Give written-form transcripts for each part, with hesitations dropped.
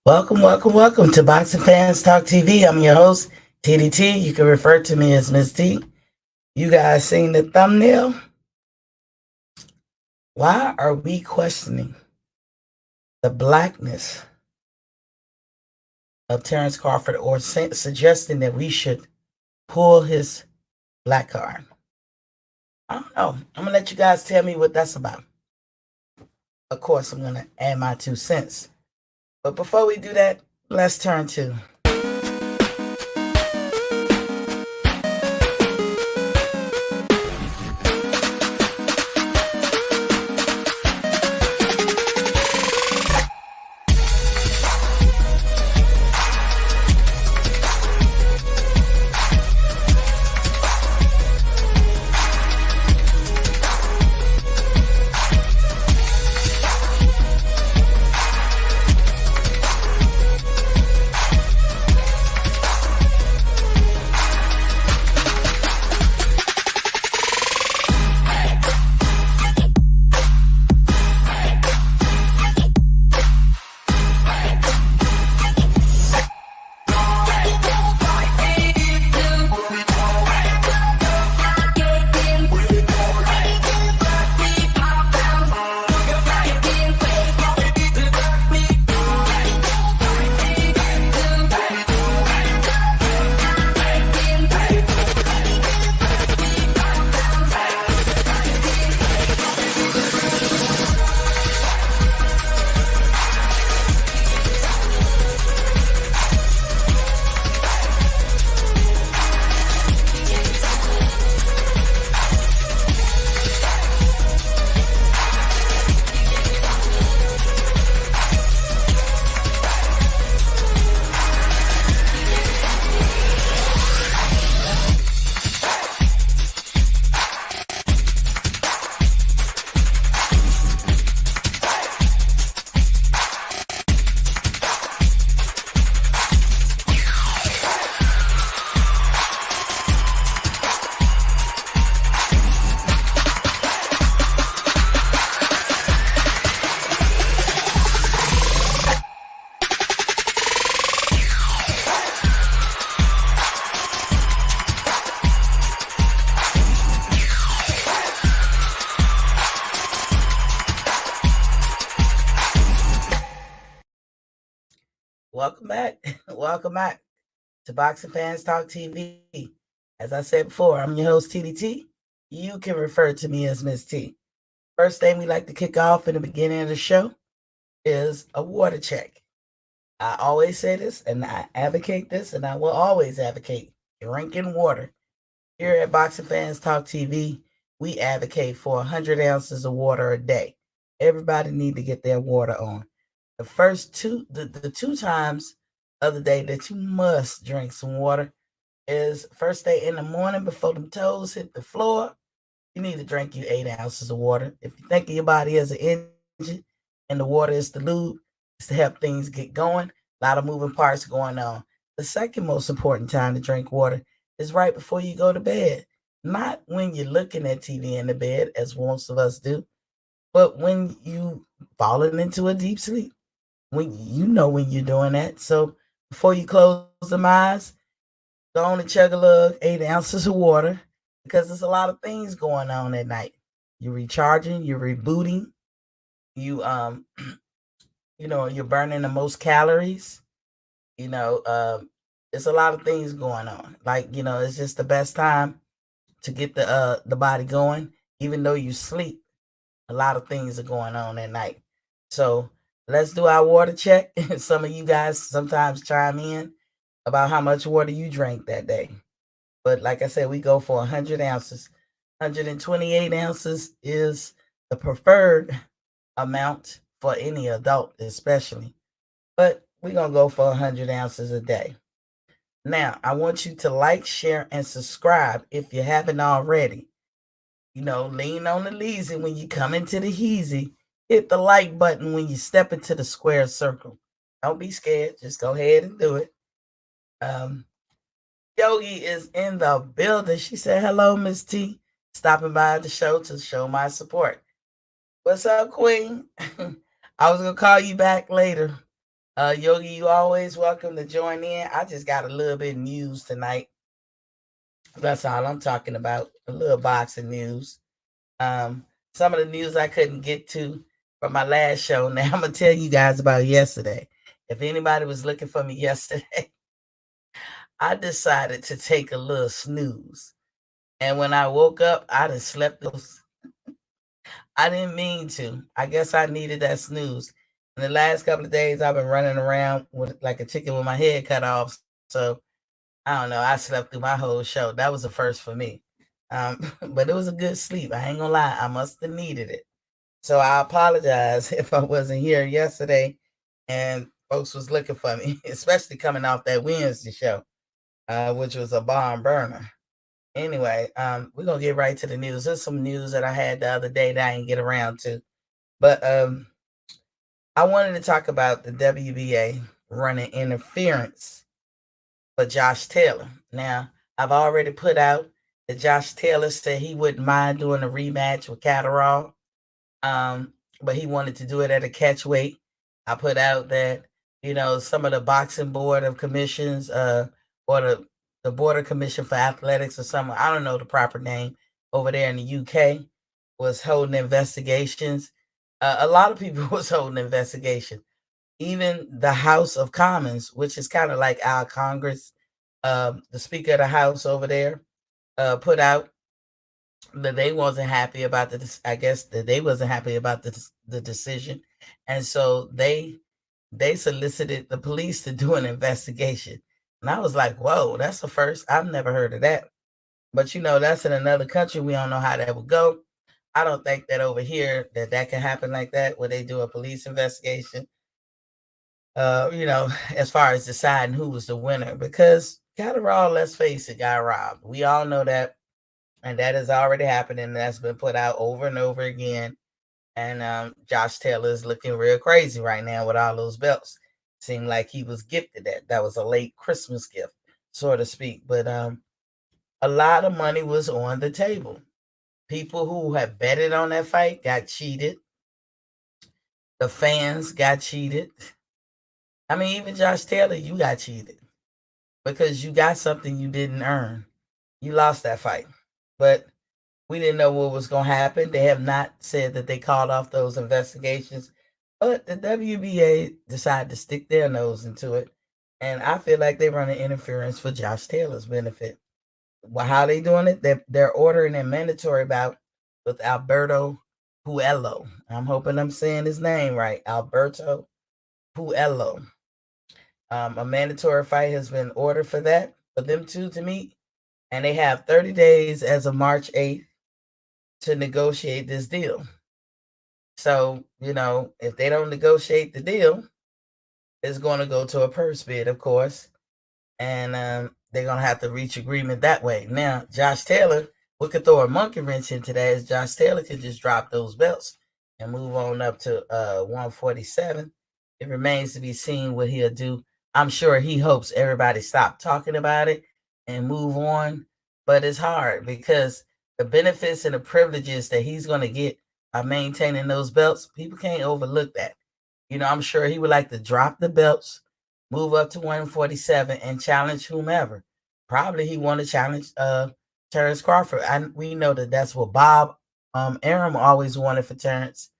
Welcome to Boxing Fans Talk TV. I'm your host, TDT. You can refer to me as Miss T. You guys seen the thumbnail? Why are we questioning the blackness of Terrence Crawford or suggesting that we should pull his black card? I don't know. I'm going to let you guys tell me what that's about. Of course, I'm going to add my 2 cents. But before we do that, let's turn to welcome back. Welcome back to Boxing Fans Talk TV. As I said before, I'm your host, TDT. You can refer to me as Miss T. First thing we like to kick off in the beginning of the show is a water check. I always say this and I advocate this, and I will always advocate drinking water. Here at Boxing Fans Talk TV, we advocate for 100 ounces of water a day. Everybody need to get their water on. The first the 2 times of the day that you must drink some water is first thing in the morning before them toes hit the floor. You need to drink you 8 ounces of water. If you think of your body as an engine and the water is the lube, it's to help things get going. A lot of moving parts going on. The second most important time to drink water is right before you go to bed. Not when you're looking at TV in the bed, as most of us do, but when you falling into a deep sleep. When you're doing that. So before you close them eyes, go on and chug a little 8 ounces of water because there's a lot of things going on at night. You're recharging, you're rebooting, you you're burning the most calories. You know, there's a lot of things going on. Like, it's just the best time to get the body going. Even though you sleep, a lot of things are going on at night. So let's do our water check. Some of you guys sometimes chime in about how much water you drank that day. But like I said, we go for 100 ounces. 128 ounces is the preferred amount for any adult, especially. But we're going to go for 100 ounces a day. Now, I want you to like, share, and subscribe if you haven't already. Lean on the leasy when you come into the heezy. Hit the like button when you step into the square circle. Don't be scared. Just go ahead and do it. Yogi is in the building. She said, hello, Miss T. Stopping by the show to show my support. What's up, Queen? I was going to call you back later, Yogi, you always welcome to join in. I just got a little bit of news tonight. That's all I'm talking about. A little box of news. Um, some of the news I couldn't get to from my last show. Now I'm gonna tell you guys about yesterday. If anybody was looking for me yesterday, I decided to take a little snooze. And when I woke up, I just slept those. I didn't mean to. I guess I needed that snooze. In the last couple of days, I've been running around with like a chicken with my head cut off. So I don't know. I slept through my whole show. That was a first for me. But it was a good sleep. I ain't gonna lie. I must have needed it. So I apologize if I wasn't here yesterday and folks was looking for me, especially coming off that Wednesday show, which was a barn burner. Anyway, we're gonna get right to the news. There's some news that I had the other day that I didn't get around to. But I wanted to talk about the WBA running interference for Josh Taylor. Now, I've already put out that Josh Taylor said he wouldn't mind doing a rematch with Catterall, but he wanted to do it at a catch weight. I put out that some of the boxing board of commissions, or the board of commission for athletics or something. I don't know the proper name over there in the UK was holding investigations. A lot of people was holding investigation. Even the House of Commons, which is kind of like our Congress, the Speaker of the House over there, put out that they wasn't happy about I guess that they wasn't happy about the decision, and so they solicited the police to do an investigation. And I was like, whoa, that's the first. I've never heard of that. But that's in another country. We don't know how that would go. I don't think that over here that can happen like that, where they do a police investigation. As far as deciding who was the winner, because Catterall, let's face it, got robbed. We all know that, and that has already happened, and that's been put out over and over again. And Josh Taylor is looking real crazy right now with all those belts. Seemed like he was gifted that. That was a late Christmas gift, so to speak. But a lot of money was on the table. People who had betted on that fight got cheated. The fans got cheated. I mean, even Josh Taylor, you got cheated because you got something you didn't earn. You lost that fight. But we didn't know what was going to happen. They have not said that they called off those investigations, but the WBA decided to stick their nose into it. And I feel like they're running interference for Josh Taylor's benefit. Well, how they doing it? They're ordering a mandatory bout with Alberto Puello. I'm hoping I'm saying his name right. Alberto Puello. A mandatory fight has been ordered for that, for them two to meet. And they have 30 days as of March 8th to negotiate this deal. So, if they don't negotiate the deal, it's going to go to a purse bid, of course. And they're going to have to reach agreement that way. Now, Josh Taylor, we could throw a monkey wrench into that, is Josh Taylor could just drop those belts and move on up to 147. It remains to be seen what he'll do. I'm sure he hopes everybody stop talking about it and move on. But it's hard because the benefits and the privileges that he's going to get by maintaining those belts, people can't overlook that. I'm sure he would like to drop the belts, move up to 147, and challenge whomever. Probably he want to challenge Terrence Crawford. We know that that's what Bob Arum always wanted for Terrence.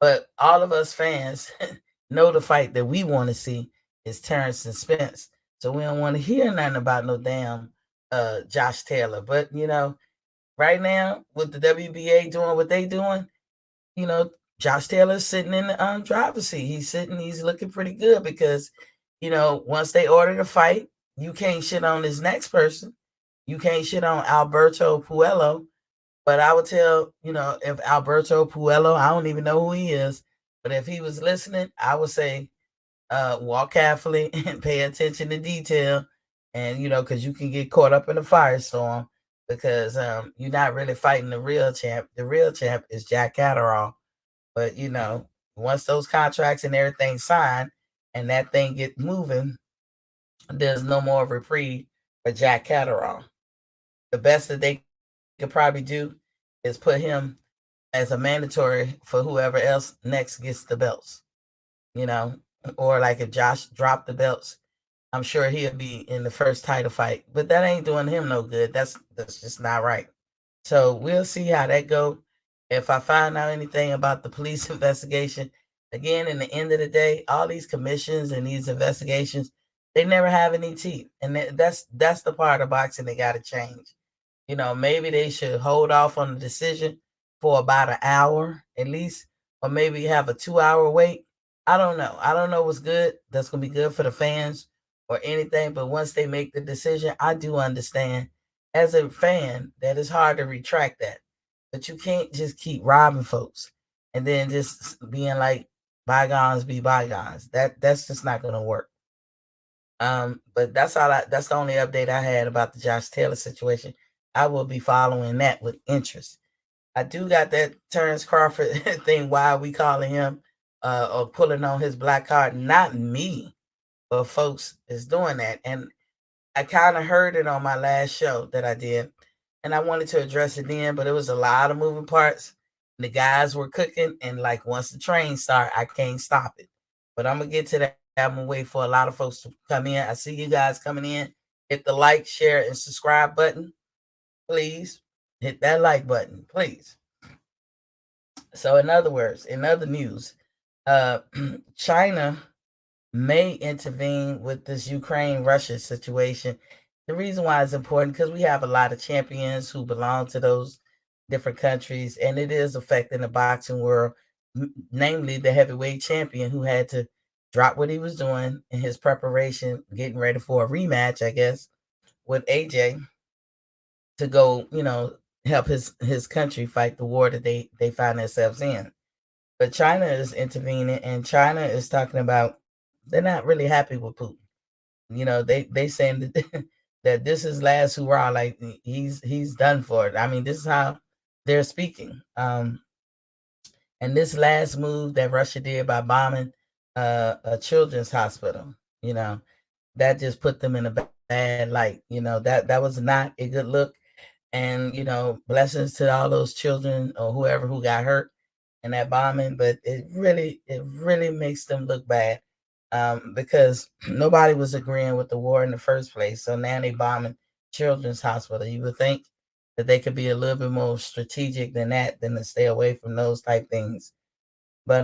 But all of us fans know the fight that we want to see is Terrence and Spence. So we don't want to hear nothing about no damn Josh Taylor. But right now with the WBA doing what they doing, you know, Josh Taylor's sitting in the driver's seat. He's looking pretty good because, once they order the fight, you can't shit on this next person. You can't shit on Alberto Puello. But I would tell, if Alberto Puello, I don't even know who he is, but if he was listening, I would say, walk carefully and pay attention to detail. And, because you can get caught up in a firestorm because you're not really fighting the real champ. The real champ is Jack Catterall. But once those contracts and everything signed and that thing get moving, there's no more reprieve for Jack Catterall. The best that they could probably do is put him as a mandatory for whoever else next gets the belts. or like if Josh dropped the belts, I'm sure he'll be in the first title fight. But that ain't doing him no good. That's just not right. So we'll see how that go. If I find out anything about the police investigation, again, in the end of the day, all these commissions and these investigations, they never have any teeth, and that's the part of boxing they got to change. Maybe they should hold off on the decision for about an hour at least, or maybe have a 2 hour wait. I don't know. I don't know what's good. That's gonna be good for the fans or anything. But once they make the decision, I do understand as a fan that it's hard to retract that. But you can't just keep robbing folks and then just being like bygones be bygones. That's just not gonna work. But that's the only update I had about the Josh Taylor situation. I will be following that with interest. I do got that Terrence Crawford thing. Why are we calling him or pulling on his black card? Not me, but folks is doing that. And I kind of heard it on my last show that I did, and I wanted to address it then, but it was a lot of moving parts. The guys were cooking, and like once the train start, I can't stop it. But I'm gonna get to that. I'm gonna wait for a lot of folks to come in. I see you guys coming in. Hit the like, share, and subscribe button, please. Hit that like button, please. So, in other words, in other news, uh, China may intervene with this Ukraine Russia situation. The reason why it's important because we have a lot of champions who belong to those different countries, and it is affecting the boxing world, namely the heavyweight champion who had to drop what he was doing in his preparation, getting ready for a rematch, I guess, with AJ to go, help his country fight the war that they find themselves in. But China is intervening, and China is talking about they're not really happy with Putin. They saying that that this is last hurrah, like he's done for it. I mean, this is how they're speaking. And this last move that Russia did by bombing a children's hospital, you know, that just put them in a bad light. That was not a good look. And blessings to all those children or whoever who got hurt in that bombing, but it really makes them look bad because nobody was agreeing with the war in the first place. So now they bombing children's hospital. You would think that they could be a little bit more strategic than that, than to stay away from those type things. But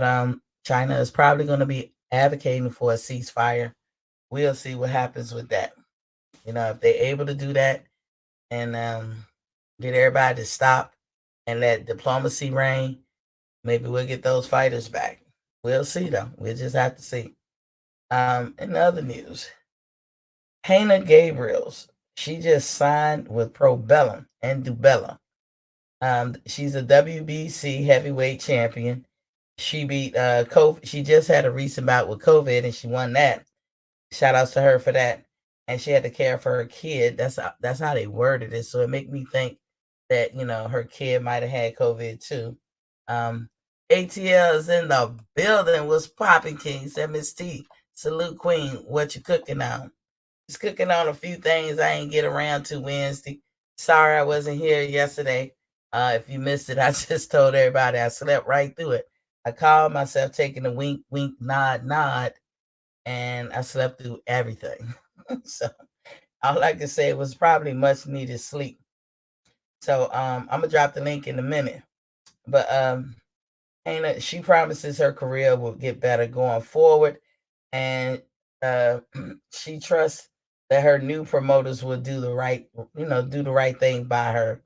China is probably going to be advocating for a ceasefire. We'll see what happens with that. If they're able to do that and get everybody to stop and let diplomacy reign, maybe we'll get those fighters back. We'll see, though. We'll just have to see. In other news, Hannah Gabriels, she just signed with Probellum and Dubella. She's a WBC heavyweight champion. She beat COVID. She just had a recent bout with COVID and she won that. Shout outs to her for that. And she had to care for her kid. That's how they worded it. So it made me think that her kid might have had COVID too. ATL is in the building. What's popping, King? Said Miss T. Salute, Queen. What you cooking on? Just cooking on a few things I ain't get around to Wednesday. Sorry I wasn't here yesterday. If you missed it, I just told everybody I slept right through it. I called myself taking a wink, wink, nod, nod, and I slept through everything. So all I can say was probably much needed sleep. So I'm gonna drop the link in a minute. But Hannah, she promises her career will get better going forward, and uh, she trusts that her new promoters will do the right thing by her.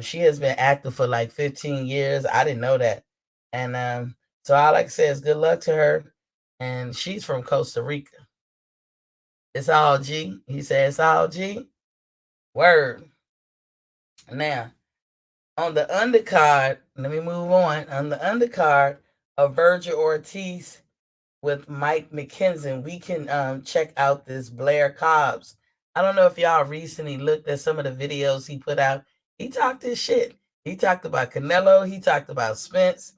She has been active for like 15 years. I didn't know that, and so all I can say is good luck to her. And she's from Costa Rica. It's all G. He said it's all G. Word. Now on the undercard, let me move on. On the undercard of Virgil Ortiz with Mike McKenzie, we can check out this Blair Cobbs. I don't know if y'all recently looked at some of the videos he put out. He talked his shit. He talked about Canelo. He talked about Spence.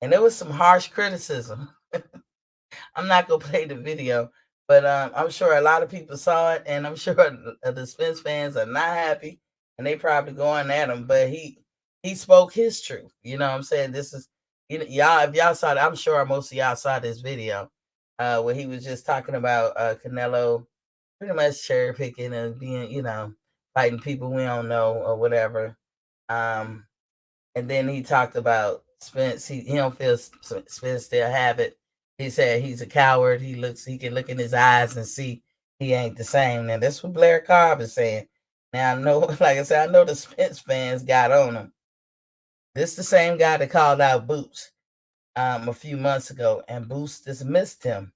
And there was some harsh criticism. I'm not going to play the video, but I'm sure a lot of people saw it. And I'm sure the Spence fans are not happy. And they probably going at him. But he spoke his truth. You know what I'm saying? This is, y'all, if y'all saw it, I'm sure most of y'all saw this video. where he was just talking about Canelo pretty much cherry picking and being, fighting people we don't know or whatever. Um, and then he talked about Spence. He don't feel Spence still have it. He said he's a coward. He can look in his eyes and see he ain't the same. Now that's what Blair Cobb is saying. Now I know, like I said, I know the Spence fans got on him. This the same guy that called out Boots a few months ago, and Boots dismissed him.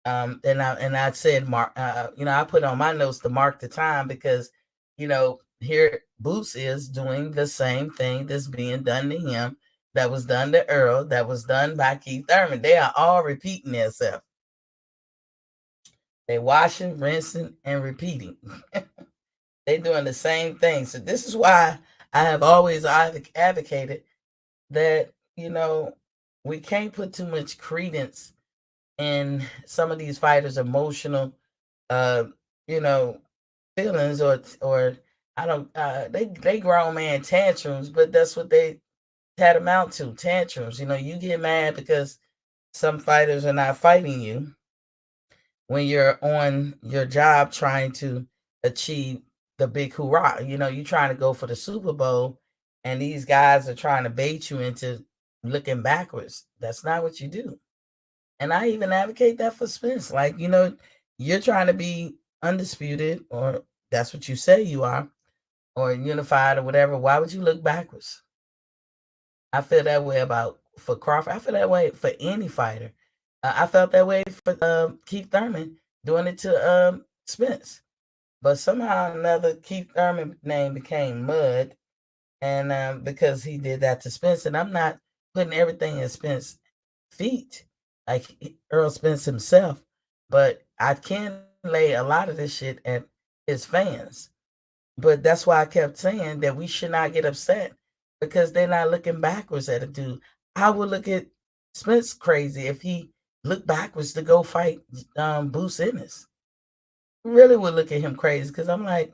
And I said, Mark, I put on my notes to mark the time because, here Boots is doing the same thing that's being done to him, that was done to Earl, that was done by Keith Thurman. They are all repeating themselves. They washing, rinsing, and repeating. They doing the same thing. So this is why I have always advocated that, we can't put too much credence in some of these fighters' emotional uh, you know, feelings or I don't they grown man tantrums, but that's what they had amount to, tantrums. You get mad because some fighters are not fighting you when you're on your job trying to achieve the big hoorah. You're trying to go for the Super Bowl and these guys are trying to bait you into looking backwards. That's not what you do. And I even advocate that for Spence. Like, you're trying to be undisputed, or that's what you say you are, or unified or whatever. Why would you look backwards? I feel that way about for Crawford. I feel that way for any fighter. I felt that way for Keith Thurman doing it to Spence. But somehow or another, Keith Thurman name became mud, and because he did that to Spence. And I'm not putting everything in Spence feet, like Earl Spence himself, but I can lay a lot of this shit at his fans. But that's why I kept saying that we should not get upset because they're not looking backwards at a dude. I would look at Spence crazy if he looked backwards to go fight Bruce Ennis. Really would look at him crazy because I'm like,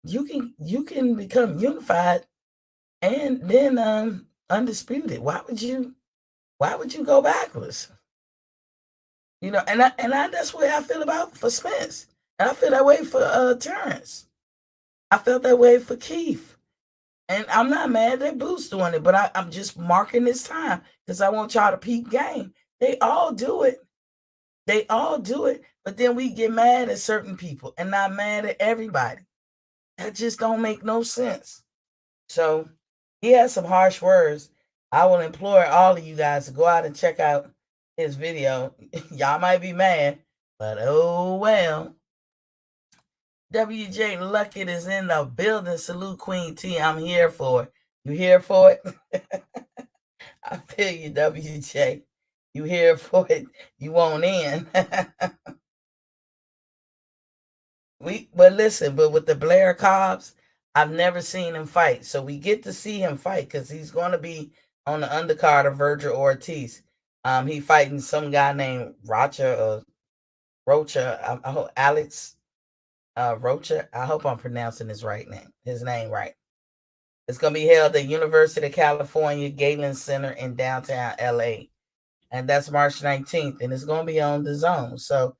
you can become unified and then undisputed. Why would you go backwards? And I that's what I feel about for Spence. And I feel that way for Terrence. I felt that way for Keith. And I'm not mad that Boots doing it, but I'm just marking this time because I want y'all to peep game. They all do it. They all do it. But then we get mad at certain people and not mad at everybody. That just don't make no sense. So he has some harsh words. I will implore all of you guys to go out and check out his video. Y'all might be mad, but oh well. WJ Luckett is in the building. Salute Queen T. I'm here for it. You here for it? I feel you, WJ. You here for it? You want in? But listen, but with the Blair Cobbs, I've never seen him fight. So we get to see him fight because he's going to be on the undercard of Virgil Ortiz. He fighting some guy named Rocha or Rocha. I hope Alex Rocha. I hope I'm pronouncing his name right. It's going to be held at University of California Galen Center in downtown LA. And that's March 19th. And it's going to be on the zone. So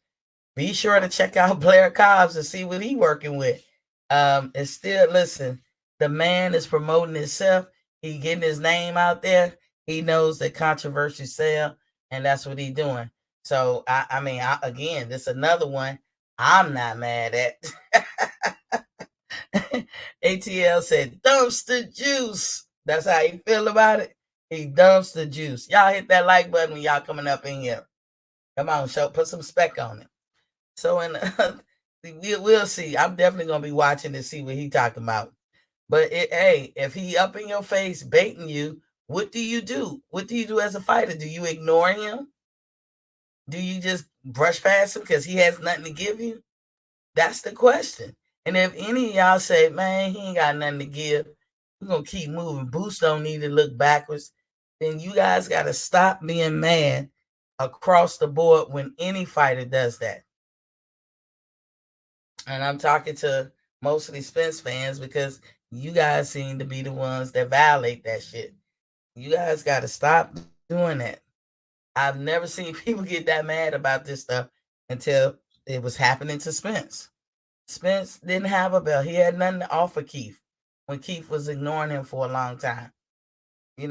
be sure to check out Blair Cobbs and see what he's working with. It's still, listen, the man is promoting himself. He getting his name out there. He knows that controversy sell, and that's what he's doing. So, again, this is another one I'm not mad at. ATL said, dumpster juice. That's how he feel about it. He dumps the juice. Y'all hit that like button when y'all coming up in here. Come on, put some spec on it. So we'll see. I'm definitely gonna be watching to see what he talking about. But hey, if he up in your face baiting you, what do you do? What do you do as a fighter? Do you ignore him? Do you just brush past him because he has nothing to give you? That's the question. And if any of y'all say, man, he ain't got nothing to give, we're gonna keep moving. Boost don't need to look backwards. Then you guys gotta stop being mad across the board when any fighter does that. And I'm talking to mostly Spence fans because you guys seem to be the ones that violate that shit. You guys got to stop doing that. I've never seen people get that mad about this stuff until it was happening to Spence. Spence didn't have a belt. He had nothing to offer Keith when Keith was ignoring him for a long time. He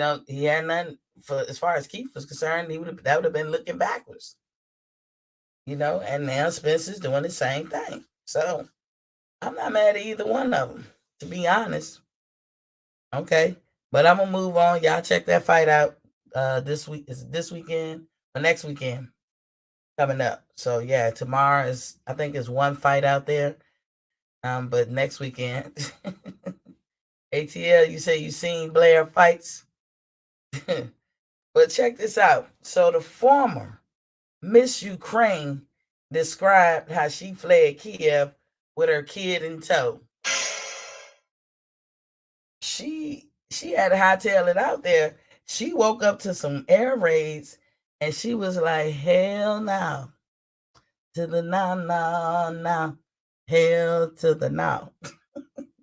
had nothing for as far as Keith was concerned. That would have been looking backwards. And now Spence is doing the same thing. So I'm not mad at either one of them, to be honest. Okay, but I'm gonna move on. Y'all check that fight out. This week is this weekend or next weekend coming up. So yeah, tomorrow I think is one fight out there. But next weekend, ATL, you say you seen Blair fights, but check this out. So the former Miss Ukraine described how she fled Kiev with her kid in tow. She had to hightail it out there. She woke up to some air raids and she was like, hell no. To the no. Hell to the no.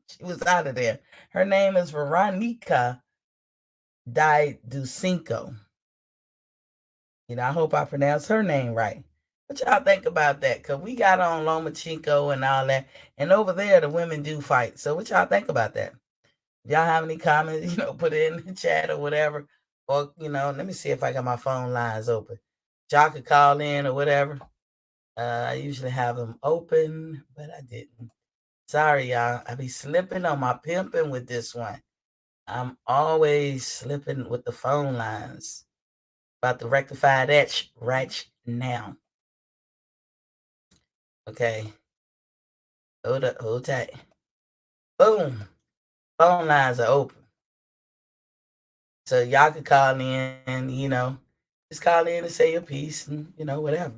She was out of there. Her name is Veronica Dusinko. I hope I pronounced her name right. What y'all think about that? Because we got on Lomachenko and all that. And over there, the women do fight. So what y'all think about that? Y'all have any comments, put it in the chat or whatever. Or, let me see if I got my phone lines open. Y'all could call in or whatever. I usually have them open, but I didn't. Sorry, y'all. I be slipping on my pimping with this one. I'm always slipping with the phone lines. About to rectify that right now. Okay. Hold tight. Boom. Phone lines are open. So y'all can call in, just call in and say your piece and, whatever.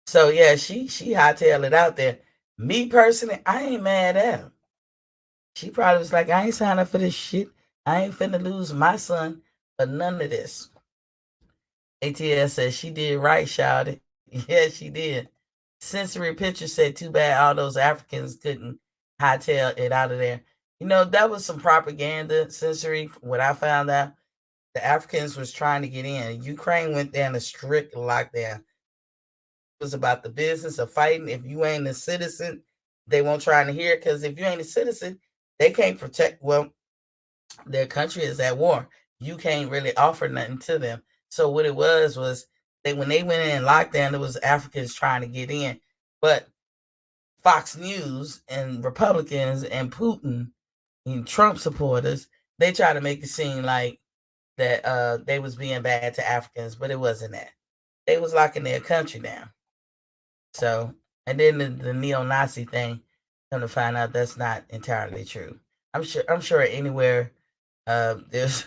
So yeah, she hightailed it out there. Me personally, I ain't mad at her. She probably was like, I ain't signed up for this shit. I ain't finna lose my son for none of this. ATL says she did right, shouted. Yeah, she did. Sensory Picture said, too bad all those Africans couldn't hightail it out of there. That was some propaganda, Sensory, what I found out. The Africans was trying to get in. Ukraine went down a strict lockdown. It was about the business of fighting. If you ain't a citizen, they won't try to hear it, because if you ain't a citizen, they can't protect, their country is at war. You can't really offer nothing to them. So what it was when they went in lockdown, it was Africans trying to get in. But Fox News and Republicans and Putin and Trump supporters, they try to make it seem like that they was being bad to Africans, but it wasn't that. They was locking their country down. So, and then the neo-Nazi thing, come to find out that's not entirely true. I'm sure anywhere there's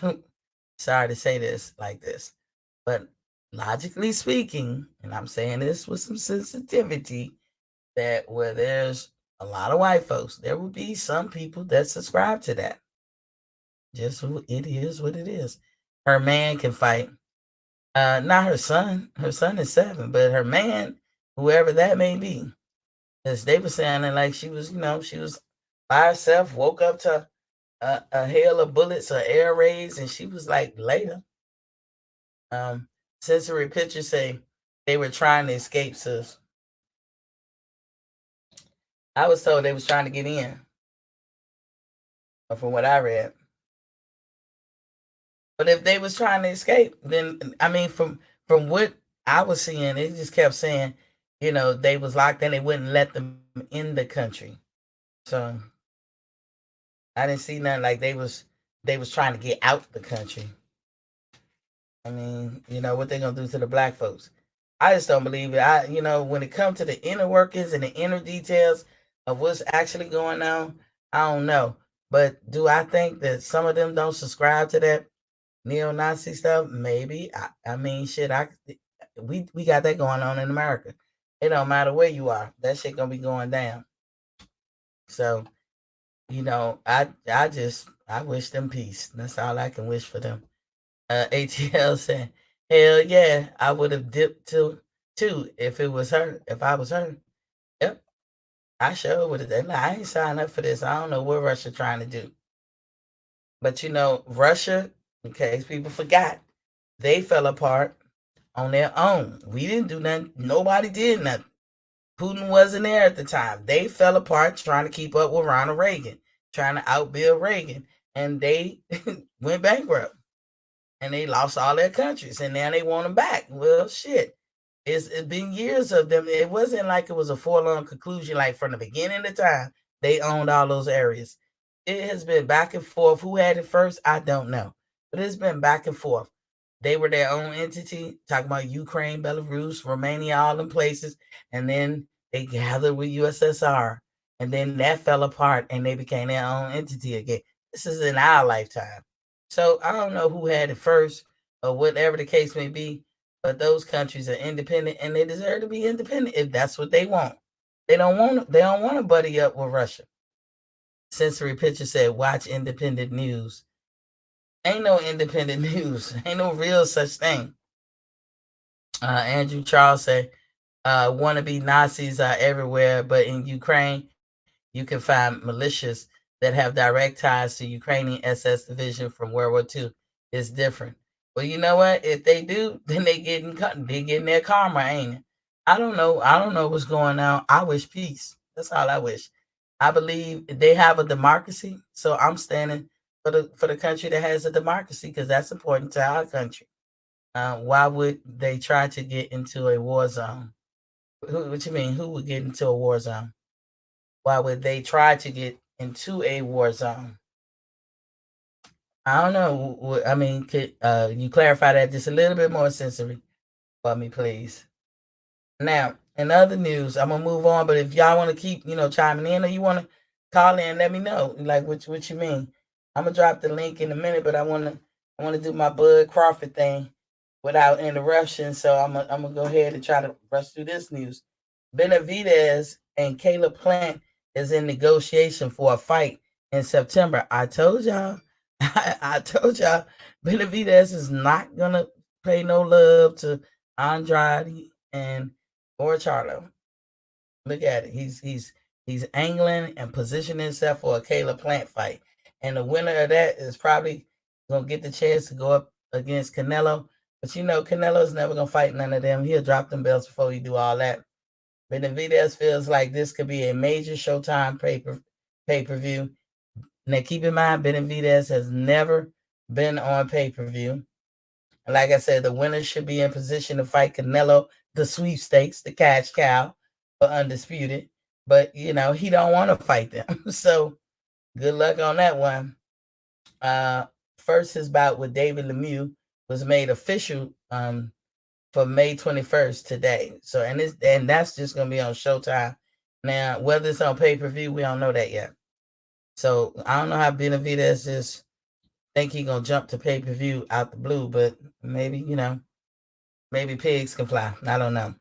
sorry to say this like this, but logically speaking, and I'm saying this with some sensitivity, that where there's a lot of white folks, there will be some people that subscribe to that. Just it is what it is. Her man can fight. Not her son. Her son is 7, but her man, whoever that may be, as they were sounding like she was, she was by herself, woke up to a hail of bullets or air raids, and she was like later. Sensory Pictures say they were trying to escape, sis. I was told they was trying to get in, from what I read. But if they was trying to escape, then I mean, from what I was seeing, they just kept saying, they was locked in, they wouldn't let them in the country. So I didn't see nothing like they was trying to get out the country. I mean, what they gonna do to the black folks? I just don't believe it. When it comes to the inner workings and the inner details of what's actually going on, I don't know. But do I think that some of them don't subscribe to that neo-Nazi stuff? Maybe. I mean, shit. We got that going on in America. It don't matter where you are. That shit gonna be going down. So, I wish them peace. That's all I can wish for them. ATL said, hell yeah, I would have dipped too if it was her, if I was her. Yep. I sure would have. I ain't signed up for this. I don't know what Russia trying to do. But Russia, in case people forgot, they fell apart on their own. We didn't do nothing. Nobody did nothing. Putin wasn't there at the time. They fell apart trying to keep up with Ronald Reagan, trying to outbuild Reagan, and they went bankrupt and they lost all their countries, and now they want them back. Well, shit, it's been years of them. It wasn't like it was a forlorn conclusion. Like from the beginning of the time, they owned all those areas. It has been back and forth. Who had it first? I don't know, but it's been back and forth. They were their own entity, talking about Ukraine, Belarus, Romania, all them places, and then they gathered with USSR, and then that fell apart, and they became their own entity again. This is in our lifetime. So I don't know who had it first or whatever the case may be, but those countries are independent and they deserve to be independent if that's what they want. They don't want to buddy up with Russia. Sensory Picture said, watch independent news. Ain't no independent news. Ain't no real such thing. Andrew Charles said, wannabe Nazis are everywhere, but in Ukraine, you can find militias that have direct ties to Ukrainian SS division from World War II. It's different. Well, you know what? If they do, then they getting their karma, ain't it? I don't know. I don't know what's going on. I wish peace. That's all I wish. I believe they have a democracy, so I'm standing for the country that has a democracy because that's important to our country. Why would they try to get into a war zone? What you mean? Who would get into a war zone? Why would they try to get into a war zone? I don't know. I mean, could you clarify that just a little bit more sensory for me, please? Now, in other news, I'm gonna move on. But if y'all want to keep, chiming in, or you want to call in, let me know. Like what you mean? I'm gonna drop the link in a minute, but I wanna do my Bud Crawford thing without interruption. So I'm gonna go ahead and try to rush through this news. Benavidez and Caleb Plant is in negotiation for a fight in September. I told y'all, I told y'all, Benavidez is not gonna pay no love to Andrade and or Charlo. Look at it. He's angling and positioning himself for a Caleb Plant fight. And the winner of that is probably gonna get the chance to go up against Canelo. But Canelo's never gonna fight none of them. He'll drop them belts before he do all that. Benavidez feels like this could be a major Showtime pay-per-view. Now keep in mind, Benavidez has never been on pay-per-view. Like I said, the winner should be in position to fight Canelo, the sweepstakes, the cash cow, for undisputed. But he don't want to fight them. So good luck on that one. Uh, First, his bout with David Lemieux was made official for May 21st today. So and that's just gonna be on Showtime. Now, whether it's on pay-per-view, we don't know that yet. So I don't know how Benavidez just think he gonna jump to pay-per-view out the blue, but maybe, maybe pigs can fly. I don't know.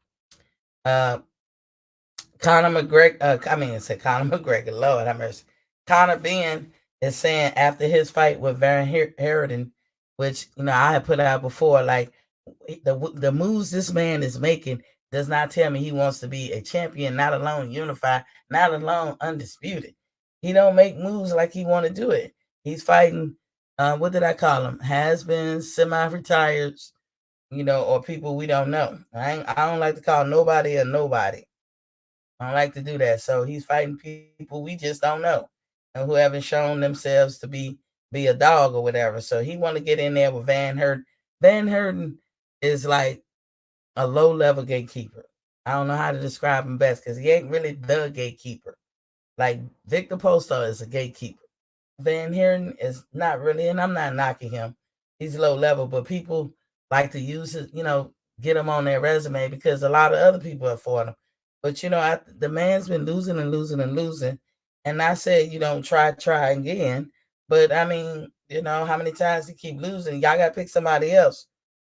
Uh Conor McGregor, I said Conor McGregor, Lord have mercy. Conor Ben is saying after his fight with Van Herden, which I had put out before, like the moves this man is making does not tell me he wants to be a champion, not alone unified, not alone undisputed. He don't make moves like he want to do it. He's fighting. What did I call him? Has been semi-retired, or people we don't know. I don't like to call nobody a nobody. I don't like to do that. So he's fighting people we just don't know, and who haven't shown themselves to be a dog or whatever. So he want to get in there with Van Herden. Van Herden is like a low level gatekeeper. I don't know how to describe him best because he ain't really the gatekeeper. Like Victor Postal is a gatekeeper. Van Herden is not really, and I'm not knocking him. He's low level, but people like to use it, get him on their resume because a lot of other people have fought him. But the man's been losing and losing and losing. And I said, try again. But I mean, how many times he keep losing? Y'all gotta pick somebody else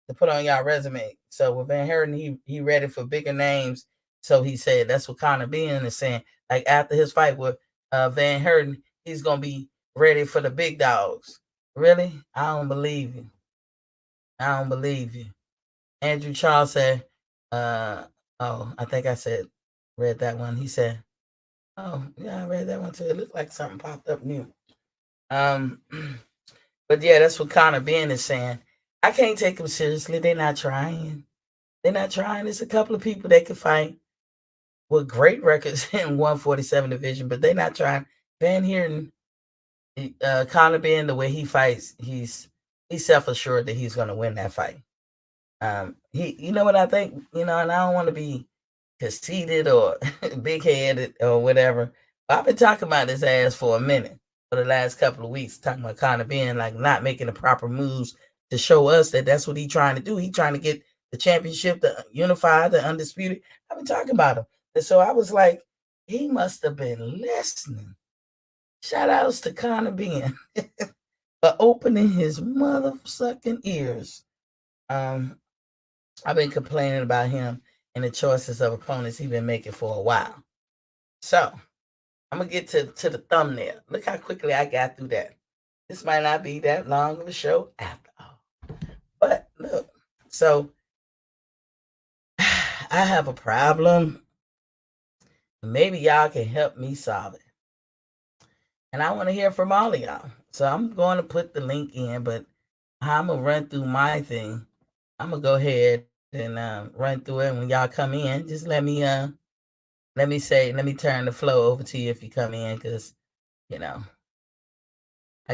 to put on y'all resume. So with Van Herden, he ready for bigger names. So he said that's what Conor Ben is saying. Like after his fight with Van Herden, he's gonna be ready for the big dogs. Really? I don't believe you. I don't believe you. Andrew Charles said, I think I said, read that one. He said, oh, yeah, I read that one too. It looked like something popped up new. Um, but yeah, that's what Conor Ben is saying. I can't take him seriously. They're not trying. They're not trying. There's a couple of people that can fight with great records in 147 division, but they're not trying. Van Heerden, Conor Ben, the way he fights, he's self assured that he's going to win that fight. You know what I think, and I don't want to be conceited or big headed or whatever. But I've been talking about his ass for a minute, for the last couple of weeks, talking about Conor being like not making the proper moves to show us that that's what he's trying to do. He's trying to get the championship, the unified, the undisputed. I've been talking about him. And so I was like, he must have been listening. Shout outs to Conor Ben for opening his mother sucking ears. I've been complaining about him and the choices of opponents he's been making for a while. So I'm gonna get to the thumbnail. Look how quickly I got through that. This might not be that long of a show after all. But look, so I have a problem. Maybe y'all can help me solve it. And I want to hear from all of y'all. So I'm going to put the link in, but I'm gonna run through my thing. I'm gonna go ahead and run through it. And when y'all come in, just let me turn the flow over to you if you come in, because I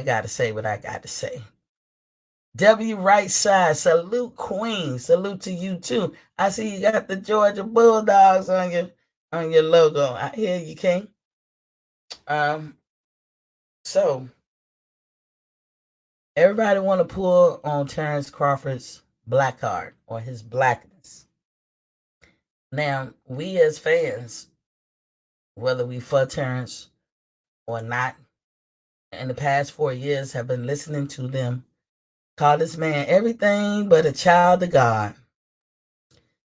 gotta say what I got to say. W right side, salute Queen, salute to you too. I see you got the Georgia Bulldogs on your logo. I hear you, King. So everybody want to pull on Terrence Crawford's black card or his blackness. Now, we as fans, whether we for Terrence or not, in the past 4 years have been listening to them call this man everything but a child of God.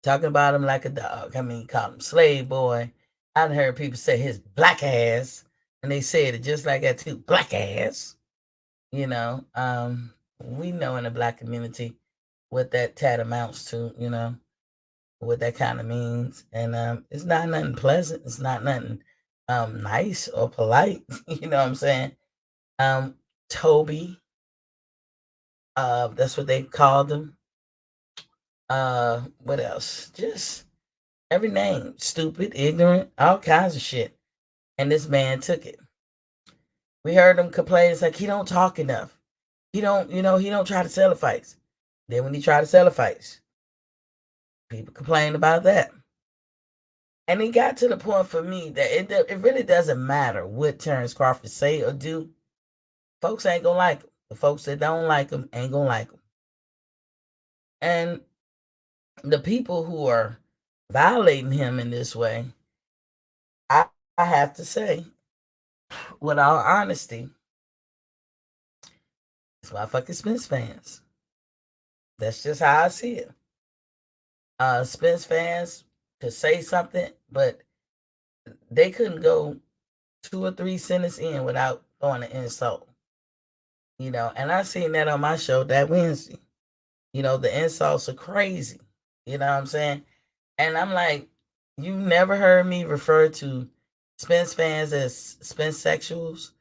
Talking about him like a dog. I mean, call him slave boy. I've heard people say his black ass, and they said it just like that too, black ass. We know in the black community what that tat amounts to, what that kind of means. And it's not nothing pleasant. It's not nothing nice or polite. You know what I'm saying? Toby, that's what they called him. What else? Just every name. Stupid, ignorant, all kinds of shit. And this man took it. We heard him complain. It's like he don't talk enough. He don't try to sell the fights. Then when he try to sell the fights, people complain about that. And he got to the point for me that it really doesn't matter what Terrence Crawford say or do. Folks ain't gonna like him. The folks that don't like him ain't gonna like him. And the people who are violating him in this way, I have to say, with all honesty, it's motherfucking Spence fans. That's just how I see it. Spence fans could say something, but they couldn't go 2 or 3 sentences in without throwing an insult. And I seen that on my show that Wednesday. The insults are crazy. You know what I'm saying? And I'm like, you never heard me refer to Spence fans as Spence sexuals.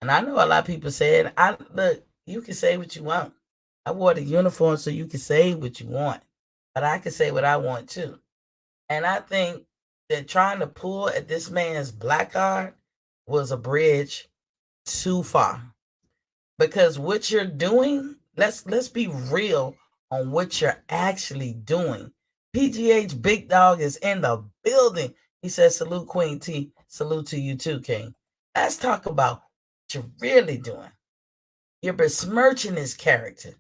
And I know a lot of people said, look, you can say what you want. I wore the uniform so you can say what you want. But I can say what I want too. And I think that trying to pull at this man's black card was a bridge too far. Because what you're doing, let's be real on what you're actually doing. PGH Big Dog is in the building. He says, salute Queen T. Salute to you too, King. Let's talk about what you're really doing. You're besmirching his character.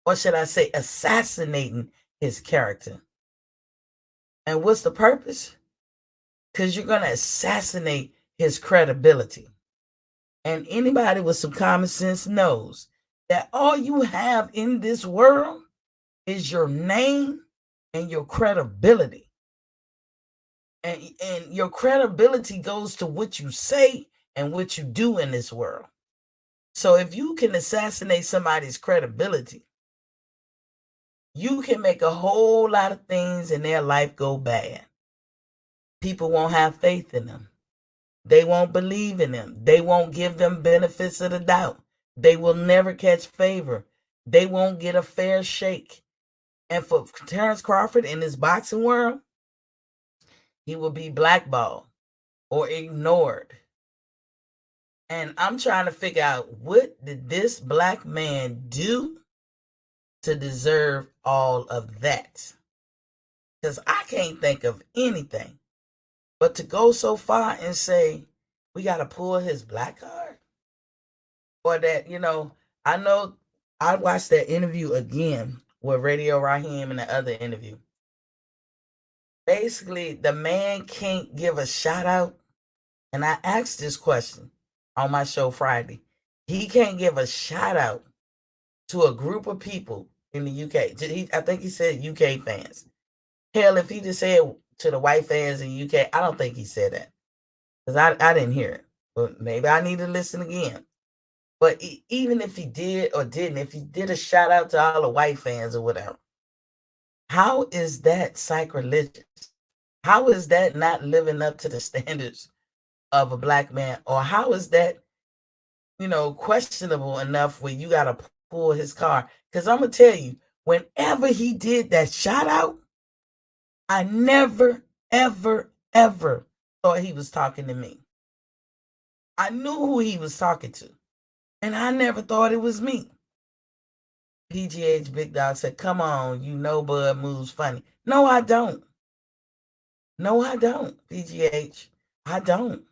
Or should I say assassinating his character. And what's the purpose? Because you're going to assassinate his credibility. And anybody with some common sense knows that all you have in this world is your name and your credibility. And your credibility goes to what you say and what you do in this world. So if you can assassinate somebody's credibility, you can make a whole lot of things in their life go bad. People won't have faith in them. They won't believe in them. They won't give them benefits of the doubt. They will never catch favor. They won't get a fair shake. And for Terrence Crawford in this boxing world, he will be blackballed or ignored. And I'm trying to figure out, what did this black man do to deserve all of that? Because I can't think of anything. But to go so far and say, we got to pull his black card? Or that, I know I watched that interview again with Radio Raheem and the other interview. Basically, the man can't give a shout out. And I asked this question on my show Friday. He can't give a shout out to a group of people in the UK. I think he said UK fans. Hell, if he just said to the white fans in the UK, I don't think he said that. Because I didn't hear it. But maybe I need to listen again. But even if he did or didn't, if he did a shout out to all the white fans or whatever, how is that sacrilegious? How is that not living up to the standards of a black man? Or how is that, questionable enough where you got to pull his car? Because I'm going to tell you, whenever he did that shout out, I never, ever, ever thought he was talking to me. I knew who he was talking to. And I never thought it was me. PGH Big Dog said, come on, Bud moves funny. No, I don't. No, I don't, PGH. I don't.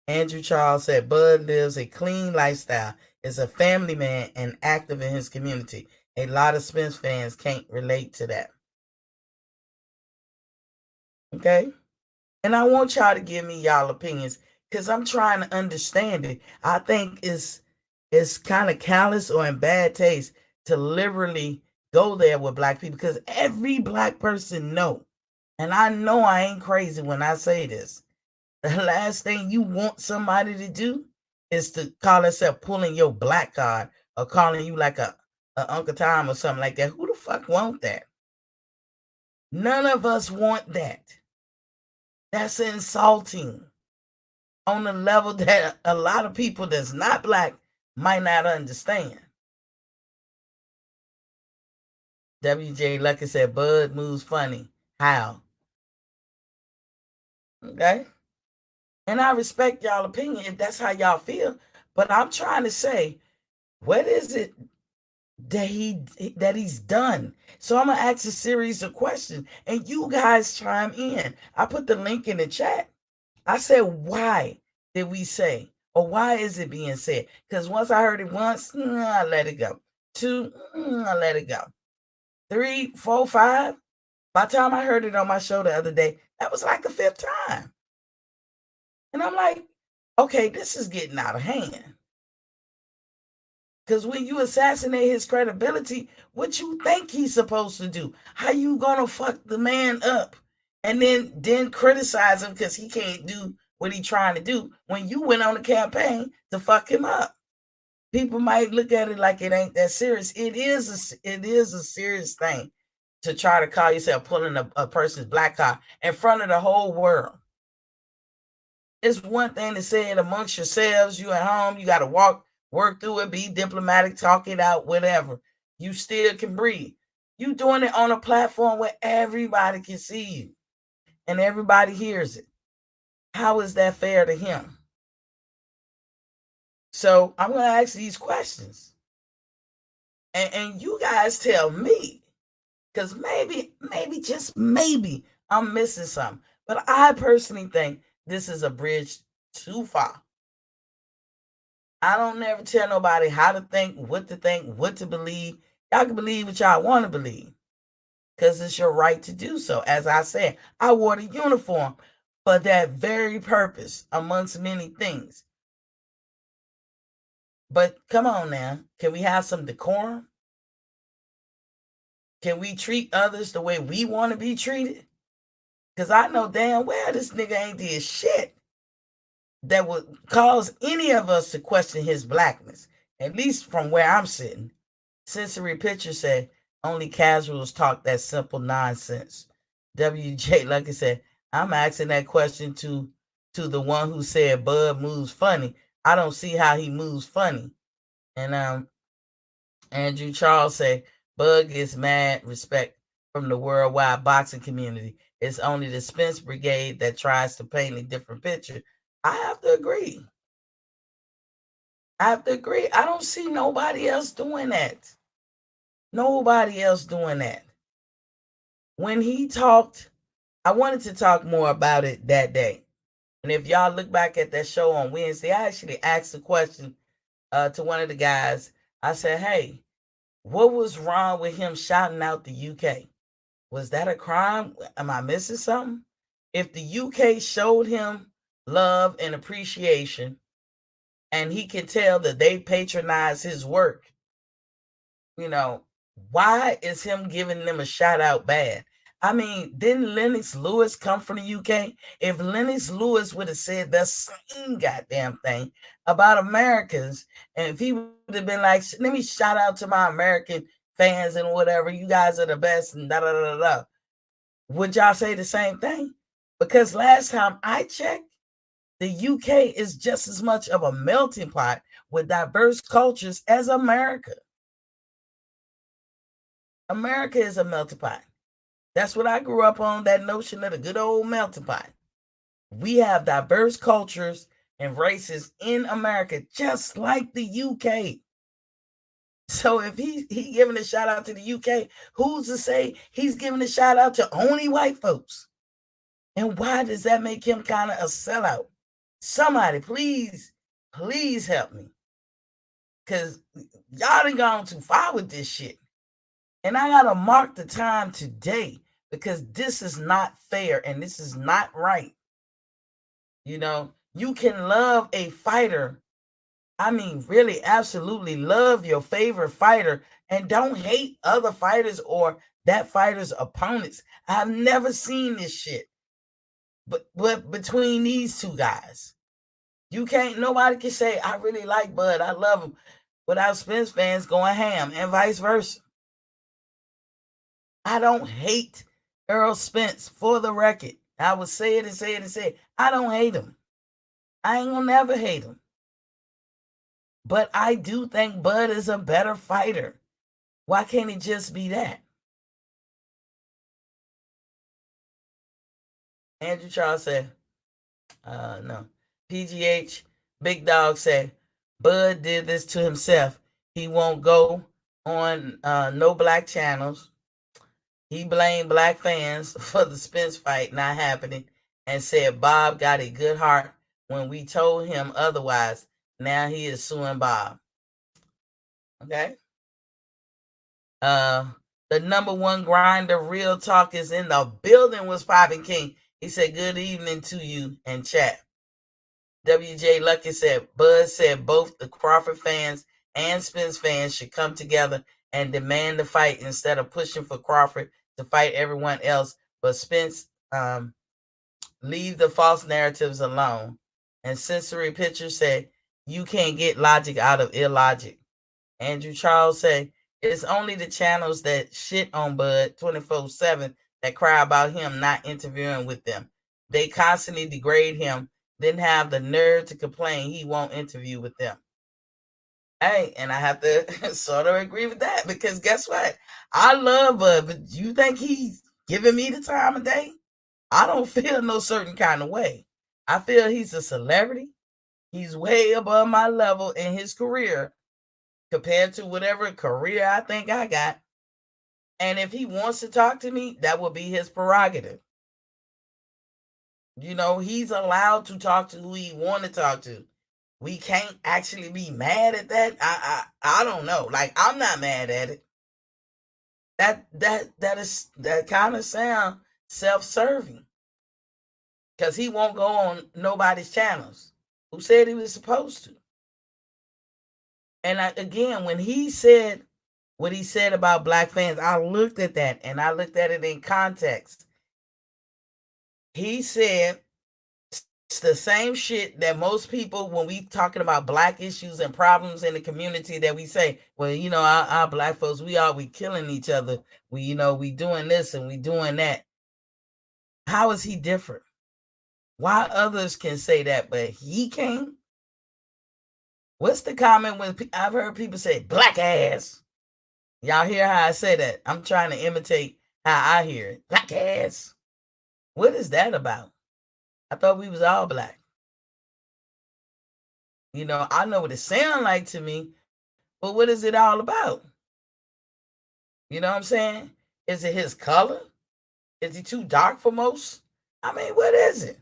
Andrew Charles said, Bud lives a clean lifestyle, is a family man, and active in his community. A lot of Spence fans can't relate to that. Okay? And I want y'all to give me y'all opinions because I'm trying to understand it. I think it's kind of callous or in bad taste to liberally go there with black people, because every black person know, and I know I ain't crazy when I say this, the last thing you want somebody to do is to call themselves pulling your black card or calling you like a Uncle Tom or something like that. Who the fuck want that? None of us want that. That's insulting on a level that a lot of people that's not black might not understand. WJ Lucky said, Bud moves funny. How? Okay? And I respect y'all opinion if that's how y'all feel. But I'm trying to say, what is it that he's done? So I'm gonna ask a series of questions, and you guys chime in. I put the link in the chat. I said, why did we say, or why is it being said? Because once I heard it once, I let it go. 2, I let it go. 3, 4, 5. By the time I heard it on my show the other day, that was like the 5th time. And I'm like, okay, this is getting out of hand. Because when you assassinate his credibility, what you think he's supposed to do? How you gonna fuck the man up and then criticize him because he can't do what he's trying to do when you went on a campaign to fuck him up? People might look at it like it ain't that serious. It is a serious thing to try to call yourself pulling a person's black card in front of the whole world. It's one thing to say it amongst yourselves. You at home, you got to work through it, be diplomatic, talk it out, whatever. You still can breathe. You doing it on a platform where everybody can see you and everybody hears it. How is that fair to him? So I'm going to ask these questions. And you guys tell me, because maybe, just maybe, I'm missing something. But I personally think this is a bridge too far. I don't never tell nobody how to think, what to believe. Y'all can believe what y'all want to believe, because it's your right to do so. As I said, I wore the uniform for that very purpose, amongst many things. But come on now, can we have some decorum? Can we treat others the way we want to be treated? Because I know damn well this nigga ain't did shit that would cause any of us to question his blackness, at least from where I'm sitting. Sensory Picture said, only casuals talk that simple nonsense. WJ Lucky said, I'm asking that question to the one who said Bud moves funny. I don't see how he moves funny. And Andrew Charles said, Bud gets mad respect from the worldwide boxing community. It's only the Spence Brigade that tries to paint a different picture. I have to agree. I don't see nobody else doing that. Nobody else doing that. When he talked, I wanted to talk more about it that day. And if y'all look back at that show on Wednesday, I actually asked a question to one of the guys. I said, hey, what was wrong with him shouting out the UK? Was that a crime? Am I missing something? If the UK showed him love and appreciation, and he can tell that they patronize his work, you know, why is him giving them a shout out bad? I mean, didn't Lennox Lewis come from the UK? If Lennox Lewis would have said the same goddamn thing about Americans, and if he would have been like, let me shout out to my American fans and whatever, you guys are the best, and da da da da, would y'all say the same thing? Because last time I checked, the UK is just as much of a melting pot with diverse cultures as America. America is a melting pot. That's what I grew up on, that notion of the good old melting pot. We have diverse cultures and races in America, just like the UK. So if he giving a shout out to the UK, who's to say he's giving a shout out to only white folks? And why does that make him kind of a sellout? Somebody, please help me. Because y'all done gone too far with this shit. And I got to mark the time today because this is not fair and this is not right. You know, you can love a fighter. I mean, really, absolutely love your favorite fighter and don't hate other fighters or that fighter's opponents. I've never seen this shit. But between these two guys, nobody can say, I really like Bud, I love him, without Spence fans going ham and vice versa. I don't hate Errol Spence, for the record. I would say it and say it and say it. I don't hate him. I ain't gonna never hate him. But I do think Bud is a better fighter. Why can't it just be that? Andrew Charles said, no. PGH, Big Dog said, Bud did this to himself. He won't go on no black channels. He blamed black fans for the Spence fight not happening and said Bob got a good heart when we told him otherwise. Now he is suing Bob. Okay. The number one grinder, Real Talk, is in the building. Was popping King. He said, good evening to you and chat. WJ Lucky said, Bud said both the Crawford fans and Spence fans should come together and demand the fight instead of pushing for Crawford to fight everyone else. But Spence, leave the false narratives alone. And Sensory Picture said, you can't get logic out of illogic. Andrew Charles said, it's only the channels that shit on Bud 24/7 that cry about him not interviewing with them. They constantly degrade him, then have the nerve to complain he won't interview with them. Hey, and I have to sort of agree with that because guess what? I love Bud, but you think he's giving me the time of day? I don't feel no certain kind of way. I feel he's a celebrity. He's way above my level in his career compared to whatever career I think I got. And if he wants to talk to me, that will be his prerogative. You know, he's allowed to talk to who he want to talk to. We can't actually be mad at that. I don't know. Like, I'm not mad at it. That kind of sound self-serving. Because he won't go on nobody's channels. Who said he was supposed to? And again, when he said what he said about black fans, I looked at that and I looked at it in context. He said it's the same shit that most people, when we talking about black issues and problems in the community, that we say, well, you know, our black folks, we killing each other. We doing this and we doing that. How is he different? Why others can say that, but he can't? What's the comment when I've heard people say black ass? Y'all hear how I say that? I'm trying to imitate How I hear it. Black ass. What is that about? I thought we was all black. I know what it sounds like to me, but what is it all about? You know what I'm saying? Is it his color? Is he too dark for most? I mean, what is it?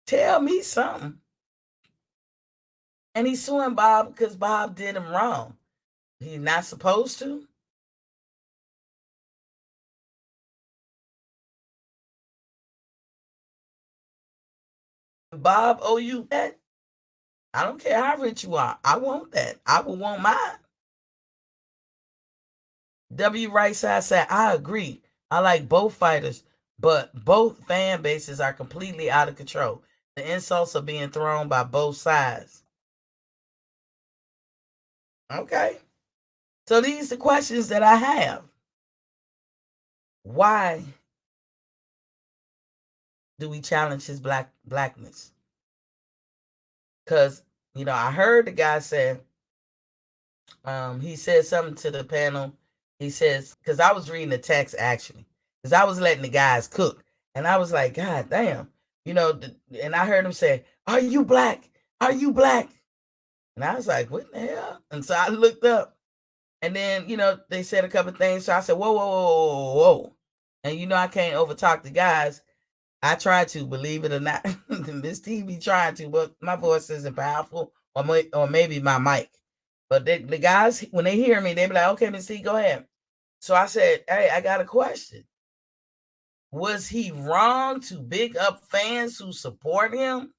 Tell me something. And he's suing Bob because Bob did him wrong. He's not supposed to. Bob owe you that? I don't care how rich you are. I want that. I would want mine. W. Right Side said, I agree. I like both fighters, but both fan bases are completely out of control. The insults are being thrown by both sides. Okay. So these are the questions that I have. Why do we challenge his blackness? Because, I heard the guy say, he said something to the panel. He says, because I was reading the text actually, because I was letting the guys cook. And I was like, God damn, and I heard him say, are you black? Are you black? And I was like, what the hell? And so I looked up, and then, they said a couple things. So I said, whoa, whoa, whoa, whoa, whoa. And, I can't overtalk the guys. I try to, believe it or not. This TV trying to, but my voice isn't powerful, or maybe my mic. But the guys, when they hear me, they be like, okay, Miss T, go ahead. So I said, hey, I got a question. Was he wrong to big up fans who support him?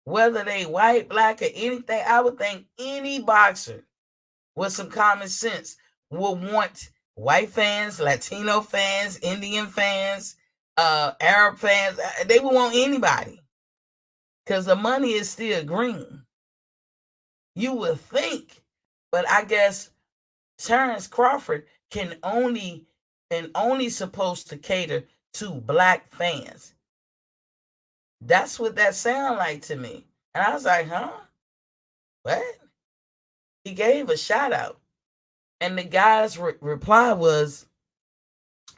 Whether they white, black, or anything, I would think any boxer with some common sense will want white fans, Latino fans, Indian fans, Arab fans. They would want anybody because the money is still green. You would think, but I guess Terrence Crawford can only supposed to cater to black fans. That's what that sound like to me. And I was like, huh? What? He gave a shout out. And the guy's reply was,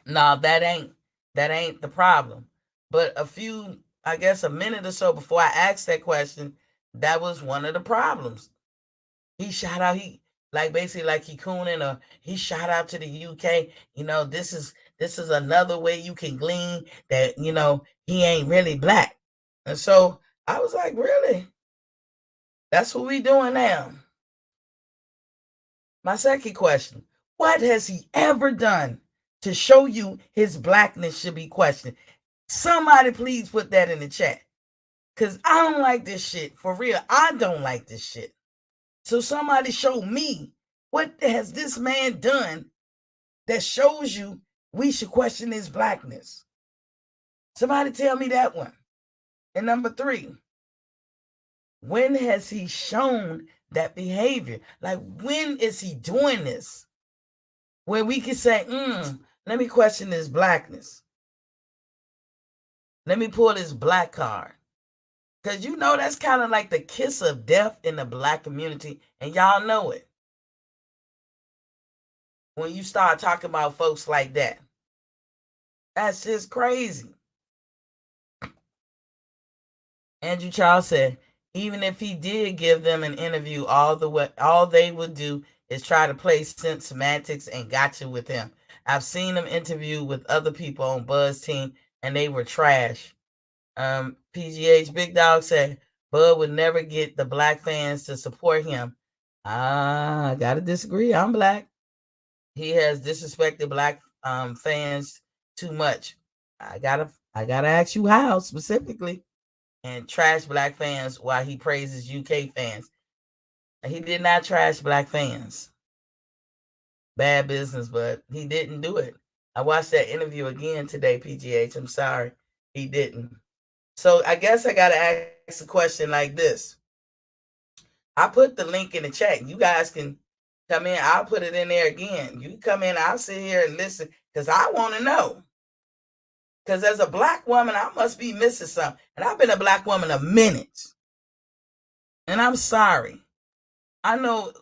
nah, that ain't the problem. But a minute or so before I asked that question, that was one of the problems. He shout out, basically like he cooning, or he shout out to the UK. This is another way you can glean that, he ain't really black. And so I was like, really? That's what we doing now. My second question, what has he ever done to show you his blackness should be questioned? Somebody please put that in the chat. Because I don't like this shit. For real, I don't like this shit. So somebody show me, what has this man done that shows you we should question his blackness? Somebody tell me that one. And number 3, when has he shown that behavior? Like, when is he doing this? Where we can say, let me question his blackness. Let me pull his black card. Because that's kind of like the kiss of death in the black community, and y'all know it. When you start talking about folks like that, that's just crazy. Andrew Charles said, even if he did give them an interview, all they would do is try to play semantics and gotcha with him. I've seen him interview with other people on Buzz team, and they were trash. PGH Big Dog said, Bud would never get the black fans to support him. I gotta disagree. I'm black. He has disrespected black fans too much. I gotta ask you how specifically, and trash black fans while he praises UK fans. He did not trash black fans. Bad business, but he didn't do it. I watched that interview again today, PGH. I'm sorry, he didn't. So I guess I gotta ask a question like this. I put the link in the chat. You guys can come in. I'll put it in there again. You come in. I'll sit here and listen because I want to know. Because as a black woman, I must be missing something. And I've been a black woman a minute. And I'm sorry. I know.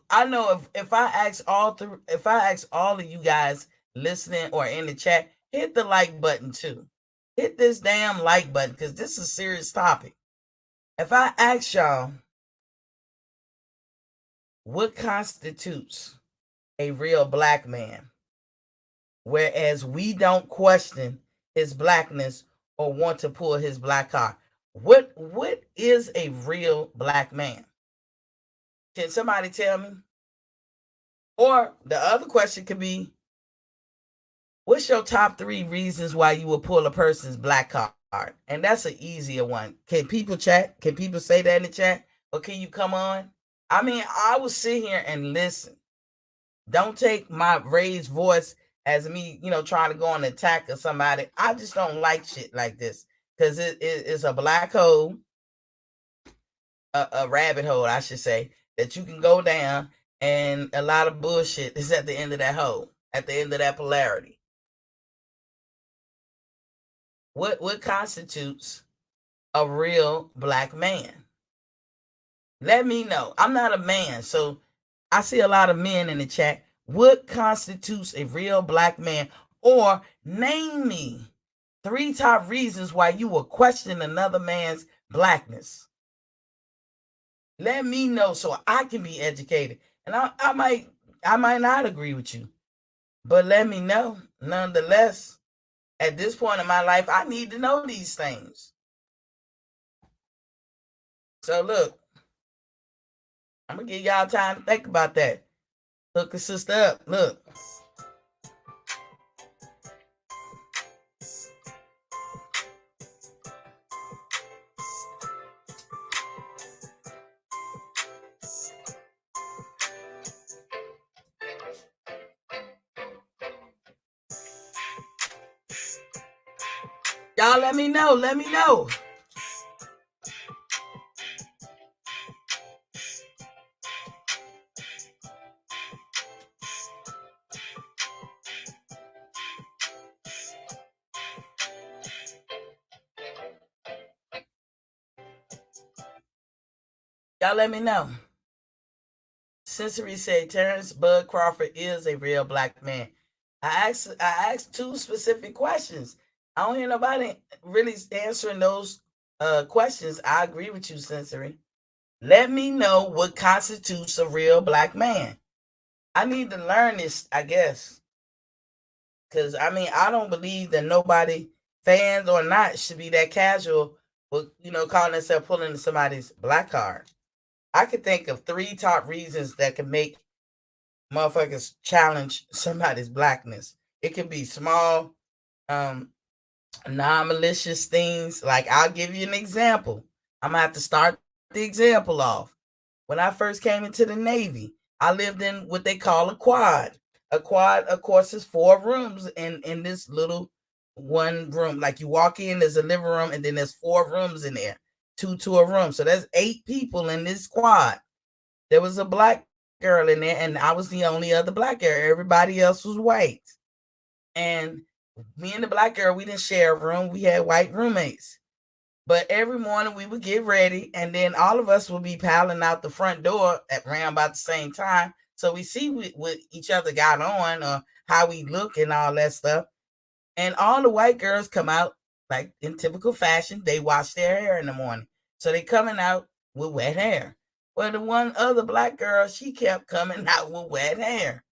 If I ask all of you guys listening or in the chat, hit the like button too. Hit this damn like button because this is a serious topic. If I ask y'all what constitutes a real black man, whereas we don't question his blackness or want to pull his black card, what is a real black man? Can somebody tell me? Or the other question could be, what's your top 3 reasons why you would pull a person's black card? And that's an easier one. Can people chat? Can people say that in the chat? Or can you come on? I mean, I will sit here and listen. Don't take my raised voice as me, trying to go on an attack of somebody. I just don't like shit like this because it's a black hole, a rabbit hole, I should say, that you can go down, and a lot of bullshit is at the end of that hole, at the end of that polarity. What constitutes a real black man? Let me know. I'm not a man, so I see a lot of men in the chat. What constitutes a real black man? Or name me 3 top reasons why you will question another man's blackness. Let me know so I can be educated. And I might not agree with you, but let me know. Nonetheless, at this point in my life, I need to know these things. So look, I'm gonna give y'all time to think about that. Hook a sister up. Look. Y'all let me know. Let me know. Y'all let me know. Sensory said Terrence Bud Crawford is a real black man. I asked 2 specific questions. I don't hear nobody really answering those questions. I agree with you, Sensory. Let me know what constitutes a real black man. I need to learn this, I guess. Because, I mean, I don't believe that nobody, fans or not, should be that casual with, calling themselves pulling somebody's black card. I could think of 3 top reasons that can make motherfuckers challenge somebody's blackness. It can be small, non-malicious things. Like, I'll give you an example. I'm gonna have to start the example off. When I first came into the Navy, I lived in what they call a quad. A quad, of course, is 4 rooms in this little one room. Like, you walk in, there's a living room, and then there's 4 rooms in there, 2 to a room. So there's 8 people in this quad. There was a black girl in there, and I was the only other black girl. Everybody else was white. And me and the black girl, we didn't share a room. We had white roommates. But every morning we would get ready, and then all of us would be piling out the front door at around about the same time. So we see what each other got on or how we look and all that stuff. And all the white girls come out, like in typical fashion, they wash their hair in the morning. So they coming out with wet hair. Well, the one other black girl, she kept coming out with wet hair.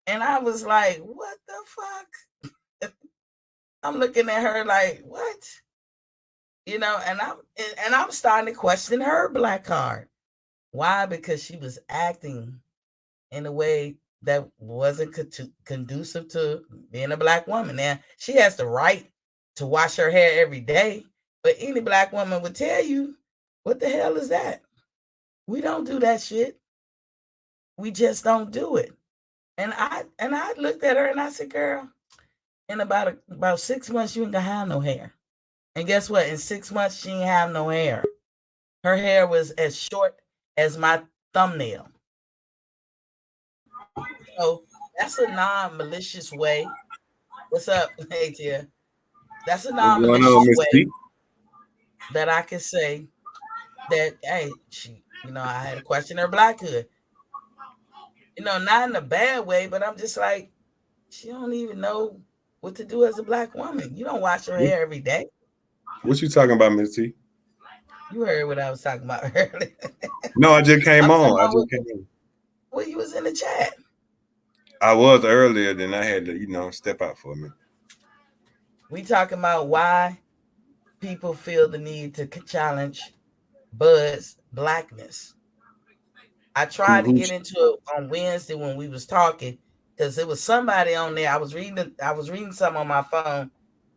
And I was like, what the fuck? I'm looking at her like, what? And I'm starting to question her black card. Why? Because she was acting in a way that wasn't conducive to being a black woman. Now, she has the right to wash her hair every day, but any black woman would tell you, what the hell is that? We don't do that shit. We just don't do it. And I looked at her and I said, girl, in about 6 months, you ain't gonna have no hair. And guess what? In 6 months, she ain't have no hair. Her hair was as short as my thumbnail. So that's a non-malicious way. What's up, hey Tia? That's a non-malicious way that I could say that, hey, I had to question her blackhood. Not in a bad way, but I'm just like, She don't even know what to do as a black woman. You don't wash your What, hair every day. what you talking about, Miss T? You heard what I was talking about earlier. No, I just I'm came talking on. I about just came on. what you was in the chat. I was earlier, then I had to, step out for a minute. We talking about why people feel the need to challenge Bud's blackness. I Who tried to who? get into it on Wednesday when we was talking because it was somebody on there. I was reading something on my phone,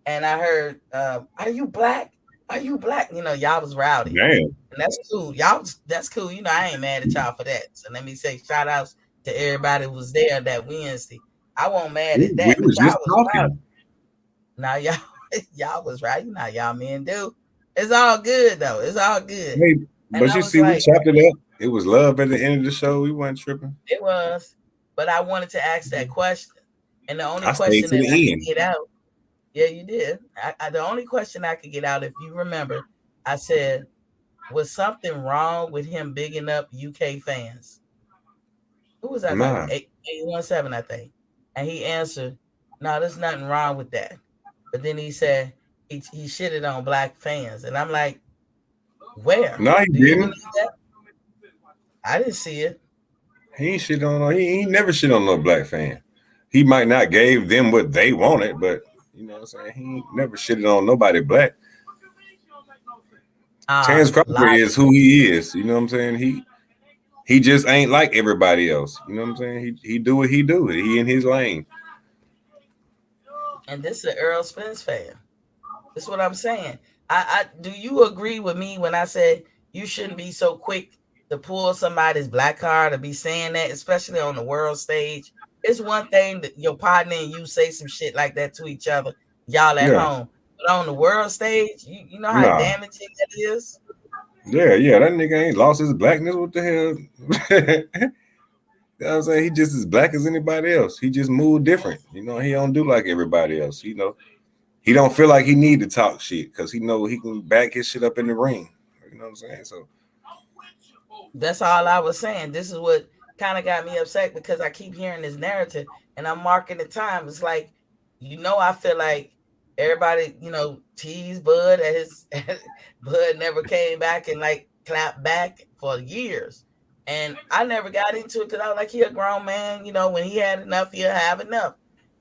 and I heard, "Are you black? Are you black?" Y'all was rowdy, Damn. and that's cool. That's cool. I ain't mad at y'all for that. So let me say shout outs to everybody who was there that Wednesday. I wasn't mad at We that, but was just y'all was rowdy. talking. Now y'all y'all was right. Y'all men do. It's all good though. It's all good. Hey, And but I you was see, we like, chopped it up. It was love at the end of the show. We weren't tripping. it was. But I wanted to ask that question. And the only I stayed question to that I the could end. get out, yeah, you did. The only question I could get out, if you remember, I said, was something wrong with him bigging up UK fans? Who was I talking Nah, about? 817, I think. And he answered, no, there's nothing wrong with that. But then he said he shitted on black fans. And I'm like, where? no, he Do you didn't. believe that? I didn't see it. He ain't shit on. He never shit on no black fan. He might not gave them what they wanted, but you know what I'm saying. He ain't never shitted on nobody black. Terrence Crawford Lie. is who he is. You know what I'm saying. He just ain't like everybody else. You know what I'm saying. He do what he do. He in his lane. And this is an Earl Spence fan. That's what I'm saying. I do you agree with me when I say you shouldn't be so quick to pull somebody's black card or be saying that, especially on the world stage? It's one thing that your partner and you say some shit like that to each other, y'all at Yeah. home. But on the world stage, you know how Nah. damaging that is? Yeah. That nigga ain't lost his blackness. What the hell? You know what I'm saying? He just as black as anybody else. He just moved different. He don't do like everybody else. He don't feel like he need to talk shit because he know he can back his shit up in the ring. You know what I'm saying? So That's all I was saying. This is what kind of got me upset because I keep hearing this narrative and I'm marking the time. It's like, I feel like everybody, teased Bud at his Bud never came back and like clapped back for years. And I never got into it because I was like, he a grown man, when he had enough, he'll have enough.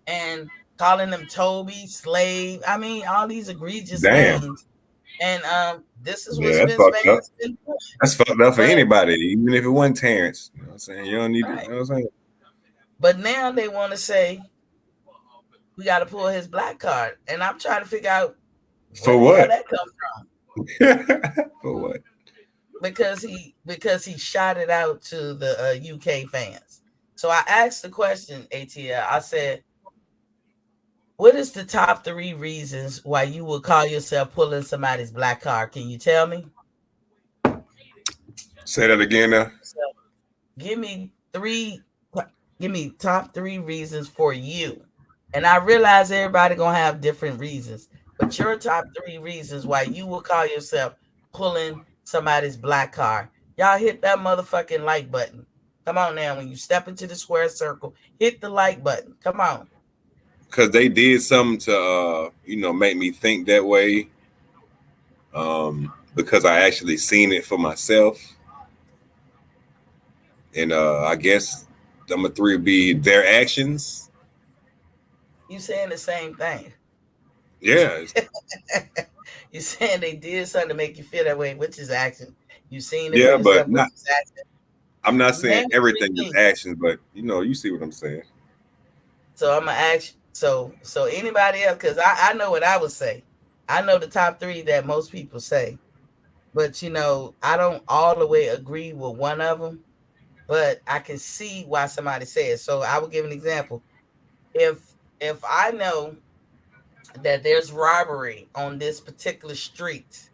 And calling him Toby, slave. I mean, all these egregious damn. names. And this is what Yeah, that's Spence fucked up. fans been doing. That's fucked up for But anybody, even if it wasn't Terrence. You know what I'm saying? You don't need to, you right. know what I'm saying? But now they want to say we got to pull his black card, and I'm trying to figure out where For the hell what? that come from For what? because he shot it out to the UK fans. So I asked the question, ATL. I said, "What is the top 3 reasons why you would call yourself pulling somebody's black card? Can you tell me?" Say that again now. So give me three. Give me top 3 reasons for you. And I realize everybody gonna have different reasons, but your top 3 reasons why you will call yourself pulling somebody's black card. Y'all hit that motherfucking like button. Come on now, when you step into the square circle, hit the like button. Come on. Because they did something to, make me think that way. Because I actually seen it for myself. And I guess number 3 would be their actions. You saying the same thing. Yeah. You saying they did something to make you feel that way, which is action. You seen it for Yeah, but yourself, which not is action. I'm not saying Name three everything is things. actions, but you see what I'm saying. So I'm gonna ask. So anybody else? Because I know what I would say. I know the top 3 that most people say, but I don't all the way agree with one of them. But I can see why somebody says. So I will give an example. If if I know that there's robbery on this particular street,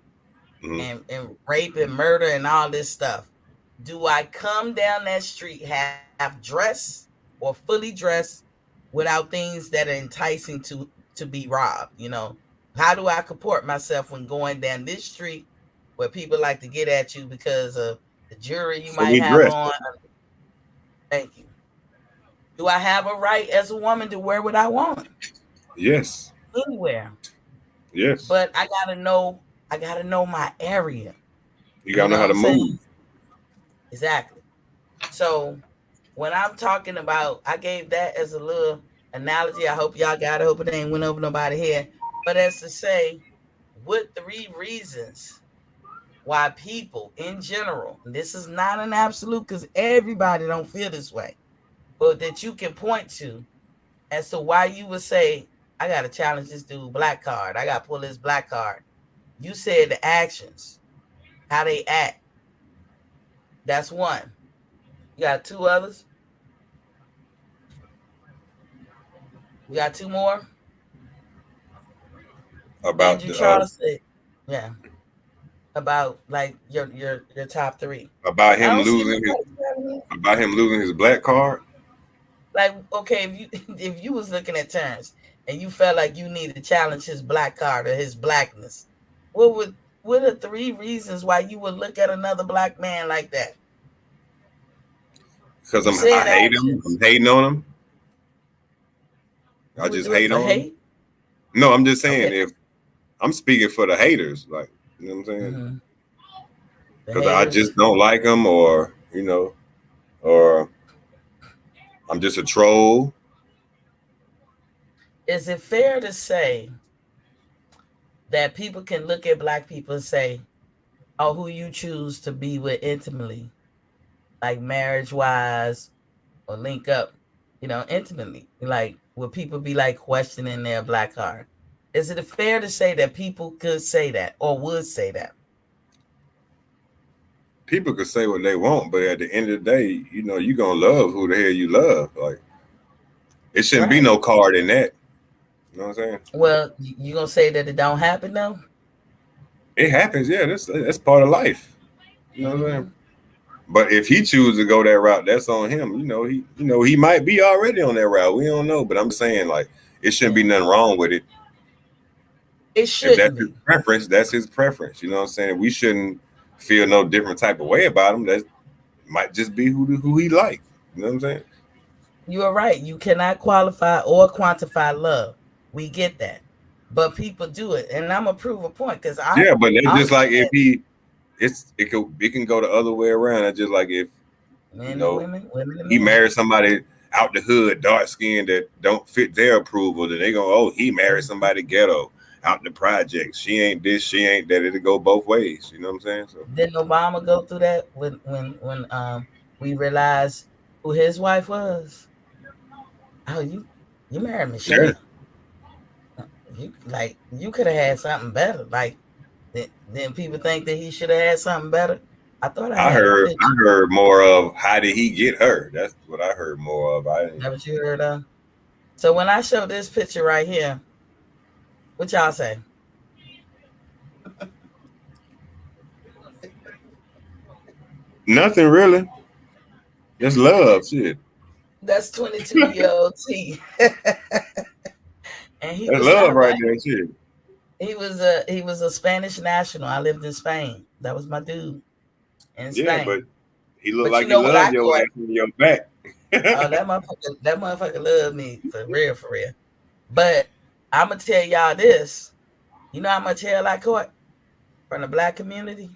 Hmm. and rape and murder and all this stuff, do I come down that street half dressed or fully dressed without things that are enticing to be robbed? How do I comport myself when going down this street where people like to get at you because of the jewelry you might Fully have dressed. on? Thank you. Do I have a right as a woman to wear what I want Yes. anywhere? Yes. But I gotta know my area. You You gotta know know what how to I'm saying? move. Exactly. So when I'm talking about, I gave that as a little analogy. I hope y'all got it. I hope it ain't went over nobody's head. But as to say, what 3 reasons why people in general, and this is not an absolute because everybody don't feel this way, but that you can point to as to why you would say, I gotta challenge this dude black card. I gotta pull this black card. You said the actions, how they act. That's one. You got 2 others. You got 2 more. About Andrew the Charles said, yeah, about like your top three. about I him don't see losing his nobody. about him losing his black card. Like, okay, if you if you was looking at terms and you felt like you need to challenge his black card or his blackness, what would what are 3 reasons why you would look at another black man like that? Because You I said hate him. I'm actions. hating on him. I You would just do it hate for on him. hate? No, I'm just saying Okay. if I'm speaking for the haters, like you know what I'm saying? Hmm. The Because I haters. just don't like him, or or I'm just a troll. Is it fair to say that people can look at black people and say, "Oh, who you choose to be with intimately, like marriage wise, or link up, intimately. Like, would people be like questioning their black card? Is it fair to say that people could say that or would say that? People could say what they want, but at the end of the day, you gonna love who the hell you love. Like it shouldn't be Right. no card in that. You know what I'm saying? Well, you gonna say that it don't happen though? It happens, yeah. That's part of life. You know what I'm saying? Hmm. But if he chooses to go that route, that's on him. He might be already on that route. We don't know. But I'm saying like it shouldn't be Yeah. nothing wrong with it. It If shouldn't that's his be. preference, that's his preference. You know what I'm saying? We shouldn't feel no different type of way about him. That might just be who he like. You know what I'm saying? You are right. You cannot qualify or quantify love. We get that. But people do it. And I'm gonna prove a point because Yeah, but that's I'm just like looking if at it can go the other way around. It's just like if you men and know women, women and he men. married somebody out the hood, dark skinned that don't fit their approval, then they go, oh, he married somebody ghetto out the project. She ain't this, she ain't that. It'll go both ways. You know what I'm saying? So Didn't Obama go through that when we realized who his wife was? Oh, you married yeah, Michelle. You could have had something better. Like then people think that he should have had something better. I thought I I had a heard picture. I heard more of how did he get her? That's what I heard more of. I didn't, That what you heard of? So when I show this picture right here, what y'all say? nothing really. Just love, shit. That's 22-year-old T, and he That's was love not right white. there, shit. He was a Spanish national. I lived in Spain. That was my dude in Yeah, but Spain. he looked But you like he know what I loved your caught? ass in your back. Oh, that motherfucker loved me for real, for real. But I'ma tell y'all this. You know how much hell I caught from the black community?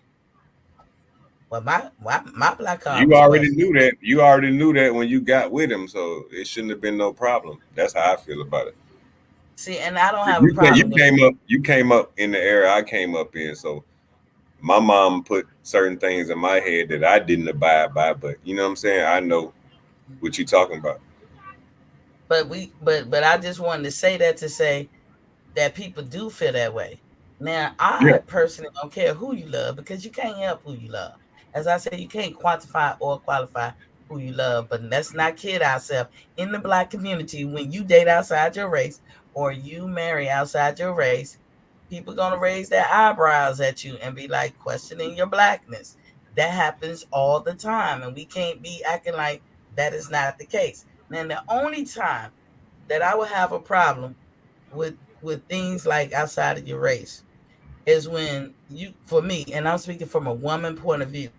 Well, my black card You was already questioned. knew that. You already knew that when you got with him, so it shouldn't have been no problem. That's how I feel about it. See, and I don't have a You ca- problem you with came up you came up in the era I came up in, so my mom put certain things in my head that I didn't abide by, but you know what I'm saying? I know what you're talking about. but I just wanted to say that to say that people do feel that way. Now, Yeah. I personally don't care who you love because you can't help who you love. As I said, you can't quantify or qualify who you love, but let's not kid ourselves. In the black community, when you date outside your race or you marry outside your race, people gonna raise their eyebrows at you and be like questioning your blackness. That happens all the time, and we can't be acting like that is not the case. Now, the only time that I would have a problem with things like outside of your race is when you, for me, and I'm speaking from a woman point of view,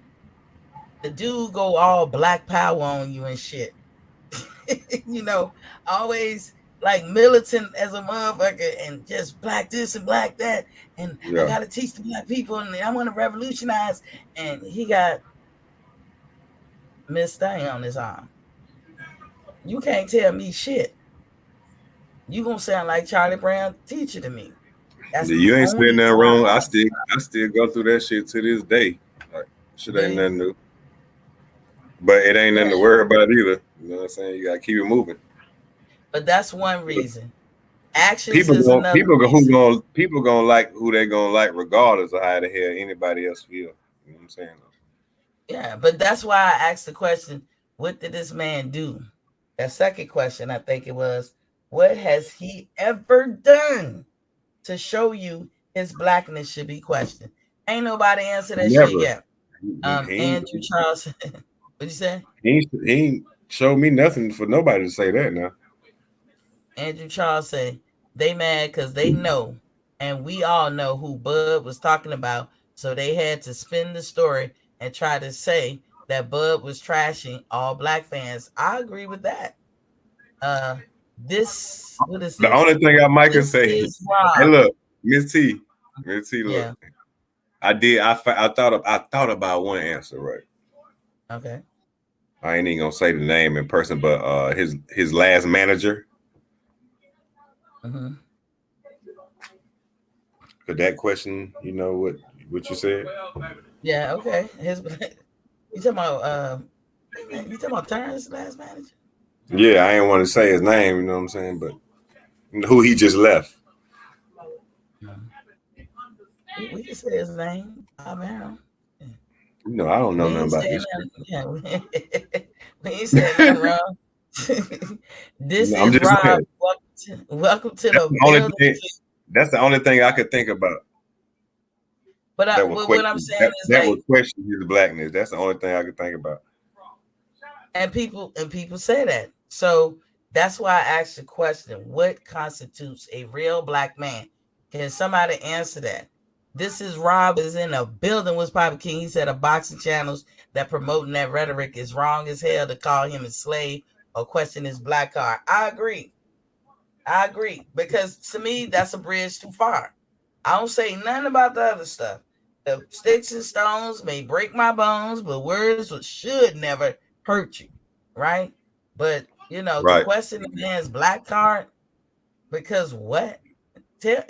the dude go all black power on you and shit. you know, always like militant as a motherfucker and just black this and black that. And I Yeah. got to teach the black people and I want to revolutionize. And he got Miss Thing on his arm. You can't tell me shit. You gonna sound like Charlie Brown teacher to me. That's the You ain't saying only nothing time wrong. I see. I still go through that shit to this day. Like shit Do ain't you? nothing new. But it ain't nothing Yeah, to worry about either. You know what I'm saying? You gotta keep it moving. but that's one reason. Actions is another reason. People gonna like who they gonna like regardless of how the hell anybody else feel. You know what I'm saying? Yeah, but that's why I asked the question, what did this man do? That second question, I think it was, what has he ever done to show you his blackness should be questioned? Ain't nobody answered that shit Never. yet. He ain't, Andrew Charles, what'd you say? he ain't showed me nothing for nobody to say that now. Andrew Charles say they mad because they know, and we all know who Bud was talking about. So they had to spin the story and try to say that Bud was trashing all black fans. I agree with that. Uh, this what is The this? only thing I might can This say, is hey, Rob. look, Miss T, look, Yeah. I thought about one answer, right? Okay. I ain't even gonna say the name in person, but his last manager. Hmm. Could that question, you know what you said? Yeah. Okay. His you talking about you talking about Terrence last manager? Yeah, I ain't want to say his name, you know what I'm saying, but who he just left. Mhm. We can say his name, Bob Arrow. Yeah. You know, I don't We know nothing ain't about saying this shit. nothing. Yeah, we ain't saying nothing wrong. This I'm is just Rob. saying. Welcome to That's the the only building. thing. That's the only thing I could think about that would But what I'm question saying is that like, would question his blackness. That's the only thing I could think about. and people say that. So that's why I asked the question: what constitutes a real black man? Can somebody answer that? This is Rob is in a building with Papa King. He said a boxing channels that promoting that rhetoric is wrong as hell to call him a slave or question his black card. I agree. I agree because to me that's a bridge too far. I don't say nothing about the other stuff. The sticks and stones may break my bones, but words should never hurt you, right? But to Right. question the man's black card because what? Tell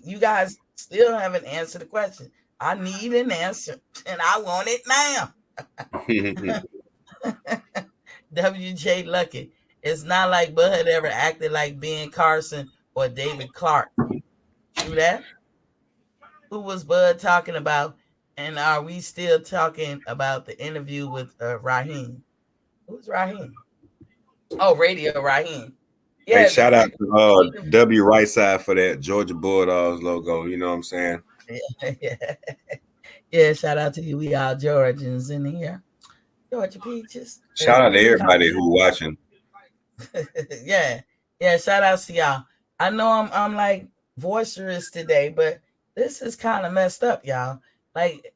you guys still haven't answered the question. I need an answer, and I want it now. WJ Lucky. It's not like Bud had ever acted like Ben Carson or David Clark. True that. Who was Bud talking about? And are we still talking about the interview with Raheem? Who's Raheem? Oh, Radio Raheem. Hey, Yeah, shout out to the W Right Side for that Georgia Bulldogs logo. You know what I'm saying? yeah, yeah. Shout out to you. We all Georgians in here. Georgia peaches. Shout out to We call everybody who watching. yeah, yeah. Shout outs to y'all. I know I'm like boisterous today, but this is kind of messed up, y'all. Like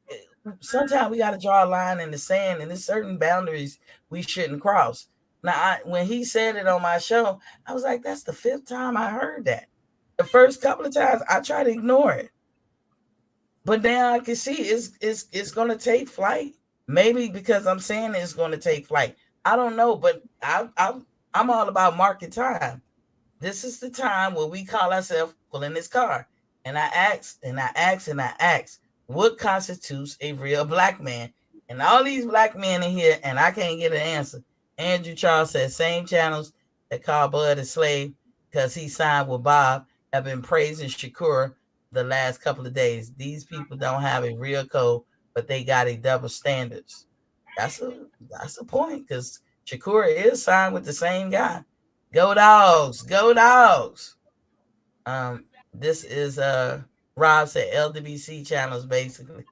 sometimes we got to draw a line in the sand, and there's certain boundaries we shouldn't cross. Now, when he said it on my show, I was like, "That's the fifth time I heard that." The first couple of times I tried to ignore it, but now I can see it's going to take flight. Maybe because I'm saying it's going to take flight. I don't know, but I'm all about market time. This is the time where we call ourselves pulling this car. And I ask, what constitutes a real black man? And all these black men in here, and I can't get an answer. Andrew Charles said same channels that call Bud a slave because he signed with Bob have been praising Shakur the last couple of days. These people don't have a real code, but they got a double standards. That's a point because Shakur is signed with the same guy. Go dogs, go dogs. This is Rob said LDBC channels basically.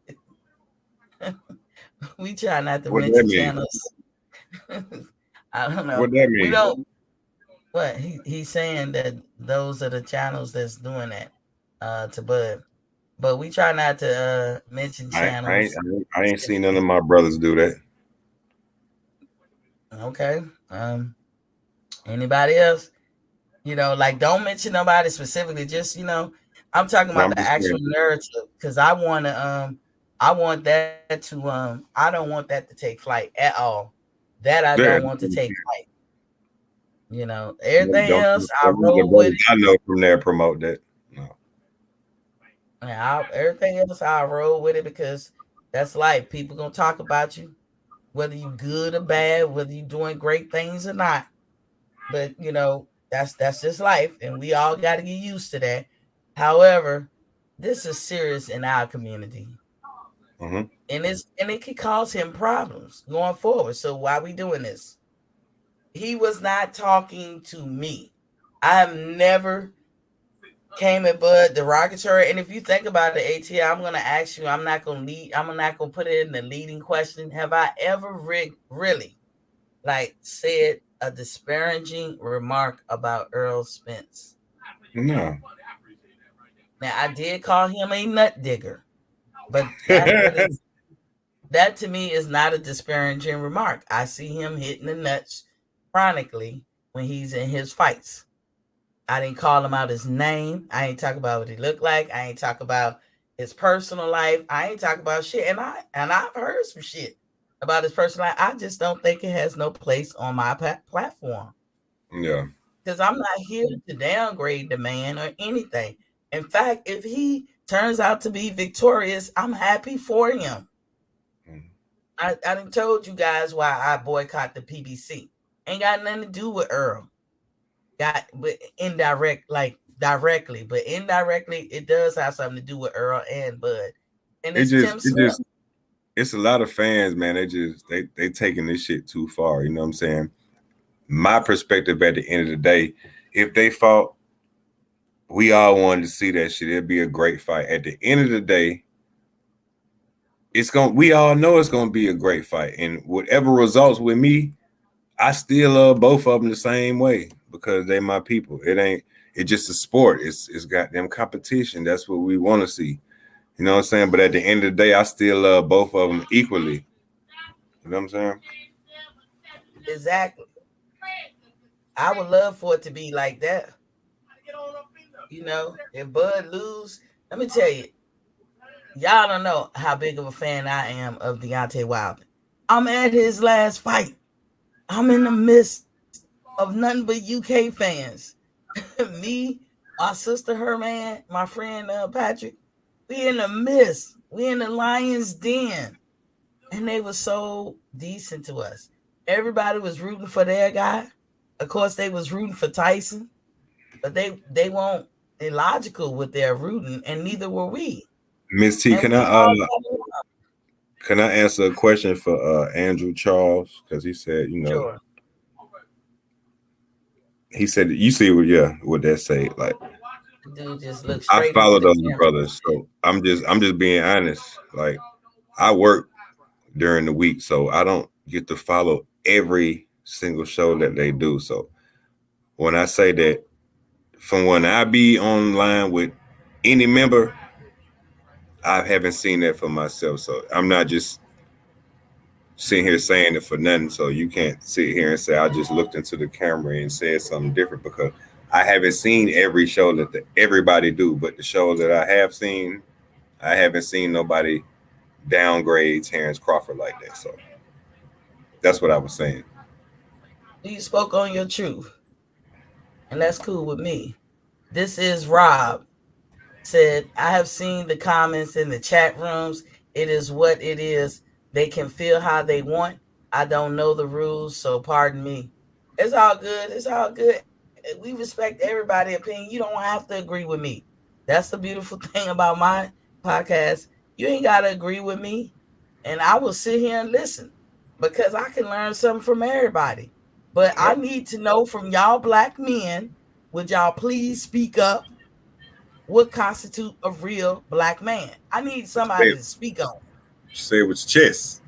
We try not to What that mention mean? channels. I don't know. What that We mean? don't what he's saying that those are the channels that's doing that to Bud. But we try not to mention channels. I ain't seen none of my brothers do that. Okay. Anybody else? Like don't mention nobody specifically. Just I'm talking No, about I'm the just actual saying. narrative because I want that to I don't want that to take flight at all. That I don't Yeah, want to take flight. Everything don't else I the roll with brothers it. I know from there promote that. No. Everything else I roll with it because that's life. People gonna talk about you, whether you good or bad, whether you doing great things or not. But that's just life, and we all got to get used to that. However, this is serious in our community, Hmm. and it could cause him problems going forward. So why we doing this? He was not talking to me. I have never came at Bud derogatory. And if you think about it, AT, I'm gonna ask you. I'm not gonna lead. I'm not gonna put it in the leading question. Have I ever really like said a disparaging remark about Earl Spence? No. Now I did call him a nut digger, but that to me is not a disparaging remark. I see him hitting the nuts chronically when he's in his fights. I didn't call him out his name. I ain't talk about what he looked like. I ain't talk about his personal life. I ain't talk about shit. And I've heard some shit about his personal life. I just don't think it has no place on my platform Yeah. because I'm not here to downgrade the man or anything. In fact, if he turns out to be victorious, I'm happy for him. Mhm. I done told you guys why I boycott the PBC. Ain't got nothing to do with Earl. Got but directly, but indirectly it does have something to do with Earl and Bud. And It it's just Tim it Swift. just it's a lot of fans, man. They taking this shit too far. You know what I'm saying? My perspective at the end of the day, if they fought, we all wanted to see that shit. It'd be a great fight. At the end of the day, we all know it's gonna be a great fight. And whatever results with me, I still love both of them the same way because they my people. It's just a sport. It's got them competition. That's what we want to see. You know what I'm saying? But at the end of the day, I still love both of them equally. You know what I'm saying? Exactly. I would love for it to be like that. If Bud lose, let me tell you, y'all don't know how big of a fan I am of Deontay Wilder. I'm at his last fight. I'm in the midst of nothing but UK fans. Me, my sister, her man, my friend Patrick, we in the midst. We in the lion's den. And they were so decent to us. Everybody was rooting for their guy. Of course, they was rooting for Tyson, but they weren't illogical with their rooting, and neither were we. Miss T, And we all got along. can I answer a question for Andrew Charles? Because he said, Sure. he said you see what that say. Like Dude just looked I straight into follow the those camera. brothers, so I'm just being honest. Like I work during the week, so I don't get to follow every single show that they do. So when I say that, from when I be online with any member, I haven't seen that for myself. So I'm not just sitting here saying it for nothing. So you can't sit here and say I just looked into the camera and said something different because I haven't seen every show that everybody do. But the shows that I have seen, I haven't seen nobody downgrade Terrence Crawford like that. So that's what I was saying. You spoke on your truth, and that's cool with me. This is Rob. Said, I have seen the comments in the chat rooms. It is what it is. They can feel how they want. I don't know the rules, so pardon me. It's all good. It's all good. We respect everybody's opinion. You don't have to agree with me. That's the beautiful thing about my podcast. You ain't got to agree with me. And I will sit here and listen because I can learn something from everybody. But I Yep. need to know from y'all black men, would y'all please speak up what constitute a real black man? I need Say, somebody to speak on it. say it with your chest.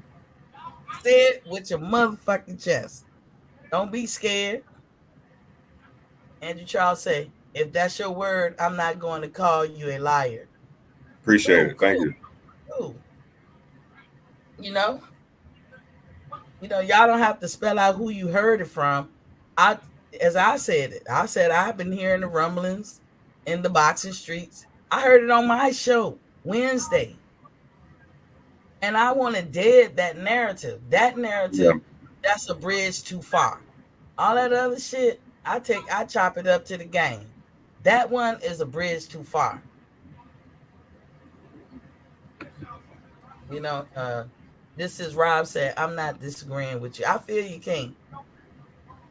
Say it with your motherfucking chest. Don't be scared. Andrew Charles say, if that's your word, I'm not going to call you a liar. Appreciate Cool, it. Thank cool, you. cool. You know, y'all don't have to spell out who you heard it from. I as I said it, I said I've been hearing the rumblings in the boxing streets. I heard it on my show Wednesday, and I want to dead that narrative. That Yeah. narrative, that's a bridge too far. All that other shit, I chop it up to the game. That one is a bridge too far. You know, this is Rob said, I'm not disagreeing with you. I feel you, King.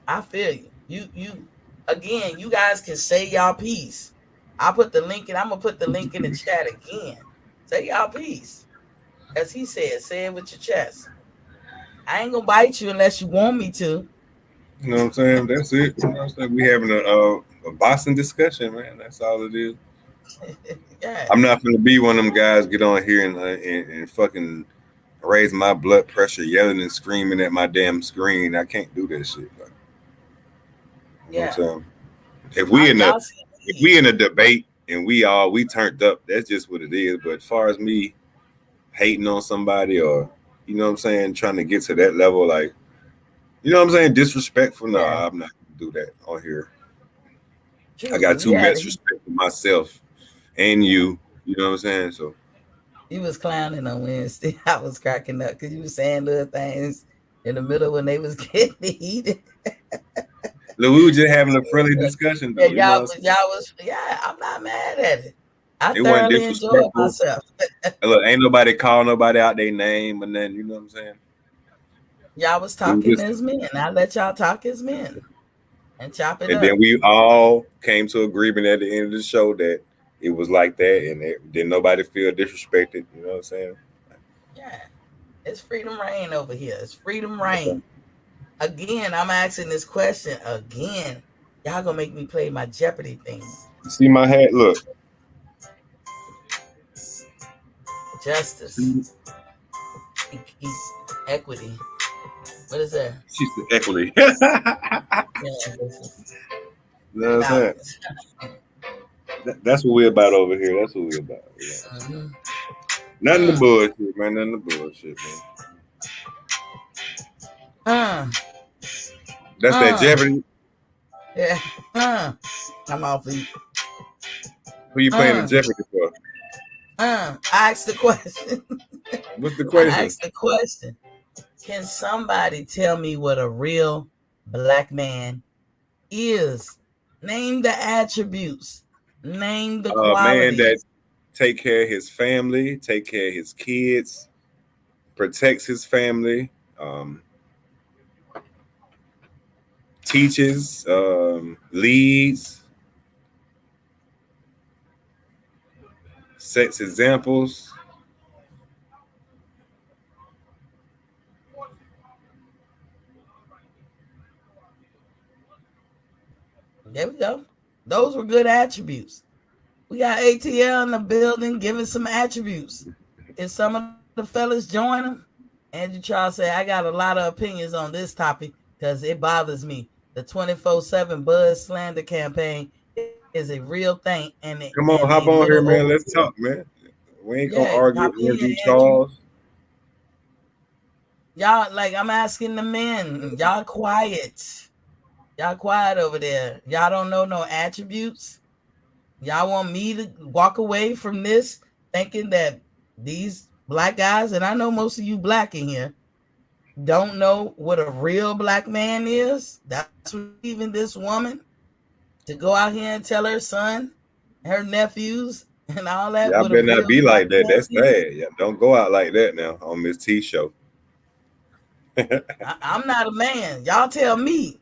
I feel you. You again, you guys can say y'all piece. I put the link in, I'm gonna put the link in the chat again. Say y'all piece. As he said, say it with your chest. I ain't gonna bite you unless you want me to. You know what I'm saying? That's it. You know what I'm saying? We having a boxing discussion, man. That's all it is. Yeah, I'm not gonna be one of them guys get on here and fucking raise my blood pressure, yelling and screaming at my damn screen. I can't do that shit. Like, you know what I'm yeah. saying? If we in a Y'all see if me. we in a debate and we turned up, that's just what it is. But as far as me hating on somebody or you know what I'm saying, trying to get to that level, like you know what I'm saying, disrespectful. No, Yeah, I'm not gonna do that on here. I truly. got We too had much respect for myself and you. You know what I'm saying? So he was clowning on Wednesday. I was cracking up because he was saying little things in the middle when they was getting heated. look, we were just having a friendly discussion Yeah, though. You know what I'm saying? y'all was yeah. I'm not mad at it. I It wasn't thoroughly enjoyed disrespectful. myself. And look, ain't nobody call nobody out their name and then you know what I'm saying? Y'all was We were talking just as men. I let y'all talk as men and chop it and then up. we all came to agreement at the end of the show that it was like that and didn't nobody feel disrespected. You know what I'm saying? Yeah, it's freedom reign over here. It's freedom That's all. reign. Again, I'm asking this question again. Y'all gonna make me play my Jeopardy theme. You see my hat? Look. Justice, See, equity. What is that? she's the equity. you Yeah, this is know what I'm saying? balance. That's what we're about over here. That's what we're about. You know? Mm-hmm. Nothing to Mm, bullshit, man. Nothing to bullshit, man. uh, That's that uh, Jeopardy. yeah, uh. I'm off eat. Who you playing the Uh, Jeopardy for? I asked the question. What's the I question? asked the question. Can somebody tell me what a real black man is? Name the attributes. Name the Man that qualities. take care of his family, take care of his kids, protects his family, um, teaches, leads, sets examples. There we go. Those were good attributes. We got ATL in the building giving some attributes. If some of the fellas join them, Andrew Charles say, I got a lot of opinions on this topic because it bothers me. The 24/7 Buzz slander campaign is a real thing and Come a on, hop little on here, overkill. man. Let's talk, man. We ain't gonna Yeah, argue hop with in, Andrew Andrew. Charles. Y'all, like, I'm asking the men, y'all quiet. Y'all quiet over there. Y'all don't know no attributes. Y'all want me to walk away from this thinking that these black guys, and I know most of you black in here, don't know what a real black man is? That's what you believe in this woman to go out here and tell her son, her nephews, and all that Y'all what a better not real be black like that. man That's is? bad. Yeah, don't go out like that now on Miss T show. I'm not a man. Y'all tell me.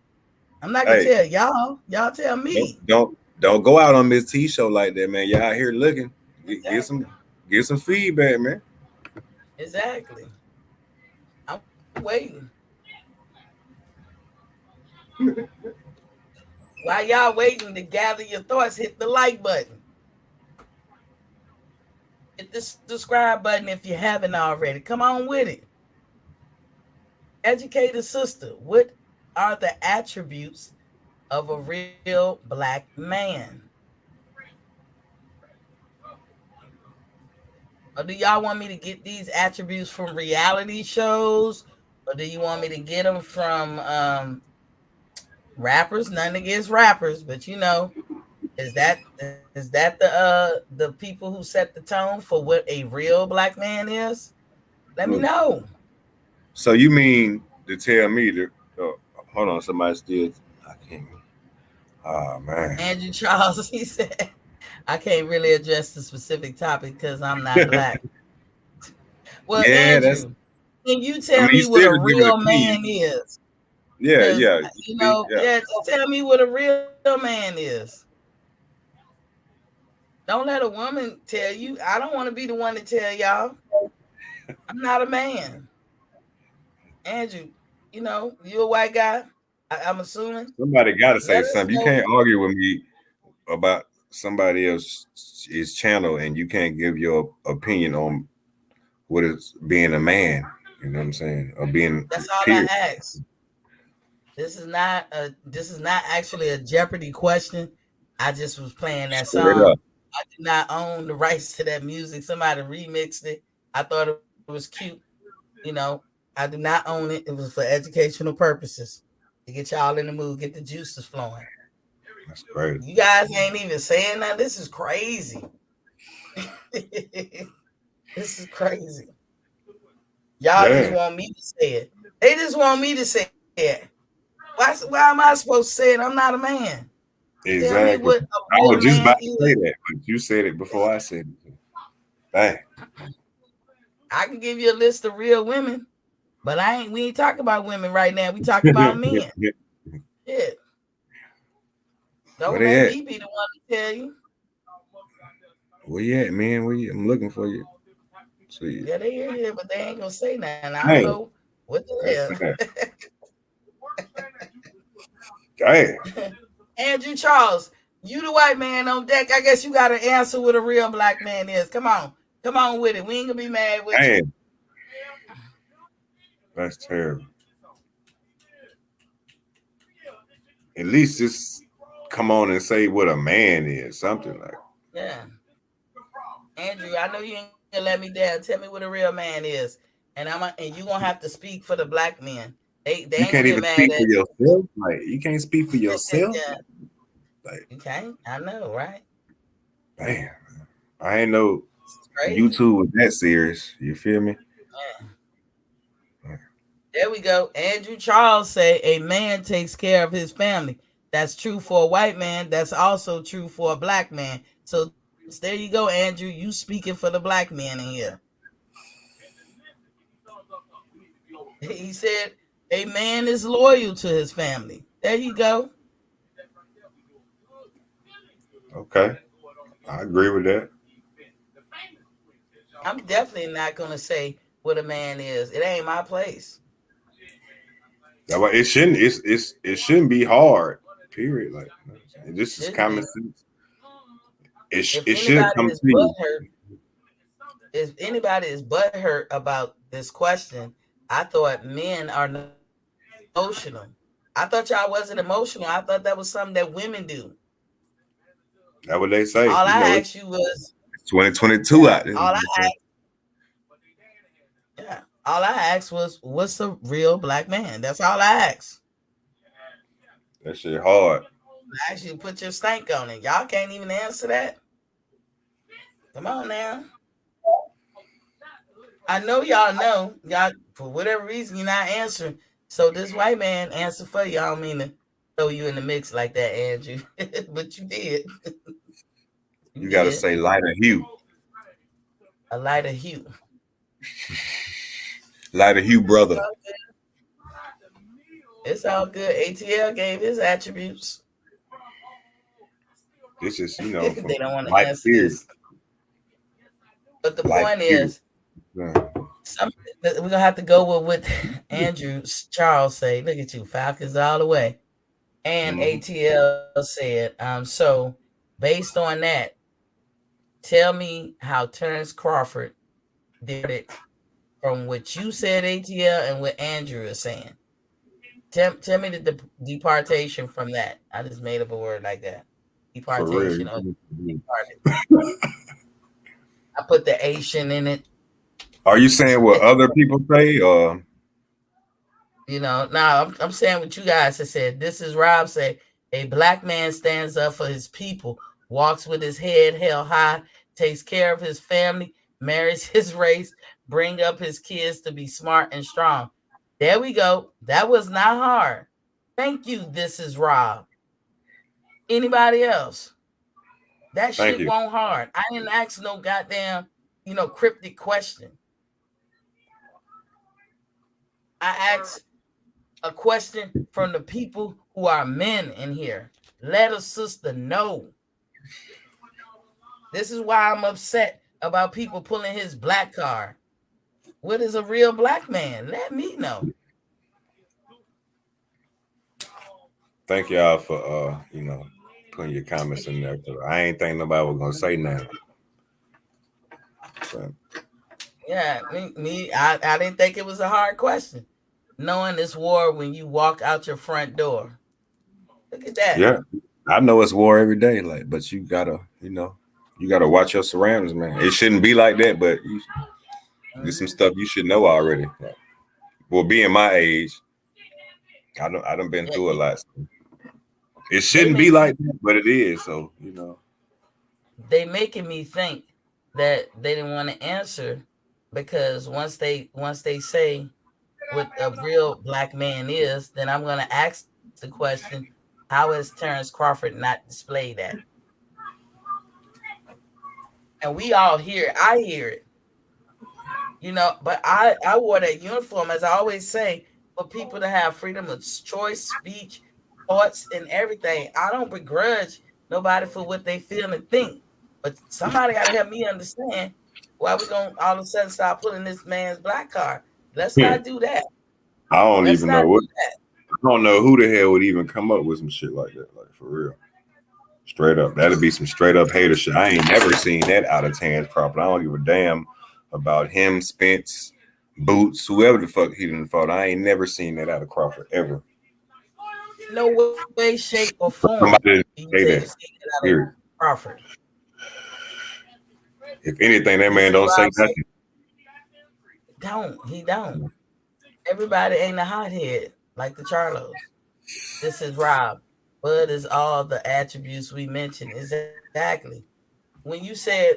I'm not gonna Hey, tell y'all. Y'all tell don't me. don't don't go out on Miss T show like that, man. Y'all out here looking. Get some Exactly. feedback, man. Exactly. I'm waiting. While y'all waiting to gather your thoughts, hit the like button. Hit the subscribe button if you haven't already. Come on with it. Educate a sister. What are the attributes of a real black man? Or do y'all want me to get these attributes from reality shows? Or do you want me to get them from Rappers, nothing against rappers, but is that the people who set the tone for what a real black man is? Let me Well, know. so you mean to tell me that? Hold on, somebody still. I can't. Oh man. Andrew Charles, he said, I can't really address the specific topic because I'm not black. Well, Yeah, that's. Andrew, can you I tell mean, you me what still a could give an real opinion. man is? Yeah, Because, yeah. See, yeah. yeah, just tell me what a real man is. Don't let a woman tell you. I don't want to be the one to tell y'all. I'm not a man. Andrew, you a white guy. I'm assuming. Somebody got to say Let us something. You know. can't argue with me about somebody else's channel, and you can't give your opinion on what is being a man. You know what I'm saying? Or being That's all I period. ask. This is not actually a Jeopardy question. I just was playing that Straight song. up. I do not own the rights to that music. Somebody remixed it. I thought it was cute. You know, I do not own it. It was for educational purposes to get y'all in the mood, get the juices flowing. That's crazy. You guys ain't even saying that. This is crazy. This is crazy. Y'all just Yeah, want me to say it. They just want me to say it. Why am I supposed to say it? I'm not a man. Tell me what exactly. a I real was just man about to say is. that, but you said it before I said it. Dang. I can give you a list of real women, but we ain't talking about women right now. We talking about men. Shit. Where Don't they let at? me be the one to tell you. Where you at, man? Where you? I'm looking for you. See, Yeah, they hear you, but they ain't gonna say nothing. I don't dang. know what That's the sad. Dang. hell. Andrew Charles, you the white man on deck. I guess you got to answer what a real black man is. Come on with it. We ain't gonna be mad with you. Dang. That's terrible. At least just come on and say what a man is. Something like. Yeah, Andrew, I know you ain't gonna let me down. Tell me what a real man is, and you gonna have to speak for the black men. They You ain't gonna can't get even mad speak for at yourself. Like you can't speak for you. yourself. Yeah, Like, you can't. I know, right? damn. I ain't know This is crazy. YouTube was that serious. You feel me? Yeah. There we go. Andrew Charles say a man takes care of his family. That's true for a white man. That's also true for a black man. So there you go, Andrew. You speaking for the black man in here. He said a man is loyal to his family. There you go. Okay, I agree with that. I'm definitely not gonna say what a man is. It ain't my place. That's why it shouldn't. It shouldn't be hard. Period. Like this is Shouldn't common be. sense. If It should anybody come is to you. butthurt, if anybody is butthurt about this question, I thought men are not emotional. I thought y'all wasn't emotional. I thought that was something that women do. That's what they All say. You I know, asked you was, it's 2022 yeah. out there. All I Yeah. All I asked was, what's a real black man? That's all I asked. That shit hard. I asked you to put your stank on it. Y'all can't even answer that. Come on now. I know y'all know. Y'all, for whatever reason, you're not answering. So this white man answered for you. I don't mean to throw you in the mix like that, Andrew. But you did. You You got to did. say lighter hue. A lighter hue. Lighter hue, It's brother. all good. It's all good. ATL gave his attributes. This is from They don't want to life answer period. this. But the Life point period. is, Yeah. some we're gonna have to go with what Andrew Charles say. Look at you, Falcons all the way. And Mhm. ATL said, so based on that, tell me how Terrence Crawford departed from what you said, ATL, and what Andrew is saying. Tell me the departation from that. I just made up a word like that. For Departation real. or departed. I put the Asian in it. Are you saying what other people say, or Now I'm saying what you guys have said. This is Rob say a black man stands up for his people, walks with his head held high, takes care of his family, marries his race, bring up his kids to be smart and strong. There we go. That was not hard. Thank you. This is Rob. Anybody else? That Thank shit you. won't hard. I didn't ask no goddamn, cryptic question. I asked a question from the people who are men in here. Let a sister know. This is why I'm upset about people pulling his black card. What is a real black man? Let me know. Thank y'all for putting your comments in there. I ain't think nobody was gonna say nothing. So, Yeah, I didn't think it was a hard question. Knowing this war when you walk out your front door. Look at that. yeah, I know it's war every day, like, but you gotta watch your surroundings, man. It shouldn't be like that, but there's some Mhm. stuff you should know already. Like, well, being my age, I don't been Yeah, through a lot. So it they shouldn't be making like that, but it is. So they making me think that they didn't want to answer because once they say what a real black man is, then I'm going to ask the question, how has Terrence Crawford not displayed that? And we all hear it. I hear it, but I wore that uniform, as I always say, for people to have freedom of choice, speech, thoughts, and everything. I don't begrudge nobody for what they feel and think, but somebody got to help me understand why we gonna all of a sudden start pulling this man's black card. Let's I not do that. don't Let's even not know do what. I don't know who the hell would even come up with some shit like that, like for real. Straight up, that'd be some straight up hater shit. I ain't never seen that out of Terrence Crawford. I don't give a damn about him, Spence, Boots, whoever the fuck he done fought. I ain't never seen that out of Crawford ever. that. No way, shape, or form Somebody you didn't take say see that. it out of Period. Crawford. If anything, that This man is don't say Rob said, nothing. don't. He don't. Everybody ain't a hothead like the Charlos. This is Rob. Bud is all the attributes we mentioned. Exactly. When you said,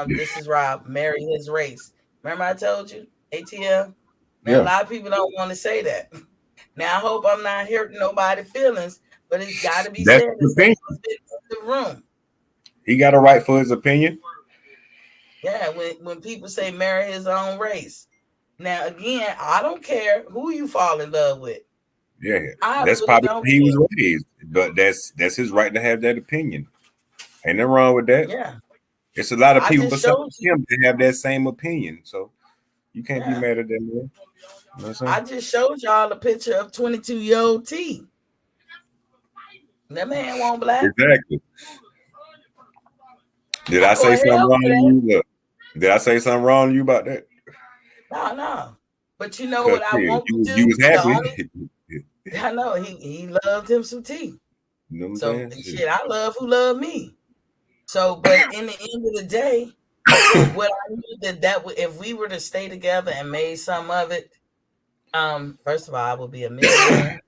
this is Rob, marry his race. Remember I told you, ATL? Now, a Yeah, lot of people don't want to say that. Now, I hope I'm not hurting nobody's feelings, but it's got to be that's said, his opinion. especially in the room. He got a right for his opinion. Yeah, when people say marry his own race. Now, again, I don't care who you fall in love with. Yeah, I that's really probably don't how he was care. raised. But that's his right to have that opinion. Ain't nothing wrong with that. Yeah. It's a lot of I people just besides showed you. him that have that same opinion. So you can't be Yeah. mad at that man. You know what I'm saying? I just showed y'all a picture of 22-year-old T. That man won't black. Exactly. Did I I go say to something hell wrong for to that. you? Look, did I say something wrong to you about that? No, no. But you know Because what I yeah, won't you do? was The happy. only I know he loved him some T. You know what I'm So saying? Shit. shit, I love who love me. So, but in the end of the day, what I knew if we were to stay together and made some of it, first of all, I would be a millionaire.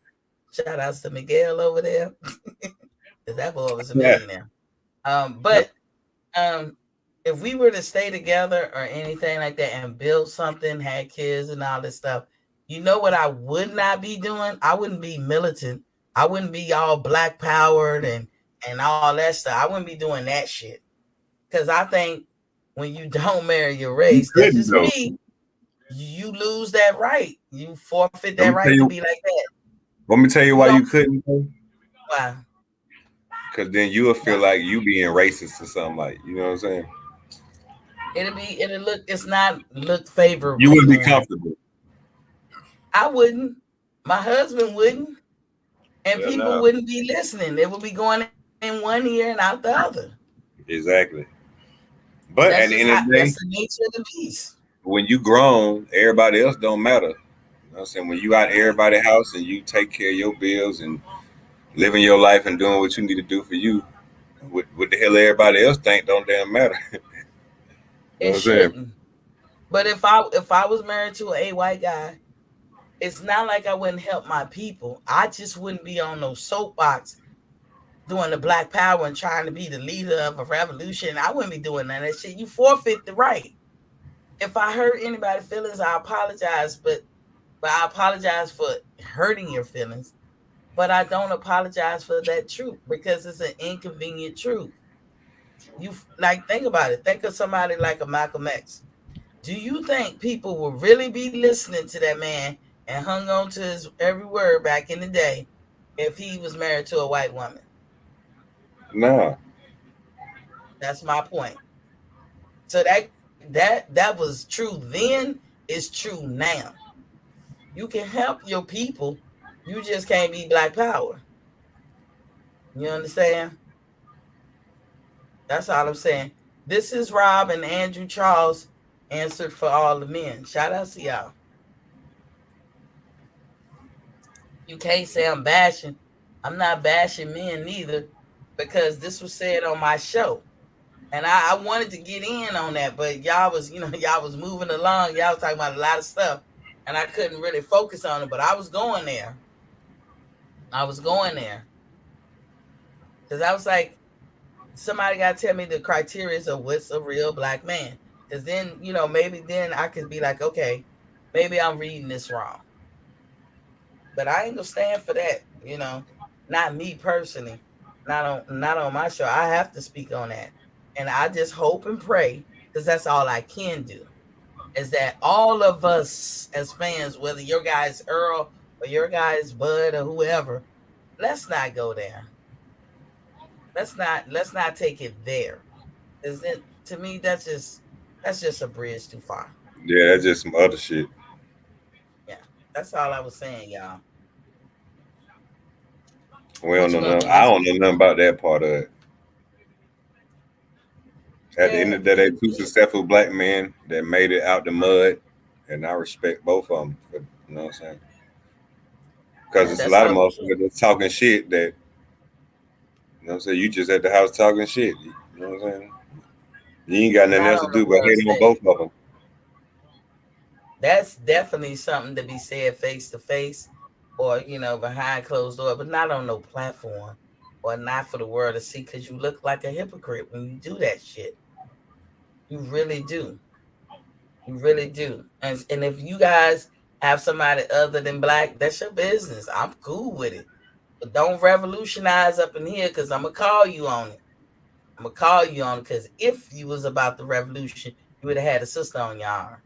Shout outs to Miguel over there, because that boy was a Yeah. millionaire. Yep. But if we were to stay together or anything like that and build something, had kids and all this stuff, you know what I would not be doing? I wouldn't be militant. I wouldn't be all black powered and all that stuff. I wouldn't be doing that shit. Because I think when you don't marry your You race, that's couldn't just though. me. You lose that right. You forfeit Let that me tell right to you. be like that. Let me tell you You why don't you couldn't though. why. Because then you'll feel like you being racist or something like. You know what I'm saying? It'll look it's not look You favorably wouldn't be on. comfortable. I wouldn't. My husband wouldn't. And Yeah, people no. wouldn't be listening. They would be going in one ear and out the other. Exactly. But at the end of the That's day, the nature of the beast. when you grown, everybody else don't matter. You know what I'm saying? When you out everybody's house and you take care of your bills and living your life and doing what you need to do for you, what the hell everybody else think don't damn matter. You know It what I'm saying? shouldn't. But if I was married to a white guy It's not like I wouldn't help my people. I just wouldn't be on no soapbox doing the Black Power and trying to be the leader of a revolution. I wouldn't be doing none of that shit. You forfeit the right. If I hurt anybody's feelings, I apologize, but I apologize for hurting your feelings. But I don't apologize for that truth because it's an inconvenient truth. You like think about it. Think of somebody like a Malcolm X. Do you think people will really be listening to that man and hung on to his every word back in the day if he was married to a white woman? Nah, That's my point. So that was true then is true now. You can help your people, you just can't be Black Power. You understand? That's all I'm saying. This is Rob and Andrew Charles answered for all the men. Shout out to y'all. You can't say I'm bashing. I'm not bashing men neither because this was said on my show. And I wanted to get in on that, but y'all was, y'all was moving along. Y'all was talking about a lot of stuff. And I couldn't really focus on it, but I was going there. I was going there. Because I was like, somebody got to tell me the criteria of what's a real Black man. Because then, maybe then I could be like, okay, maybe I'm reading this wrong. But I ain't gonna stand for that, Not me personally. Not on my show. I have to speak on that. And I just hope and pray, because that's all I can do, is that all of us as fans, whether your guy's Earl or your guy's Bud or whoever, let's not go there. Let's not take it there. Is it to me that's just a bridge too far. yeah, that's just some other shit. Yeah. That's all I was saying, y'all. We don't What know you gonna nothing. do I this don't know nothing weekend? about that part of it. At the end Yeah, of the day, they two successful black men that made it out the mud, and I respect both of them. For, you know what I'm saying? Because yeah, it's a that's lot of all good. motherfuckers that's talking shit that, you know what I'm saying, you just at the house talking shit. You know what I'm saying? You ain't got nothing Not else to on the do but world hate on stage. both of them. That's definitely something to be said face to face or, behind closed door, but not on no platform or not for the world to see because you look like a hypocrite when you do that shit. You really do. You really do. And if you guys have somebody other than Black, that's your business. I'm cool with it. But don't revolutionize up in here because I'm going to call you on it. I'm going to call you on it because if you was about the revolution, you would have had a sister on your arm.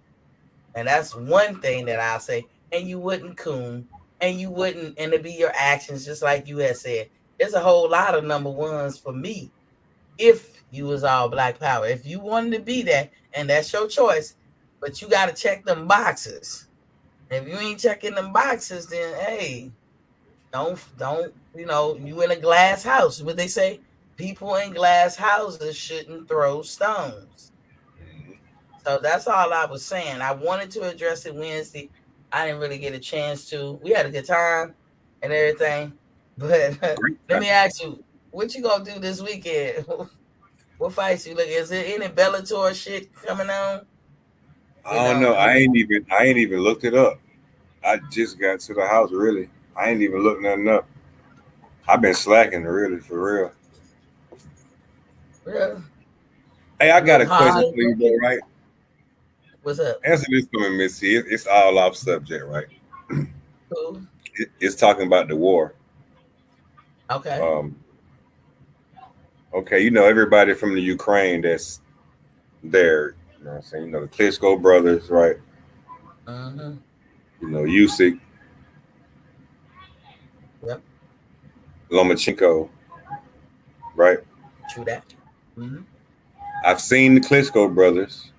And that's one thing that I'll say. And you wouldn't coon, and you wouldn't, and it'd be your actions, just like you had said. There's a whole lot of number ones for me if you was all Black Power. If you wanted to be that, and that's your choice, but you got to check them boxes. If you ain't checking them boxes, then hey, don't you in a glass house? What they say, people in glass houses shouldn't throw stones. So that's all I was saying. I wanted to address it Wednesday. I didn't really get a chance to. We had a good time and everything. But Great let me time. ask you, what you gonna do this weekend? What fights you look? Is there any Bellator shit coming on? I don't know. I ain't even looked it up. I just got to the house really. I ain't even looked nothing up. I've been slacking really for real. Really? Hey, I You got up a question high? for you though, right? What's up? Answer this for me, Missy. It's all off subject, right? Cool. It's talking about the war. Okay. Um, okay, you know everybody from the Ukraine that's there. You know what I'm saying? You know the Klitschko brothers, right? Mm-hmm. You know Usyk, Yep. Lomachenko, right? True that. Mm-hmm. I've seen the Klitschko brothers.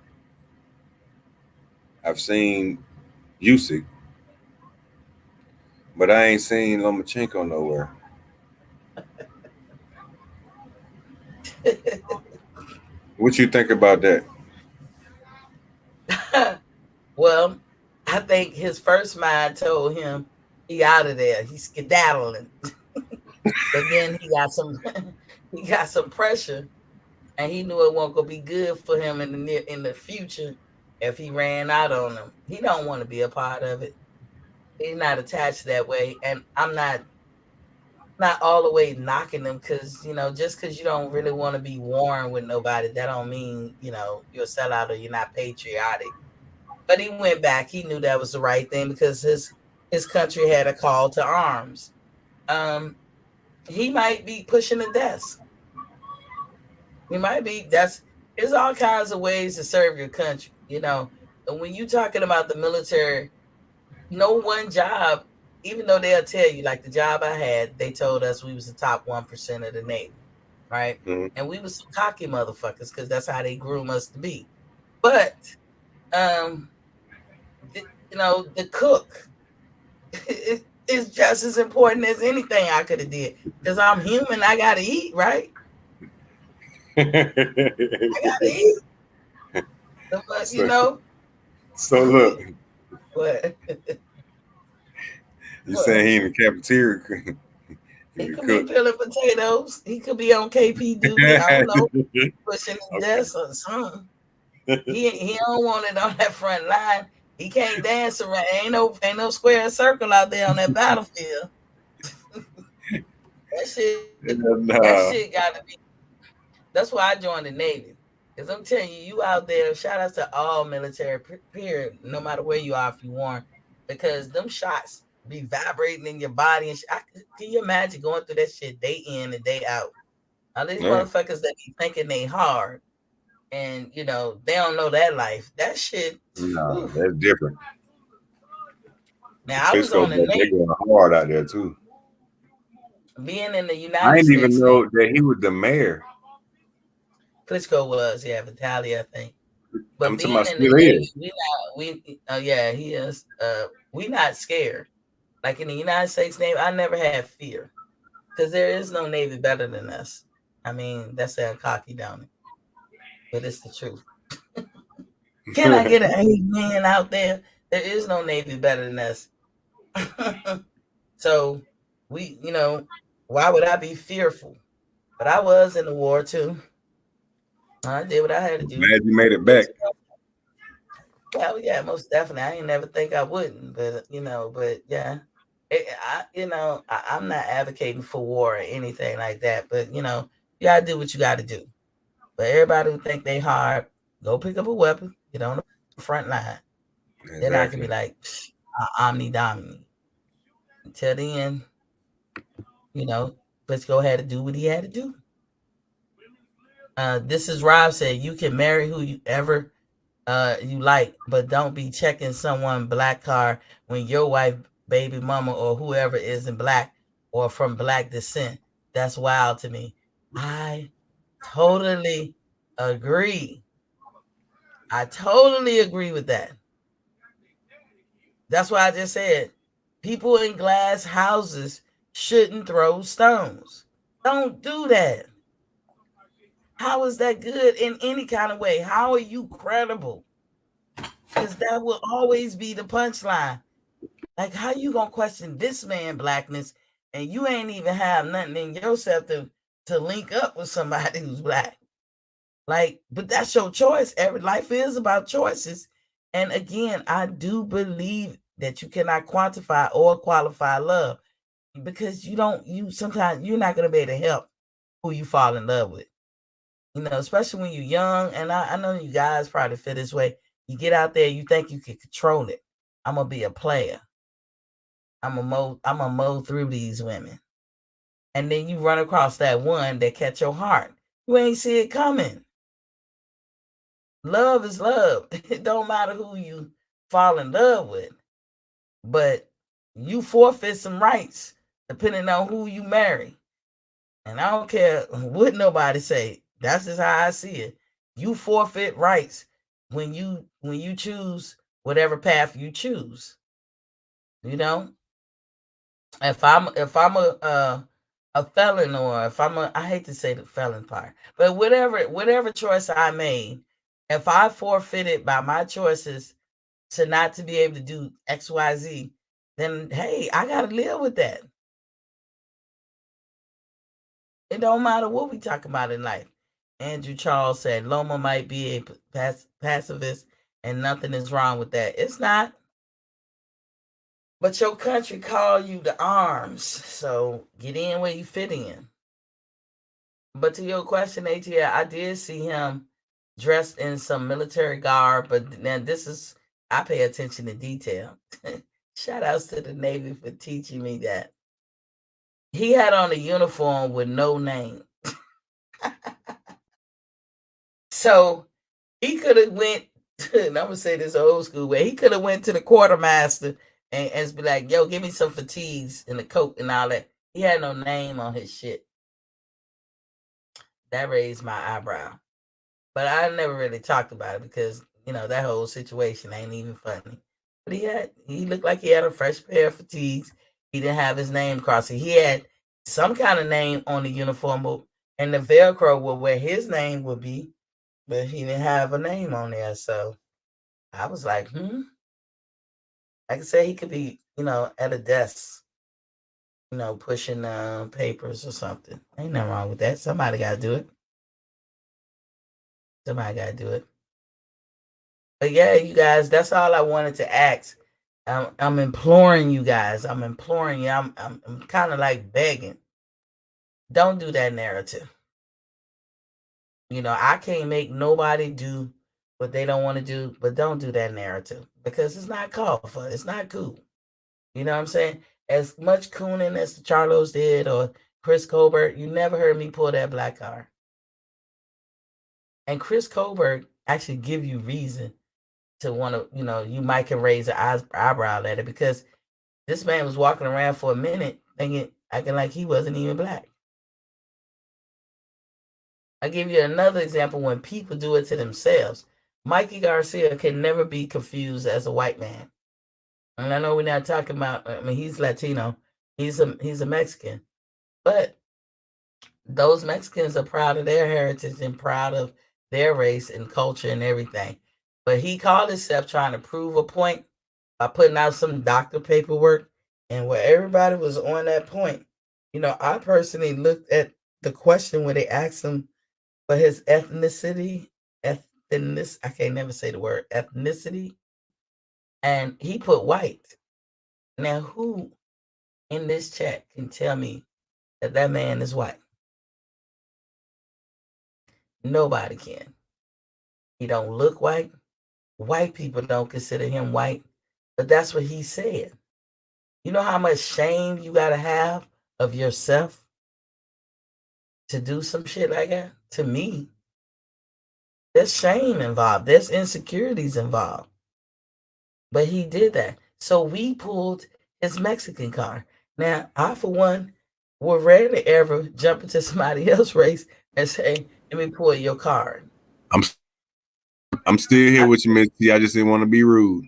I've seen Usyk, but I ain't seen Lomachenko nowhere. What you think about that? Well, I think his first mind told him he out of there. He's skedaddling. But then he got some he got some pressure and he knew it won't gonna be good for him in the future if he ran out on him. He don't want to be a part of it. He's not attached that way, and I'm not all the way knocking them because just because you don't really want to be warm with nobody, that don't mean you're a sellout or you're not patriotic. But he went back. He knew that was the right thing because his country had a call to arms. Um, he might be pushing the desk. He might be. There's all kinds of ways to serve your country. And when you talking about the military, no one job, even though they'll tell you, like the job I had, they told us we was the top 1% of the Navy, right? Mhm. And we was some cocky motherfuckers because that's how they groom us to be. But um, the cook is just as important as anything I could have did because I'm human. I gotta eat, right? I gotta eat. But so, so look, what? you What? saying he in the cafeteria he He the could be cook. peeling potatoes. He could be on KP duty. I don't know, pushing his Okay. desk or something. He don't want it on that front line. He can't dance around. Ain't no square circle out there on that battlefield. That Nah. shit gotta be. That's why I joined the Navy. Cause I'm telling you, you out there. Shout outs to all military, period. No matter where you are, if you want, because them shots be vibrating in your body. And can you imagine going through that shit day in and day out? All these Yeah. motherfuckers that be thinking they hard, and they don't know that life. That shit. Nah, Whew. that's different. Now I was Klitschko, on the but they Navy, going hard out there too. being in the I United didn't even States Navy. know that he was the mayor. Klitschko was, yeah, Vitaly, I think. I'm But talking being about in the still Navy, is. yeah, he is. We not scared. Like in the United States Navy, I never had fear because there is no Navy better than us. I mean, that's that cocky down it, but it's the truth. Can I get an amen out there? There is no Navy better than us. So we, why would I be fearful? But I was in the war too. I did what I had to do. Glad you made it But back. yeah, most definitely. I ain't never think I wouldn't, but yeah, I'm not advocating for war or anything like that. But you gotta do what you got to do. But everybody who think they hard, go pick up a weapon, get on the front line. Then I can be Exactly. like, Omni Domini. Until then, you know, let's go ahead and do what he had to do. This is Rob said you can marry who you ever you like, but don't be checking someone black car when your wife, baby mama, or whoever isn't black or from black descent. That's wild to me. I totally agree. I totally agree with that. That's why I just said people in glass houses shouldn't throw stones. Don't do that. How is that good in any kind of way? How are you credible? Because that will always be the punchline. Like, how you gonna question this man blackness and you ain't even have nothing in yourself to link up with somebody who's black? Like, but that's your choice. Every life is about choices. And again, I do believe that you cannot quantify or qualify love because you sometimes you're not gonna be able to help who you fall in love with. Especially when you're young, and I know you guys probably feel this way. You get out there, you think you can control it. I'm gonna be a player. I'm gonna mow through these women. And then you run across that one that catch your heart. You ain't see it coming. Love is love. It don't matter who you fall in love with. But you forfeit some rights depending on who you marry. And I don't care what nobody say. That's just how I see it. You forfeit rights when you choose whatever path you choose. You know, if I'm a felon, or if I hate to say the felon part, but whatever choice I made, if I forfeited by my choices to not to be able to do XYZ, then hey, I gotta live with that. It don't matter what we talk about in life. Andrew Charles said Loma might be a pacifist and nothing is wrong with that. It's not. But your country call you the arms, so get in where you fit in. But to your question, ATL, I did see him dressed in some military garb, but now this is I pay attention to detail. Shout outs to the Navy for teaching me that. He had on a uniform with no name. So he could have went to, and I'm gonna say this old school way, he could have went to the quartermaster and be like, yo, give me some fatigues and a coat and all that. He had no name on his shit. That raised my eyebrow. But I never really talked about it because, that whole situation ain't even funny. But he looked like he had a fresh pair of fatigues. He didn't have his name crossed. He had some kind of name on the uniform, and the Velcro was where his name would be, but he didn't have a name on there. So I was like, I could say he could be, at a desk, pushing papers or something. Ain't nothing wrong with that. Somebody got to do it. Somebody got to do it. But yeah, you guys, that's all I wanted to ask. I'm imploring you guys. I'm imploring you. I'm kind of like begging. Don't do that narrative. I can't make nobody do what they don't want to do, but don't do that narrative because it's not called for. It's not cool. You know what I'm saying? As much cooning as the Charlos did or Chris Colbert, you never heard me pull that black card. And Chris Colbert actually give you reason to want to, you might can raise an eyebrow at it because this man was walking around for a minute acting like he wasn't even black. I give you another example when people do it to themselves. Mikey Garcia can never be confused as a white man. And I know we're not talking about, he's Latino. He's a Mexican. But those Mexicans are proud of their heritage and proud of their race and culture and everything. But he called himself trying to prove a point by putting out some doctor paperwork. And where everybody was on that point, I personally looked at the question where they asked him for his ethnicity, I can't never say the word ethnicity, and he put white. Now, who in this chat can tell me that man is white? Nobody can. He don't look white. White people don't consider him white, but that's what he said. You know how much shame you gotta have of yourself to do some shit like that? To me, there's shame involved. There's insecurities involved. But he did that. So we pulled his Mexican card. Now, I, for one, will rarely ever jump into somebody else's race and say, let me pull your card. I'm I'm still here I, with you, Miss T. I just didn't want to be rude.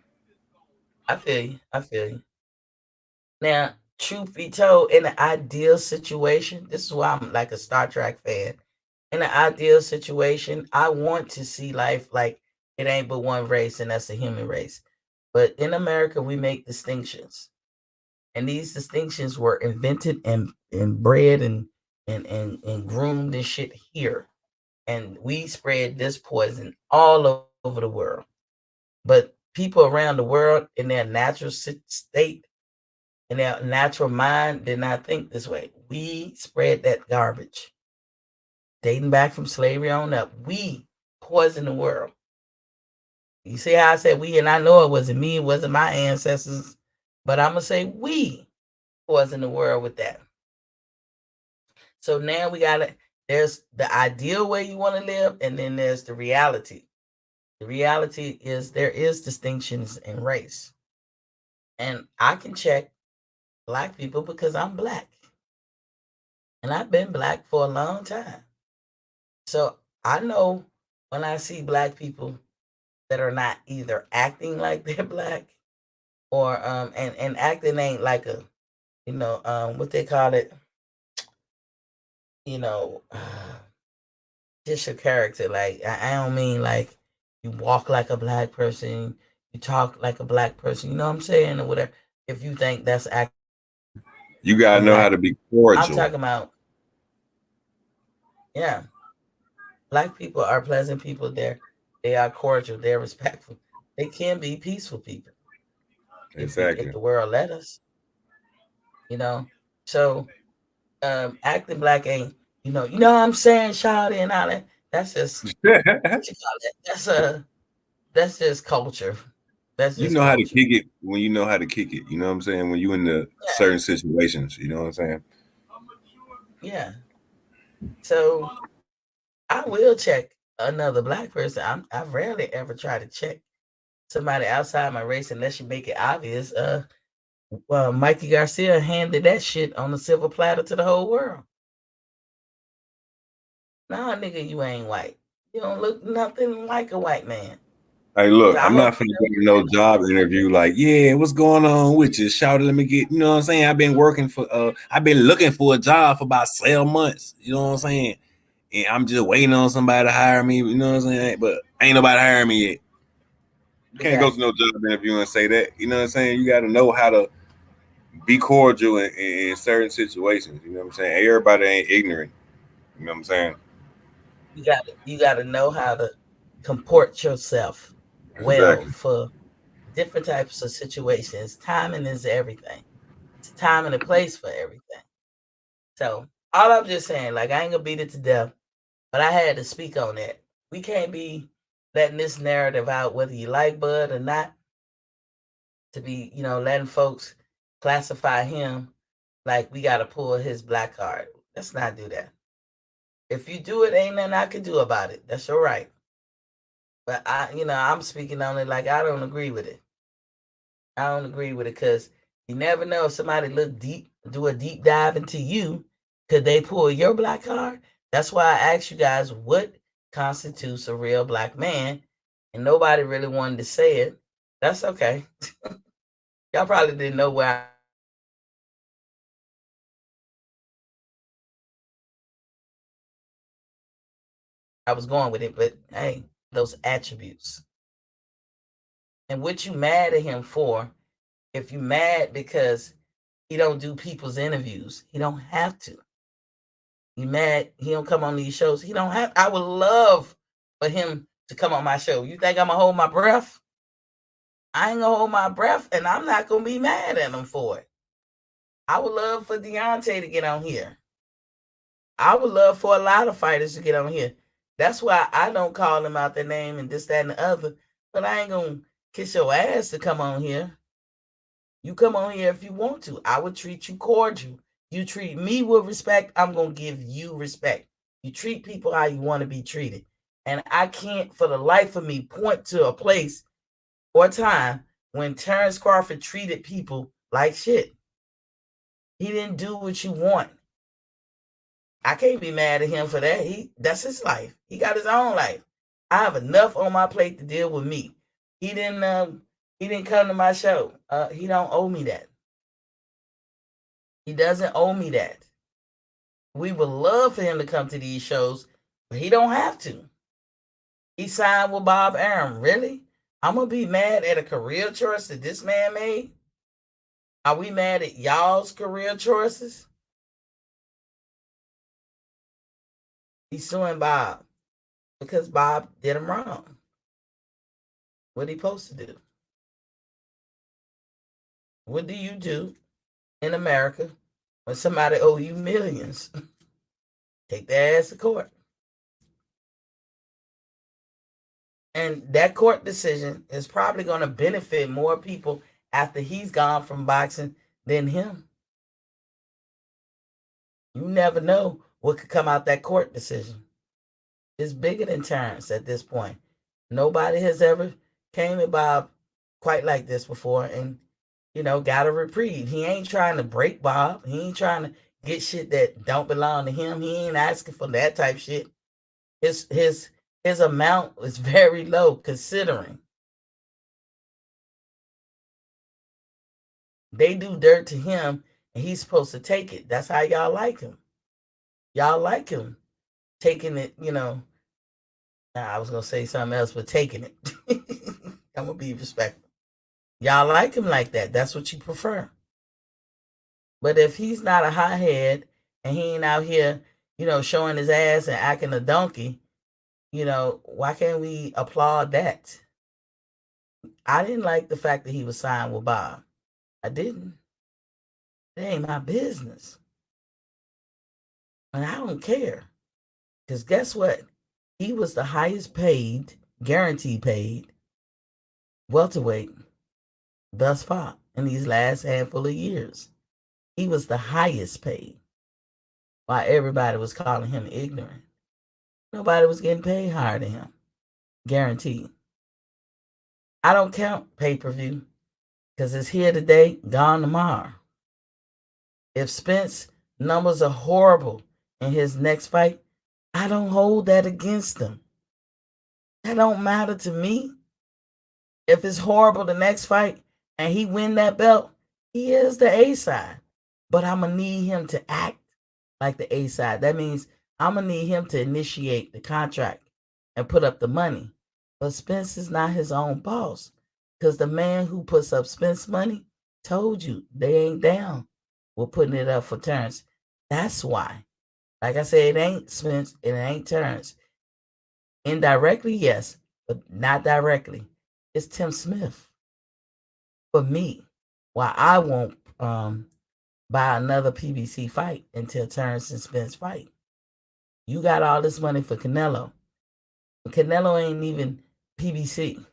I feel you. I feel you. Now, truth be told, in an ideal situation, this is why I'm like a Star Trek fan. In an ideal situation, I want to see life like it ain't but one race, and that's the human race. But in America, we make distinctions. And these distinctions were invented and bred and groomed and shit here. And we spread this poison all over the world. But people around the world in their natural state, in their natural mind, did not think this way. We spread that garbage. Dating back from slavery on up, we poison the world. You see how I said we, and I know it wasn't me, it wasn't my ancestors, but I'm going to say we poison the world with that. So now we got to, there's the ideal way you want to live, and then there's the reality. The reality is there is distinctions in race. And I can check black people because I'm black. And I've been black for a long time. So I know when I see black people that are not either acting like they're black or and acting ain't like a what they call it, you know, just your character. Like I don't mean like you walk like a black person, you talk like a black person. You know what I'm saying, or whatever. If you think that's acting You gotta know black, how to be I'm cordial. talking about yeah. Black people are pleasant people. They are cordial. They're respectful. They can be peaceful people. Exactly. if the world let us, you know. So acting black ain't, you know what I'm saying, Shawty and all that. That's just what you call that. That's just culture. That's You just know how to culture. kick it when you know how to kick it. You know what I'm saying? When you in the Yeah, certain situations, you know what I'm saying? yeah. So I will check another black person. I rarely ever try to check somebody outside my race unless you make it obvious. Well, Mikey Garcia handed that shit on a silver platter to the whole world. Nah, nigga, you ain't white. You don't look nothing like a white man. Hey, But look, I I'm hope not finna you go never to get no that job interview like, yeah, what's going on with you? Shout it, let me get, you know what I'm saying? I've been working for, I've been looking for a job for about 7 months, you know what I'm saying? And I'm just waiting on somebody to hire me, you know what I'm saying? But ain't nobody hiring me yet. You can't go to exactly. no job interview and say that, you know what I'm saying? You got to know how to be cordial in certain situations, you know what I'm saying? Everybody ain't ignorant, you know what I'm saying? You gotta know how to comport yourself well Exactly. for different types of situations. Timing is everything. It's a time and a place for everything. So all I'm just saying, like I ain't gonna beat it to death, but I had to speak on that. We can't be letting this narrative out, whether you like Bud or not, to be, letting folks classify him like we gotta pull his black card. Let's not do that. If you do it, ain't nothing I can do about it. That's your right. But I'm speaking on it like I don't agree with it. I don't agree with it because you never know if somebody look deep, do a deep dive into you, could they pull your black card? That's why I asked you guys what constitutes a real black man, and nobody really wanted to say it. That's okay. Y'all probably didn't know where I was going with it, but hey, those attributes. And what you mad at him for? If you mad because he don't do people's interviews, he don't have to. You mad he don't come on these shows? He don't have. I would love for him to come on my show. You think I'm gonna hold my breath? I ain't gonna hold my breath, and I'm not gonna be mad at him for it. I would love for Deontay to get on here. I would love for a lot of fighters to get on here. That's why I don't call them out their name and this, that, and the other. But I ain't gonna kiss your ass to come on here. You come on here if you want to. I would treat you cordial. You treat me with respect, I'm gonna give you respect. You treat people how you want to be treated. And I can't for the life of me point to a place or time when Terrence Crawford treated people like shit. He didn't do what you want. I can't be mad at him for that. That's his life. He got his own life. I have enough on my plate to deal with me. He didn't come to my show. He don't owe me that. He doesn't owe me that. We would love for him to come to these shows, but he don't have to. He signed with Bob Arum. Really? I'm gonna be mad at a career choice that this man made? Are we mad at y'all's career choices? He's suing Bob because Bob did him wrong. What he supposed to do? What do you do in America when somebody owe you millions? Take their ass to court. And that court decision is probably going to benefit more people after he's gone from boxing than him. You never know what could come out that court decision. It's bigger than Terrence at this point. Nobody has ever came at Bob quite like this before and got a reprieve. He ain't trying to break Bob. He ain't trying to get shit that don't belong to him. He ain't asking for that type shit. His amount is very low considering they do dirt to him and he's supposed to take it. That's how y'all like him. Y'all like him taking it, I was gonna say something else, but taking it. I'm gonna be respectful. Y'all like him like that. That's what you prefer. But if he's not a hothead and he ain't out here, showing his ass and acting a donkey, why can't we applaud that? I didn't like the fact that he was signed with Bob. I didn't. It ain't my business. And I don't care. Because guess what? He was the highest paid, guaranteed paid welterweight thus far in these last handful of years. He was the highest paid while everybody was calling him ignorant. Nobody was getting paid higher than him. Guaranteed. I don't count pay-per-view because it's here today, gone tomorrow. If Spence numbers are horrible in his next fight, I don't hold that against him. That don't matter to me. If it's horrible the next fight and he win that belt, he is the A side. But I'm gonna need him to act like the A side. That means I'm gonna need him to initiate the contract and put up the money. But Spence is not his own boss. Because the man who puts up Spence money told you they ain't down with putting it up for Terrence. That's why. Like I said, it ain't Spence, it ain't Terrence. Indirectly, yes, but not directly. It's Tim Smith. For me, why I won't buy another PBC fight until Terrence and Spence fight. You got all this money for Canelo. Canelo ain't even PBC.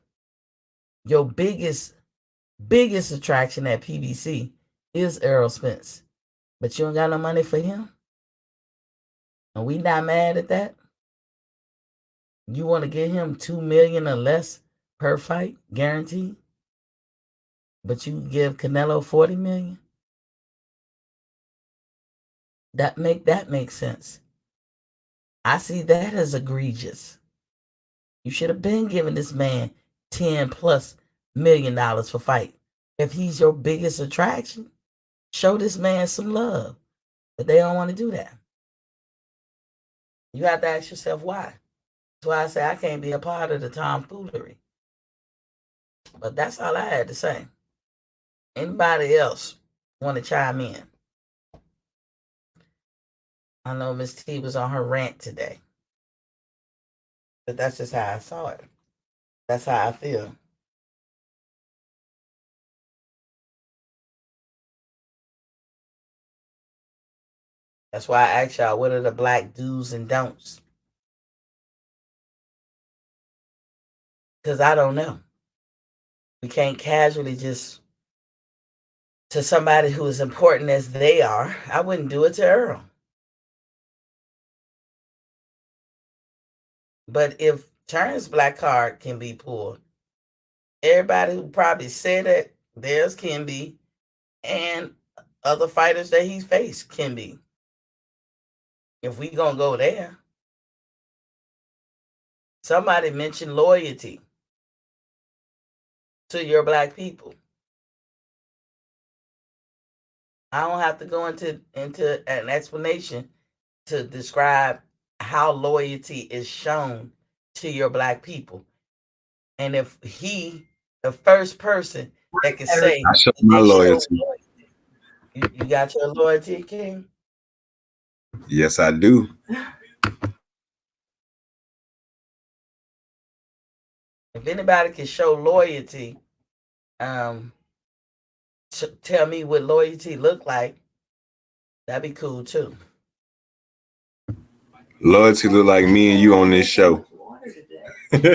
Your biggest attraction at PBC is Errol Spence. But you don't got no money for him? And we not mad at that? You want to get him $2 million or less per fight, guaranteed? But you give Canelo $40 million? That make sense. I see that as egregious. You should have been giving this man $10+ million for fight. If he's your biggest attraction, show this man some love. But they don't want to do that. You have to ask yourself why. That's why I say I can't be a part of the tomfoolery. But that's all I had to say. Anybody else want to chime in? I know Miss T was on her rant today. But that's just how I saw it. That's how I feel. That's why I asked y'all, what are the black do's and don'ts? Because I don't know. We can't casually just, to somebody who is important as they are, I wouldn't do it to Earl. But if Terrence black card can be pulled, everybody who probably said it, theirs can be, and other fighters that he's faced can be. If we gonna go there. Somebody mentioned loyalty to your black people. I don't have to go into an explanation to describe how loyalty is shown to your black people. And if he, the first person that can say I show my loyalty. You got your loyalty, King? Yes, I do. If anybody can show loyalty, tell me what loyalty look like, that'd be cool too. Loyalty look like me and you on this show. I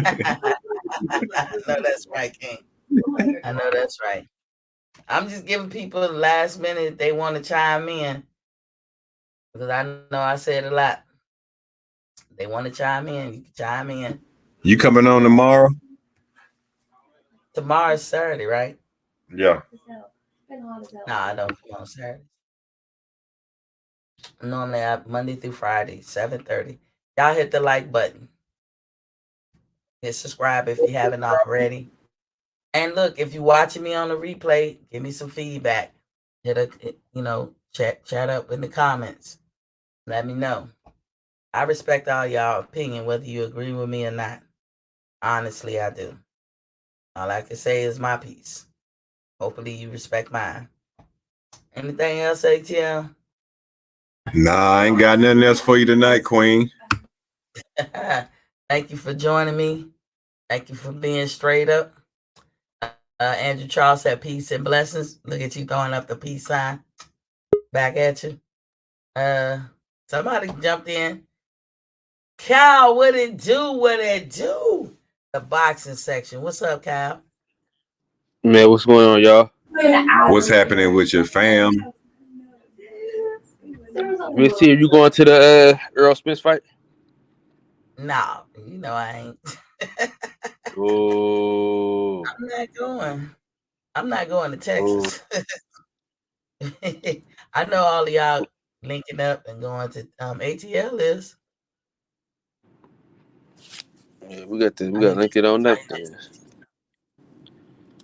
know that's right, King. I know that's right. I'm just giving people the last minute they want to chime in because I know I said a lot. They want to chime in. You can chime in. You coming on tomorrow? Tomorrow's Saturday, right? Yeah. No, I don't come on Saturday. Normally, I Monday through Friday, 7:30. Y'all hit the like button. Hit subscribe if you haven't already. And look, if you're watching me on the replay, give me some feedback. Chat up in the comments. Let me know. I respect all y'all opinion, whether you agree with me or not. Honestly, I do. All I can say is my piece. Hopefully you respect mine. Anything else, ATL? Nah, I ain't got nothing else for you tonight, Queen. Thank you for joining me. Thank you for being straight up. Andrew Charles said peace and blessings. Look at you throwing up the peace sign back at you. Uh, Somebody jumped in. Cal, what it do? What it do? The boxing section. What's up, Cal? Man, what's going on, y'all? What's happening with your fam? Miss T, are you going to the Earl Spence fight? No, you know I ain't. Oh, I'm not going. I'm not going to oh, Texas. I know all of y'all linking up and going to ATL is. yeah, we I got need to. linked it on that thing.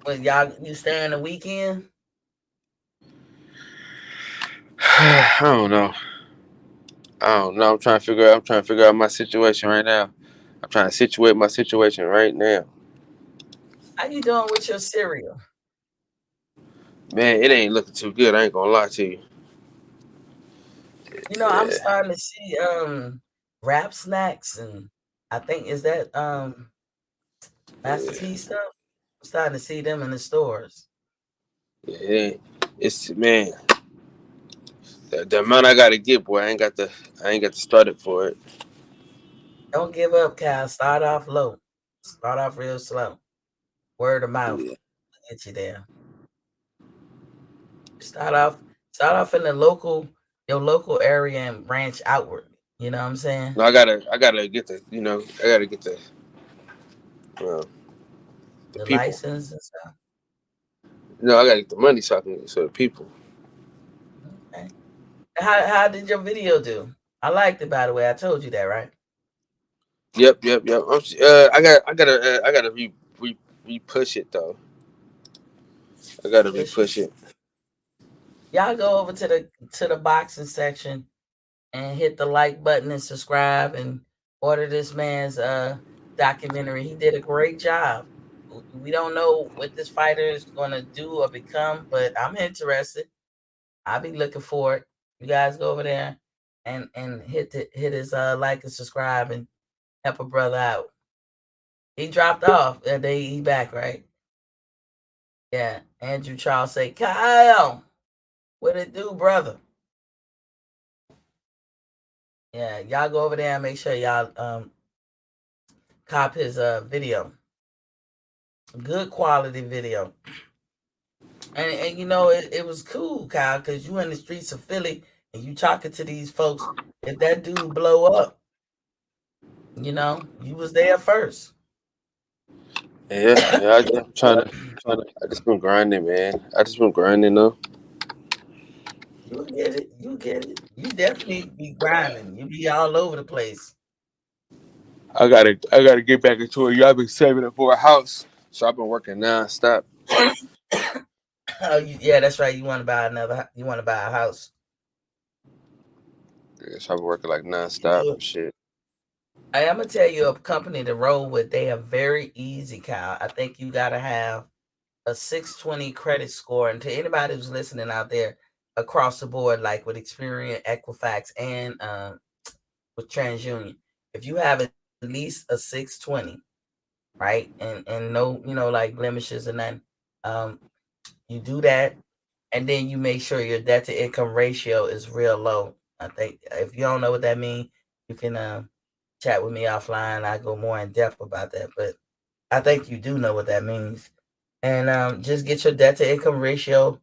But y'all, you staying the weekend? I don't know. I don't know. I'm trying to figure out my situation right now. I'm trying to situate my situation right now. How you doing with your cereal? Man, it ain't looking too good. I ain't gonna lie to you. You know, I'm Yeah, starting to see wrap snacks, and I think is that yeah, Masterpiece stuff. I'm starting to see them in the stores. yeah. It ain't. It's man. The amount I gotta get, boy. I ain't got to start it for it. Don't give up, Cal. Start off low. Start off real slow. Word of mouth Yeah. will get you there. Start off start off in the local your local area and branch outward. You know what I'm saying? No, I gotta get I gotta get uh, the The people. license and stuff. No, I gotta get the money so the people. Okay. How did your video do? I liked it, by the way. I told you that, right? Yep. I gotta re push it though. I gotta re Push it. push it. Y'all go over to the boxing section and hit the like button and subscribe and order this man's documentary. He did a great job. We don't know what this fighter is gonna do or become, but I'm interested. I'll be looking for it. You guys go over there and hit his like and subscribe and help a brother out. He dropped off. He back, right? Yeah. Andrew Charles say, Kyle, what it do, brother? Yeah, y'all go over there and make sure y'all cop his video. Good quality video. And you know, it was cool, Kyle, because you in the streets of Philly and you talking to these folks. If that dude blow up, you know, you was there first. Yeah. I'm trying to. I just been grinding, man. I just been grinding though. You'll get it. You get it. You definitely be grinding. You be all over the place. I gotta get back into it. Y'all been saving it for a house, so I've been working nonstop. Oh, yeah, that's right. You want to buy you want to buy a house. Yeah, so I've been working like You nonstop do it. and shit. I'm gonna tell you a company to roll with. They are very easy, Kyle. I think you gotta have a 620 credit score. And to anybody who's listening out there across the board, like with Experian, Equifax, and with TransUnion, if you have at least a 620, right, and no, like blemishes and nothing, um, you do that, and then you make sure your debt to income ratio is real low. I think if you don't know what that means, you can chat with me offline. I go more in depth about that, but I think you do know what that means. And just get your debt to income ratio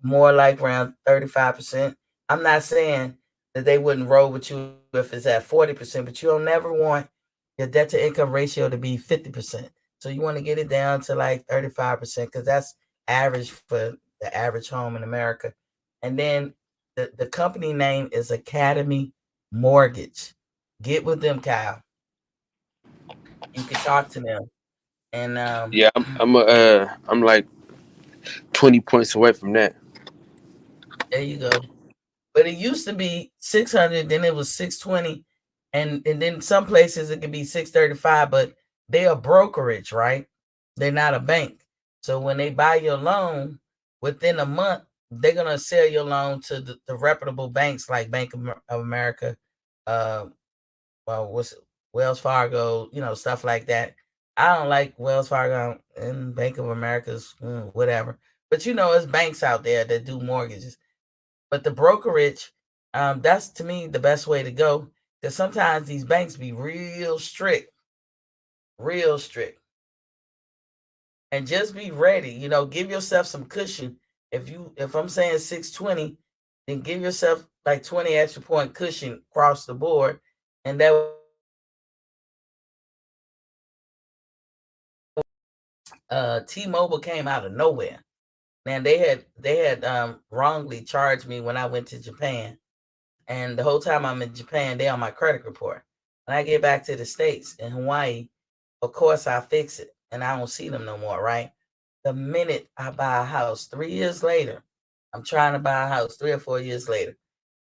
more like around 35%. I'm not saying that they wouldn't roll with you if it's at 40%, but you don't never want your debt to income ratio to be 50%. So you want to get it down to like 35% because that's average for the average home in America. And then the company name is Academy Mortgage. Get with them, Kyle. You can talk to them. And Yeah, I'm like 20 points away from that. there you go. But it used to be 600, then it was 620, and then some places it could be 635, but they are brokerage, right? They're not a bank. So when they buy your loan, within a month, they're gonna sell your loan to the reputable banks like Bank of America, uh, well, what's Wells Fargo, stuff like that. I don't like Wells Fargo and Bank of America's whatever. But it's banks out there that do mortgages. But the brokerage, that's to me the best way to go. Because sometimes these banks be real strict, real strict. And just be ready. Give yourself some cushion. If I'm saying 620, then give yourself like 20 extra point cushion across the board, and that T-Mobile came out of nowhere. Man, they had wrongly charged me when I went to Japan, and the whole time I'm in Japan, they on my credit report. When I get back to the States in Hawaii, of course I fix it, and I don't see them no more. Right, the minute I buy a house, 3 years later, I'm trying to buy a house 3 or 4 years later.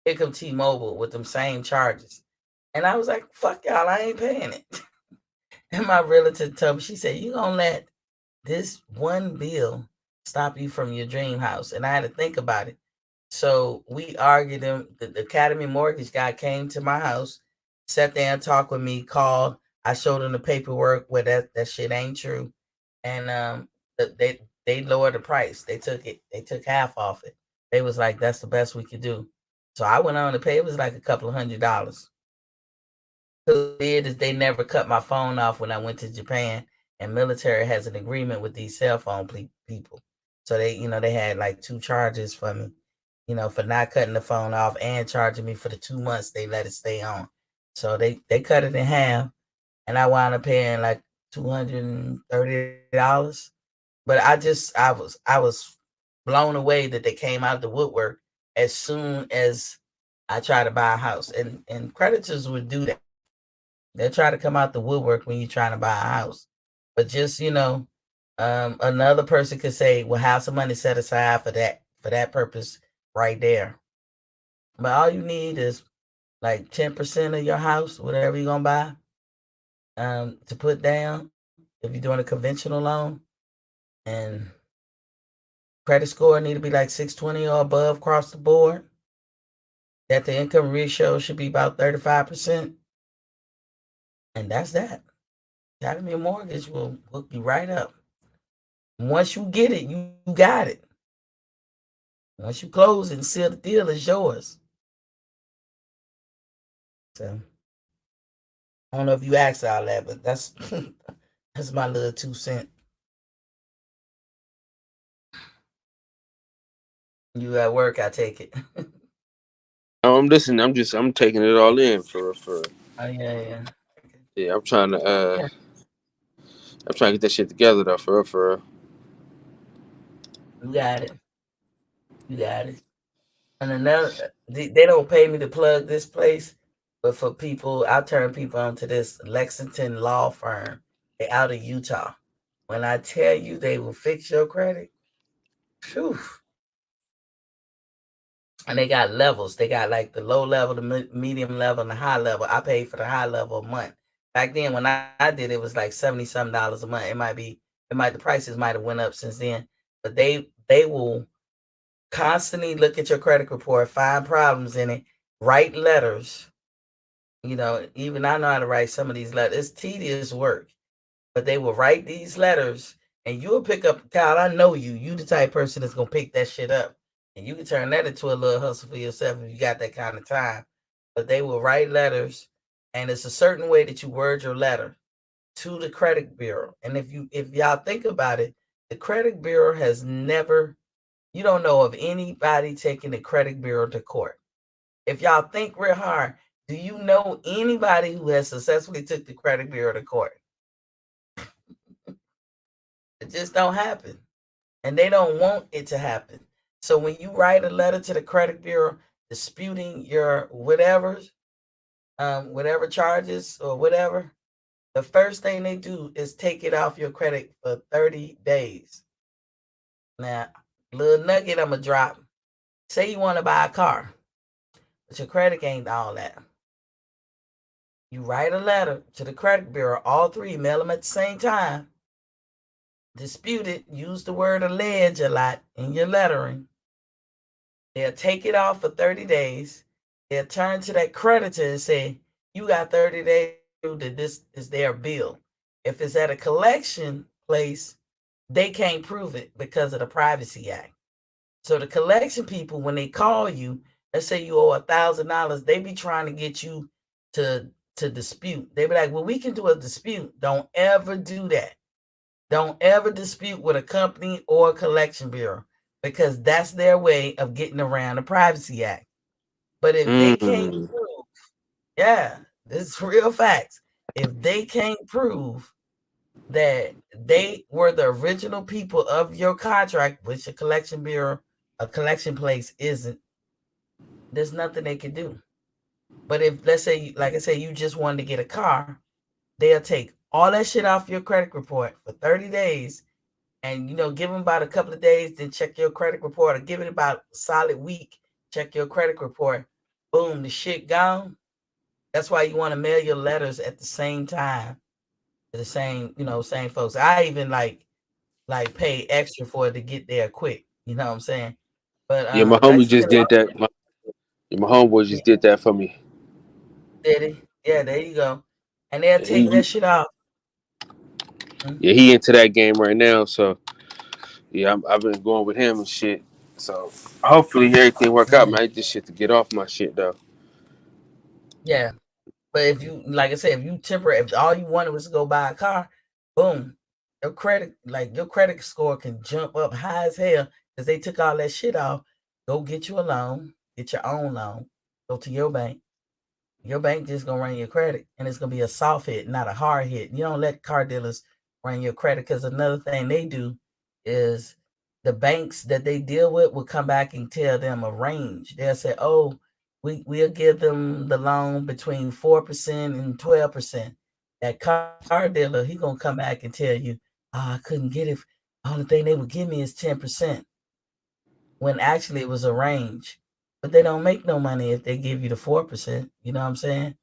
Here come T-Mobile with them same charges, and I was like, "Fuck y'all, I ain't paying it." And my relative told me, she said, "You gonna let this one bill stop you from your dream house?" And I had to think about it. So we argued them. The Academy Mortgage guy came to my house, sat there and talked with me, called. I showed him the paperwork where that shit ain't true. And they lowered the price. They took half off it. They was like, that's the best we could do. So I went on to pay. It was like a couple of $100. What they did is they never cut my phone off when I went to Japan, and military has an agreement with these cell phone people. So they had like two charges for me, for not cutting the phone off and charging me for the 2 months they let it stay on. So they cut it in half, and I wound up paying like $230. But I was blown away that they came out the woodwork as soon as I tried to buy a house, and creditors would do that. They'll try to come out the woodwork when you're trying to buy a house. But just, another person could say, well, have some money set aside for that purpose right there. But all you need is like 10% of your house, whatever you're gonna buy, to put down if you're doing a conventional loan. And credit score need to be like 620 or above across the board. That the income ratio should be about 35%. And that's that. Academy Mortgage will hook you right up. Once you get it, you got it. Once you close and seal the deal, it's yours. So I don't know if you asked all that, but that's that's my little 2 cent. You at work, I take it. Oh, I'm listening. I'm taking it all in for. Oh yeah, yeah. Yeah, I'm trying to get that shit together though, for real. You got it. You got it. And another, they don't pay me to plug this place, but for people, I turn people on to this Lexington law firm. They out of Utah. When I tell you they will fix your credit, phew. And they got levels. They got like the low level, the medium level, and the high level. I paid for the high level a month. Back then, when I did it, was like $70-some a month. The prices might have went up since then, but they will constantly look at your credit report, find problems in it, write letters. Even I know how to write some of these letters. It's tedious work, but they will write these letters, and you'll pick up. Kyle, I know you. You the type of person that's gonna pick that shit up, and you can turn that into a little hustle for yourself if you got that kind of time. But they will write letters, and it's a certain way that you word your letter to the credit bureau. And if y'all think about it, the credit bureau has never. You don't know of anybody taking the credit bureau to court. If y'all think real hard, do you know anybody who has successfully took the credit bureau to court? It just don't happen. And they don't want it to happen. So when you write a letter to the credit bureau disputing your whatever charges or whatever, the first thing they do is take it off your credit for 30 days. Now, little nugget I'm going to drop. Say you want to buy a car, but your credit ain't all that. You write a letter to the credit bureau, all three, mail them at the same time. Dispute it, use the word allege a lot in your lettering. They'll take it off for 30 days. They'll turn to that creditor and say, you got 30 days to prove that this is their bill. If it's at a collection place, they can't prove it because of the Privacy Act. So the collection people, when they call you, let's say you owe $1,000, they be trying to get you to dispute. They be like, well, we can do a dispute. Don't ever do that. Don't ever dispute with a company or a collection bureau because that's their way of getting around the Privacy Act. But if they can't Mm. prove, yeah, this is real facts. If they can't prove that they were the original people of your contract, which a collection bureau, a collection place isn't, there's nothing they can do. But if, let's say, like I said, you just wanted to get a car, they'll take all that shit off your credit report for 30 days and, give them about a couple of days, then check your credit report, or give it about a solid week, check your credit report. Boom, the shit gone. That's why you want to mail your letters at the same time to the same folks. I even like pay extra for it to get there quick. You know what I'm saying? But Yeah, my I homie used to just tell did that. My homeboy yeah, just did that for me. Daddy. Yeah, there you go. And they'll take that He, shit off. Mhm. yeah, he into that game right now. So yeah, I've been going with him and shit. So hopefully everything work out, Yeah. man. I need this shit to get off my shit though. Yeah. But if you, like I said, if you if all you wanted was to go buy a car, boom, your credit score can jump up high as hell because they took all that shit off. Go get you a loan, get your own loan, go to your bank. Your bank just gonna run your credit, and it's gonna be a soft hit, not a hard hit. You don't let car dealers run your credit because another thing they do is the banks that they deal with will come back and tell them a range. They'll say, "Oh, we'll give them the loan between 4% and 12%." That car dealer, he gonna come back and tell you, "Oh, I couldn't get it. The only thing they would give me is 10%," when actually it was a range. But they don't make no money if they give you the 4%. You know what I'm saying?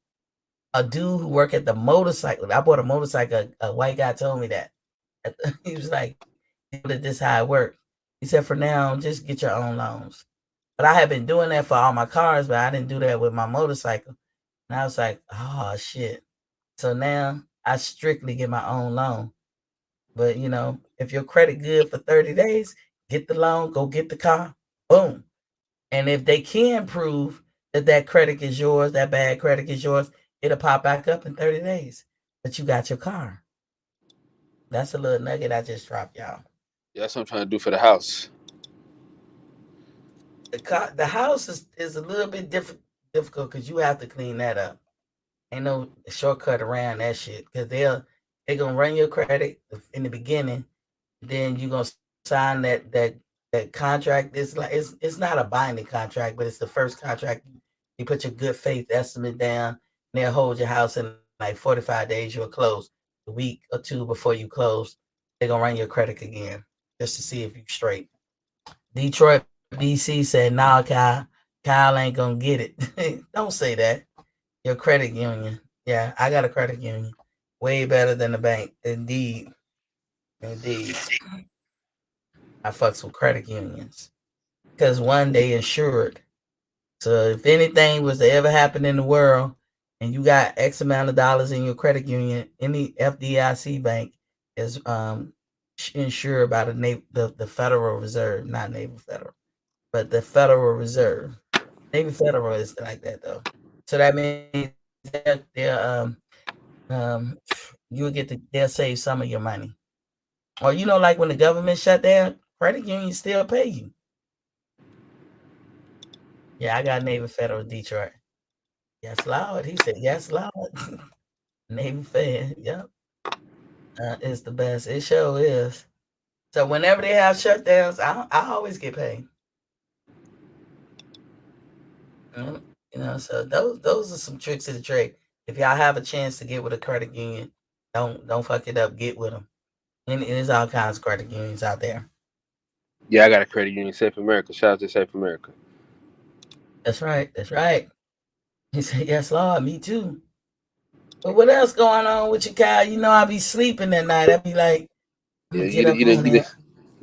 A dude who worked at the motorcycle. I bought a motorcycle. A white guy told me that. He was like, "This is how it works." He said, "For now, just get your own loans." But I had been doing that for all my cars, but I didn't do that with my motorcycle. And I was like, "Oh shit!" So now I strictly get my own loan. But if your credit good for 30 days, get the loan, go get the car, boom. And if they can prove that that credit is yours, that bad credit is yours, it'll pop back up in 30 days. But you got your car. That's a little nugget I just dropped, y'all. Yeah, that's what I'm trying to do for the house. The house is a little bit difficult because you have to clean that up. Ain't no shortcut around that shit because they gonna run your credit in the beginning. Then you gonna sign that contract. It's not a binding contract, but it's the first contract. You put your good faith estimate down, and they'll hold your house in like 45 days. You'll close a week or two before you close. They're gonna run your credit again just to see if you straight. Detroit, BC said, "Nah, Kyle ain't gonna get it." Don't say that. Your credit union. Yeah, I got a credit union. Way better than the bank. Indeed. Indeed. I fucks with credit unions. Because one, they insured. So if anything was to ever happen in the world and you got X amount of dollars in your credit union, any FDIC bank is insured by the Federal Reserve, not Naval Federal, but the Federal Reserve. Navy Federal is like that though. So that means they're um you'll they'll save some of your money. Or like when the government shut down, credit unions still pay you. Yeah, I got Navy Federal Detroit. Yes, Lord. He said, "Yes, Lord." Navy Fed. Yep. It's the best. It sure is. So whenever they have shutdowns, I always get paid. Mm, so those are some tricks of the trade. If y'all have a chance to get with a credit union, don't fuck it up. Get with them. And there's all kinds of credit unions out there. Yeah, I got a credit union, Safe America. Shout out to Safe America. That's right. That's right. He said, "Yes, Lord. Me too." But what else going on with you, Kyle? I be sleeping at night. I be like, I'm Yeah, gonna get up on you there. didn't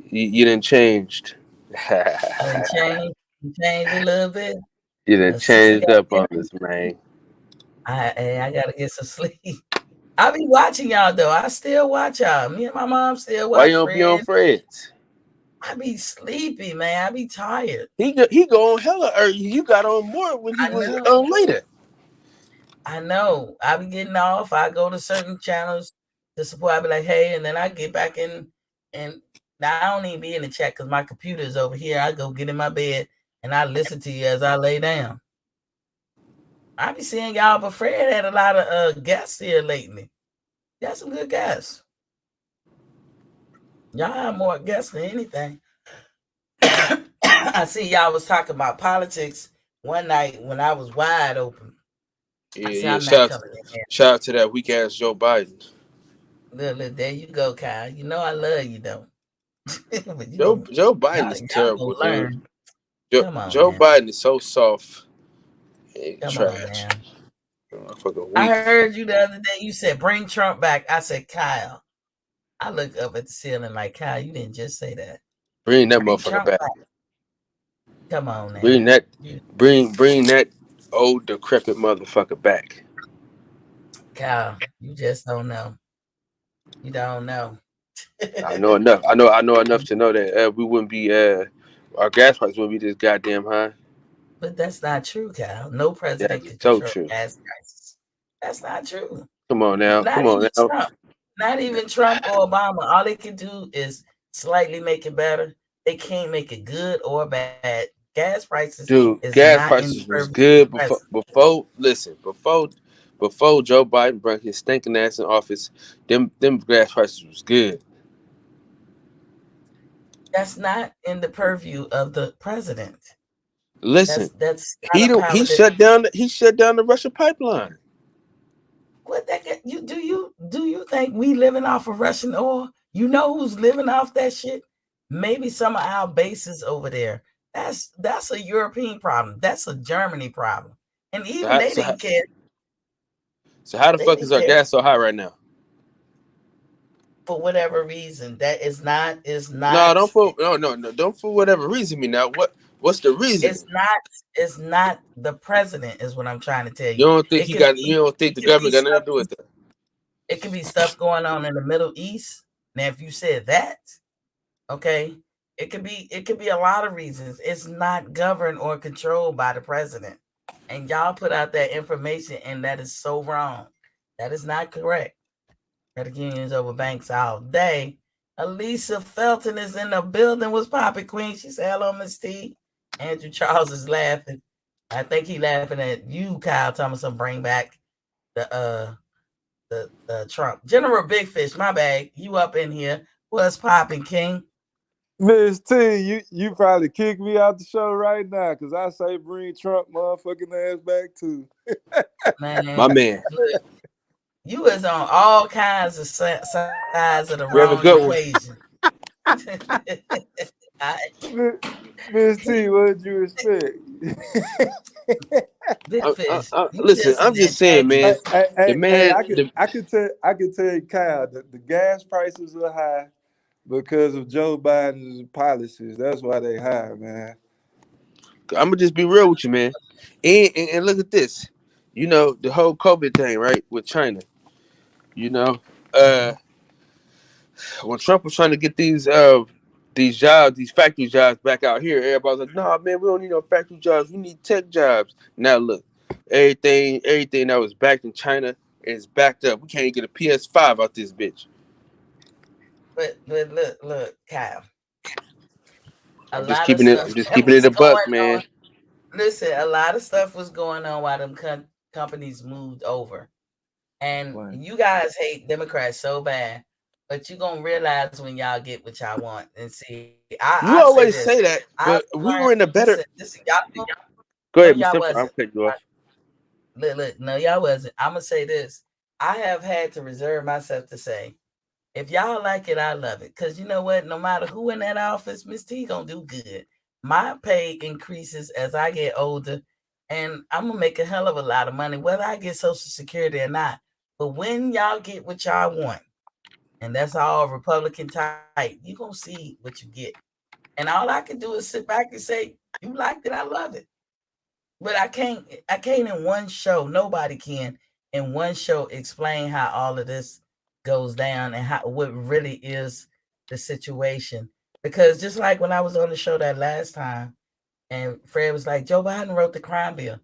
you didn't changed. I done change a little bit. You done 60 changed up goddamn. on us, man. I gotta get some sleep. I be watching y'all though. I still watch y'all. Me and my mom still Why watch you don't be on Fred. Fred's? I be sleepy, man. I be tired. He go on hella early. You got on more when he I was know. on later. I know. I be getting off. I go to certain channels to support. I be like, hey, and then I get back in, and now I don't even be in the chat because my computer is over here. I go get in my bed and I listen to you as I lay down. I be seeing y'all, but Fred had a lot of guests here lately. Got some good guests. Y'all have more guests than anything. I see y'all was talking about politics one night when I was wide open. I Yeah, said, yeah. I'm not coming in here. Shout out to that weak ass Joe Biden. Look, there you go, Kyle. You know I love you though. But Joe Biden y'all is gonna terrible, dude. learn. Joe, Come on Joe now. Biden is so soft and Come on trash. now. Motherfucker I weak. heard you the other day. You said bring Trump back. I said, Kyle. I looked up at the ceiling like, Kyle, you didn't just say that. Bring that Bring motherfucker Trump back. back. Come on Bring now. that You, bring that old decrepit motherfucker back. Kyle, you just don't know. You don't know. I know enough. I know enough to know that we wouldn't be our gas prices wouldn't be this goddamn high. But that's not true, Kyle. No That president is can so control true. gas prices. That's not true. Come on now. Not Come on even now. Trump. Not even Trump or Obama. All they can do is slightly make it better. They can't make it good or bad. Gas prices Dude, is gas not in the prices was purview of the good president. before Joe Biden brought his stinking ass in office, them gas prices was good. That's not in the purview of the president. Listen, That's he not a don't power that he shut down the Russia pipeline. what that get you do you think we living off of Russian oil? You know who's living off that shit? Maybe some of our bases over there. That's a European problem. That's a Germany problem. And So even how, they so how, didn't care. so how the They fuck is didn't our care gas so high right now? for whatever reason. That is No, not don't for no don't for whatever reason me now. What's the it's reasoning? not it's not the president is what I'm trying to tell You you. don't think It could you be don't think it the could be government got nothing stuff to do with that? it could be stuff going on in the Middle East. Now if you said that, okay, it could be a lot of reasons. It's not governed or controlled by the president. And y'all put out that information and that is so wrong. That is not correct. Credit unions over banks all day. Elisa Felton is in the building. Was Poppy Queen? She said, hello, Miss T. Andrew Charles is laughing. I think he laughing at you, Kyle Thomason. Bring back the the Trump. General Big Fish, my bag. You up in here. What's popping, King? Miss T, you probably kick me out the show right now because I say bring Trump motherfucking ass back too. My Man, man. look, you is on all kinds of sides of the wrong We have a good one. equation. I, Miss T, what did you expect? Big Fish, you Listen, just an I'm just saying, man. hey, antagonist. hey, The hey, hey, man, I could tell you, Kyle, that the gas prices are high because of Joe Biden's policies. That's why they high, man. I'm gonna just be real with you, man. And look at this. You know the whole COVID thing, right? With China. You know, uh, when Trump was trying to get these jobs, these factory jobs back out here, everybody was like, "Nah, man, we don't need no factory jobs. We need tech jobs." Now look, everything that was backed in China is backed up. We can't even get a PS5 out this bitch. But look, Kyle. A I'm just lot of keeping it. stuff I'm just that keeping it was a buck, going man. on. Listen, a lot of stuff was going on while them companies moved over. And Right. you guys hate Democrats so bad, but you're gonna realize when y'all get what y'all want. And see, I You say always this. say that, I've but learned. we were in a Listen, better. listen, y'all Go no, ahead, Miss y'all Simple. I'm wasn't. cutting you off. Look, no, y'all wasn't. I'm gonna say this. I have had to reserve myself to say, if y'all like it, I love it. Cause you know what? No matter who in that office, Miss T gonna do good. My pay increases as I get older, and I'm gonna make a hell of a lot of money, whether I get Social Security or not. But when y'all get what y'all want, and that's all Republican type, you gonna see what you get. And all I can do is sit back and say, "You liked it, I love it." But I can't in one show. Nobody can in one show explain how all of this goes down and how what really is the situation. Because just like when I was on the show that last time, and Fred was like, Joe Biden wrote the crime bill.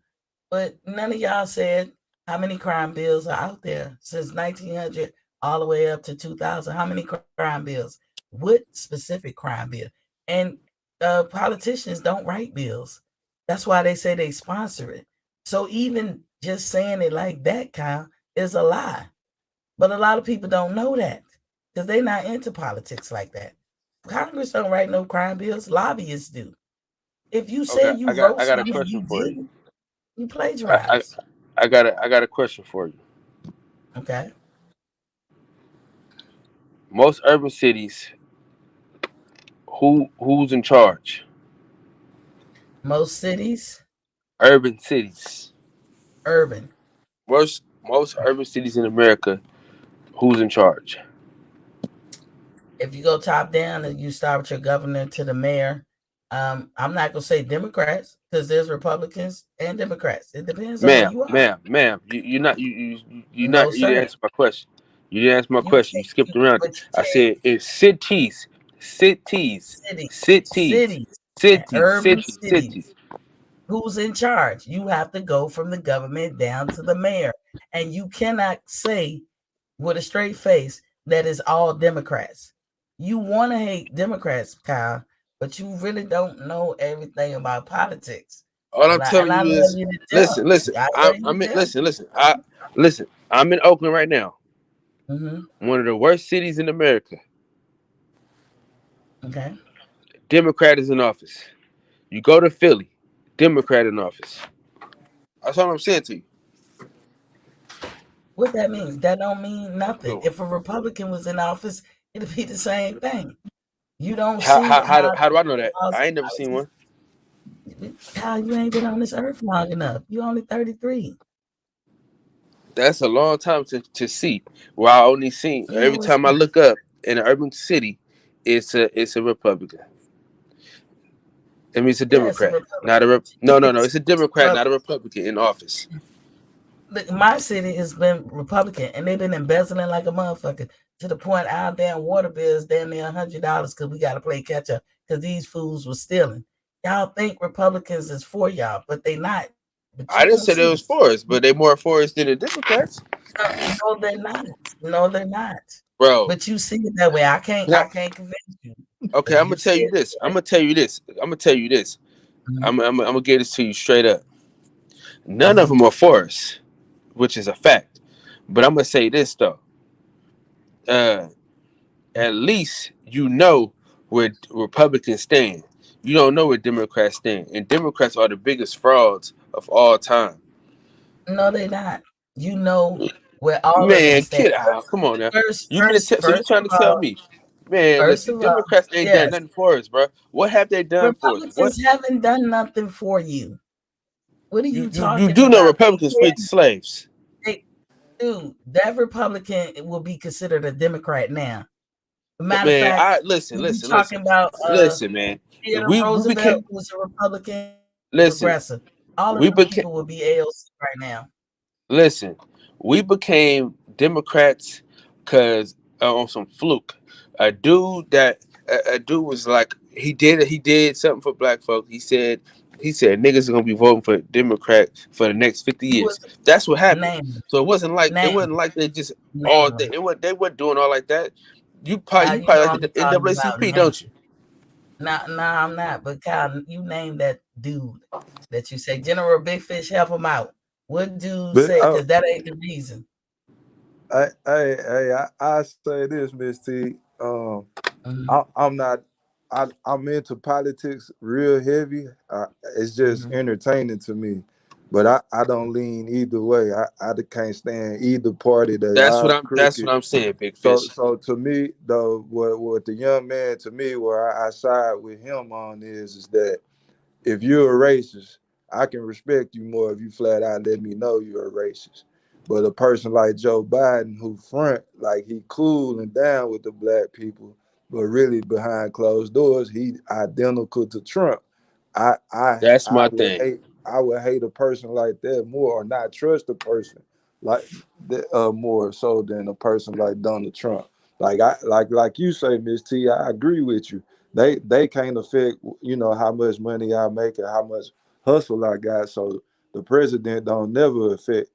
But none of y'all said how many crime bills are out there since 1900 all the way up to 2000. How many crime bills? What specific crime bill? And politicians don't write bills. That's why they say they sponsor it. So even just saying it like that, Kyle, is a lie. But a lot of people don't know that because they're not into politics like that. Congress don't write no crime bills. Lobbyists do. If you say Okay, you I wrote got a something question you for you. didn't, you I, I plagiarize. I got a question for you. Okay. Most urban cities, who's in charge? Most cities, Urban cities. urban. Most urban cities in America, who's in charge? If you go top down and you start with your governor to the mayor, I'm not gonna say Democrats because there's Republicans and Democrats. It depends on where you are. Ma'am. You're not No, you didn't sir. answer my question. You didn't answer my You question. said You skipped you, around it. but you I said said it's cities, cities, cities, cities, cities, cities, urban cities, cities. cities. Who's in charge? You have to go from the government down to the mayor, and you cannot say with a straight face that is all Democrats. You want to hate Democrats, Kyle, but you really don't know everything about politics. All I'm And telling I you love is, you to death. listen. I love you I'm to in, death. listen. I'm in Oakland right now, Mm-hmm. one of the worst cities in America. Okay. Democrat is in office. You go to Philly, Democrat in office. That's all I'm saying to you. What that means? That don't mean nothing. So If a Republican was in office, it'd be the same thing. You don't see how how do I know that? laws I and ain't never seen policies. one. Kyle, you ain't been on this earth long enough. You only 33. That's a long time to see. Where I only seen Yeah, every what's time I look up in an urban city, it's a Republican. I mean, it's a yeah, it's a Democrat, not Republican. a no. It's It's a Democrat, well, not a Republican in office. look, my city has been Republican, and they've been embezzling like a motherfucker to the point our damn water bill is damn near $100 because we got to play catch up because these fools were stealing. Y'all think Republicans is for y'all, but they not. But you won't I didn't see say it. they was for us, but they more for us than the Democrats, No, they're not. No, they're not. bro. But you see it that way. I can't. Now, I can't convince you okay, because I'm you gonna tell see you it this. that way. I'm gonna tell you this. Mhm, I'm gonna get this to you straight up. None of mhm. them are for us, which is a fact. But I'm gonna say this though. Uh, at least you know where Republicans stand. You don't know where Democrats stand, and Democrats are the biggest frauds of all time. No, they're not. You know where all of them Man, stand. get out! Come on now. So you First trying of to tell all, me, man? first Listen, of all, Democrats ain't done yes, nothing for us, bro. What have they done for us? What Republicans haven't done nothing for you. What are you you talking do know? about? Republicans freed the slaves. They, dude, that Republican will be considered a Democrat now. Matter of Man, fact, I you talking about listen, man. Theodore We Roosevelt, became who was a Republican and listen. progressive. All of We them became people would be AOC right now. listen. We became Democrats because on some fluke. A dude that a dude was like he did something for black folks. He said niggas are gonna be voting for Democrat for the next 50 Who was years. That's what happened. name? So it Name. wasn't like they just all Name. day. They weren't doing all like that. Kyle, You you know probably I'm like the talking about NAACP, name. don't you? No, I'm not. But Kyle, you name that dude that you say General Big Fish help him out. What dude But say? Because that ain't the reason. I say this, Miss T. Mhm, I'm not. I'm into politics real heavy. It's just mhm. entertaining to me, but I don't lean either way. I can't stand either party. They all That's what crooked. I'm saying, Big So Fish. so to me, though, what the young man to me, where I side with him on is that if you're a racist, I can respect you more if you flat out let me know you're a racist. But a person like Joe Biden, who front like he cool and down with the black people, but really behind closed doors, he identical to Trump. I I That's I my would thing. hate I would hate a person like that more, or not trust a person like more so than a person like Donald Trump. Like you say, Miss T, I agree with you. They can't affect how much money I make and how much hustle I got. So the president don't never affect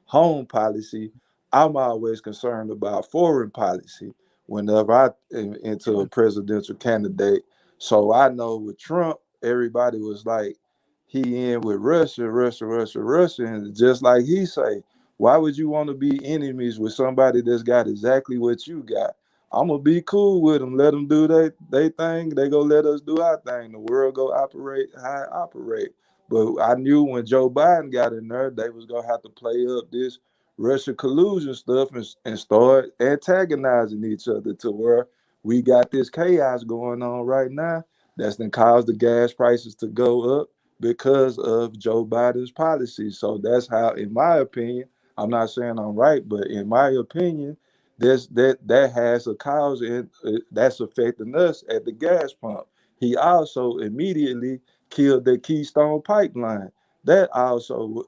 home policy. I'm always concerned about foreign policy whenever into a presidential candidate. So I know with Trump, everybody was like, he in with Russia, Russia, Russia, Russia, and just like he say, why would you want to be enemies with somebody that's got exactly what you got? I'm gonna be cool with them. Let them do they thing. They go let us do our thing. The world go operate how it operate. But I knew when Joe Biden got in there, they was gonna have to play up this Russia collusion stuff and start antagonizing each other to where we got this chaos going on right now that's gonna cause the gas prices to go up because of Joe Biden's policies. So that's how, in my opinion, I'm not saying I'm right, but in my opinion, that has a cause and that's affecting us at the gas pump. He also immediately killed the Keystone pipeline. That also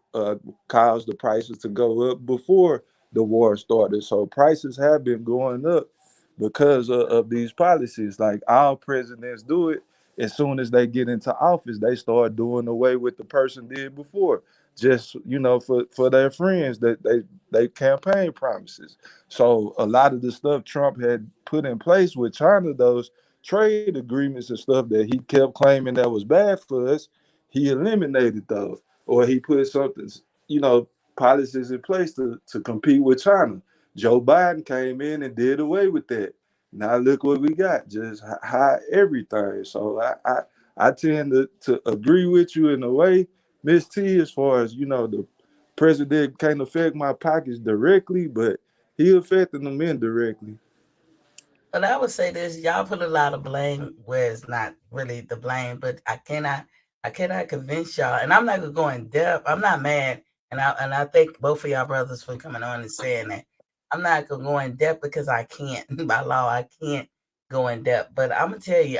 caused the prices to go up before the war started. So prices have been going up because of these policies. Like our presidents do it as soon as they get into office, they start doing away with the person did before, just for their friends that they campaign promises. So a lot of the stuff Trump had put in place with China, those trade agreements and stuff that he kept claiming that was bad for us, he eliminated those, or he put something, policies in place to compete with China. Joe Biden came in and did away with that. Now look what we got, just high everything. So I tend to agree with you in a way, Miss T, as far as the president can't affect my pockets directly, but he affecting them indirectly. But I would say this: y'all put a lot of blame where it's not really the blame. But I cannot convince y'all, and I'm not gonna go in depth. I'm not mad, and I thank both of y'all brothers for coming on and saying that. I'm not gonna go in depth because I can't by law. I can't go in depth. But I'm gonna tell you,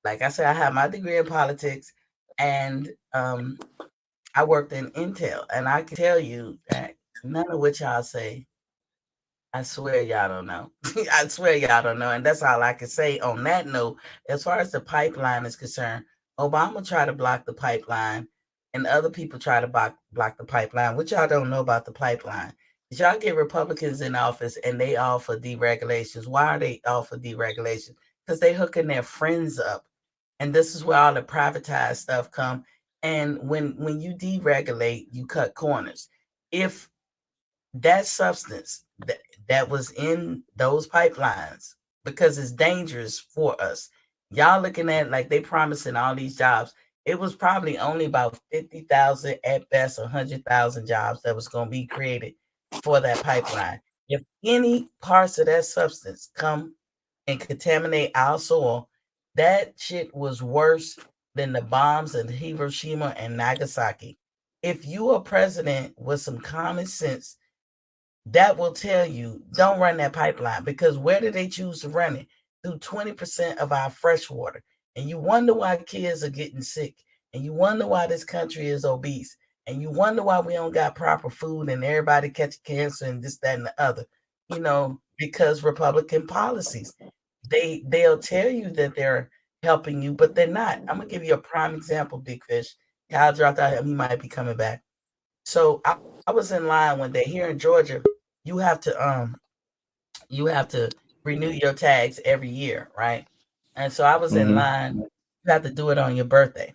like I said, I have my degree in politics, and I worked in Intel, and I can tell you that none of what y'all say, I swear y'all don't know. I swear y'all don't know. And that's all I can say on that note. As far as the pipeline is concerned, Obama tried to block the pipeline and other people try to block the pipeline. What y'all don't know about the pipeline is y'all get Republicans in office and they all for deregulations. Why are they all for deregulation? Because they hooking their friends up. And this is where all the privatized stuff come. And when you deregulate, you cut corners. If that substance that was in those pipelines because it's dangerous for us. Y'all looking at like they promising all these jobs. It was probably only about 50,000 at best, 100,000 jobs that was going to be created for that pipeline. If any parts of that substance come and contaminate our soil, that shit was worse than the bombs in Hiroshima and Nagasaki. If you are president with some common sense, that will tell you don't run that pipeline because where did they choose to run it? Through 20% of our fresh water. And you wonder why kids are getting sick. And you wonder why this country is obese. And you wonder why we don't got proper food and everybody catch cancer and this, that, and the other. Because Republican policies. They'll tell you that they're helping you, but they're not. I'm gonna give you a prime example, Big Fish. Kyle dropped out, he might be coming back. So I was in line one day here in Georgia. You have to renew your tags every year, right? And so I was in Hmm. line. You have to do it on your birthday.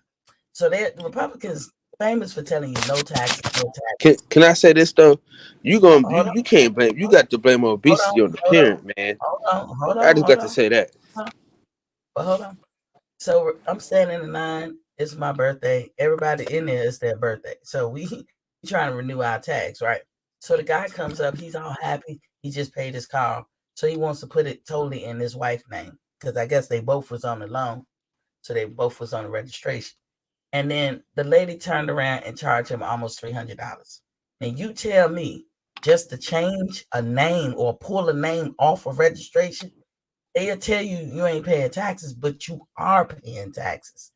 So the Republicans famous for telling you no taxes, no Can taxes. can I say this though? You Hold gonna on, you you can't blame. You got to blame hold on, obesity on the hold on, parent, man. hold on, hold I on, just hold got to on, say that. hold on. But hold on. So I'm standing in line. It's my birthday. Everybody in there is their birthday. So we trying to renew our tags, right? So the guy comes up. He's all happy. He just paid his car, so he wants to put it totally in his wife's name because I guess they both was on the loan, so they both was on the registration. And then the lady turned around and charged him almost $300. And you tell me, just to change a name or pull a name off of registration, they'll tell you you ain't paying taxes, but you are paying taxes.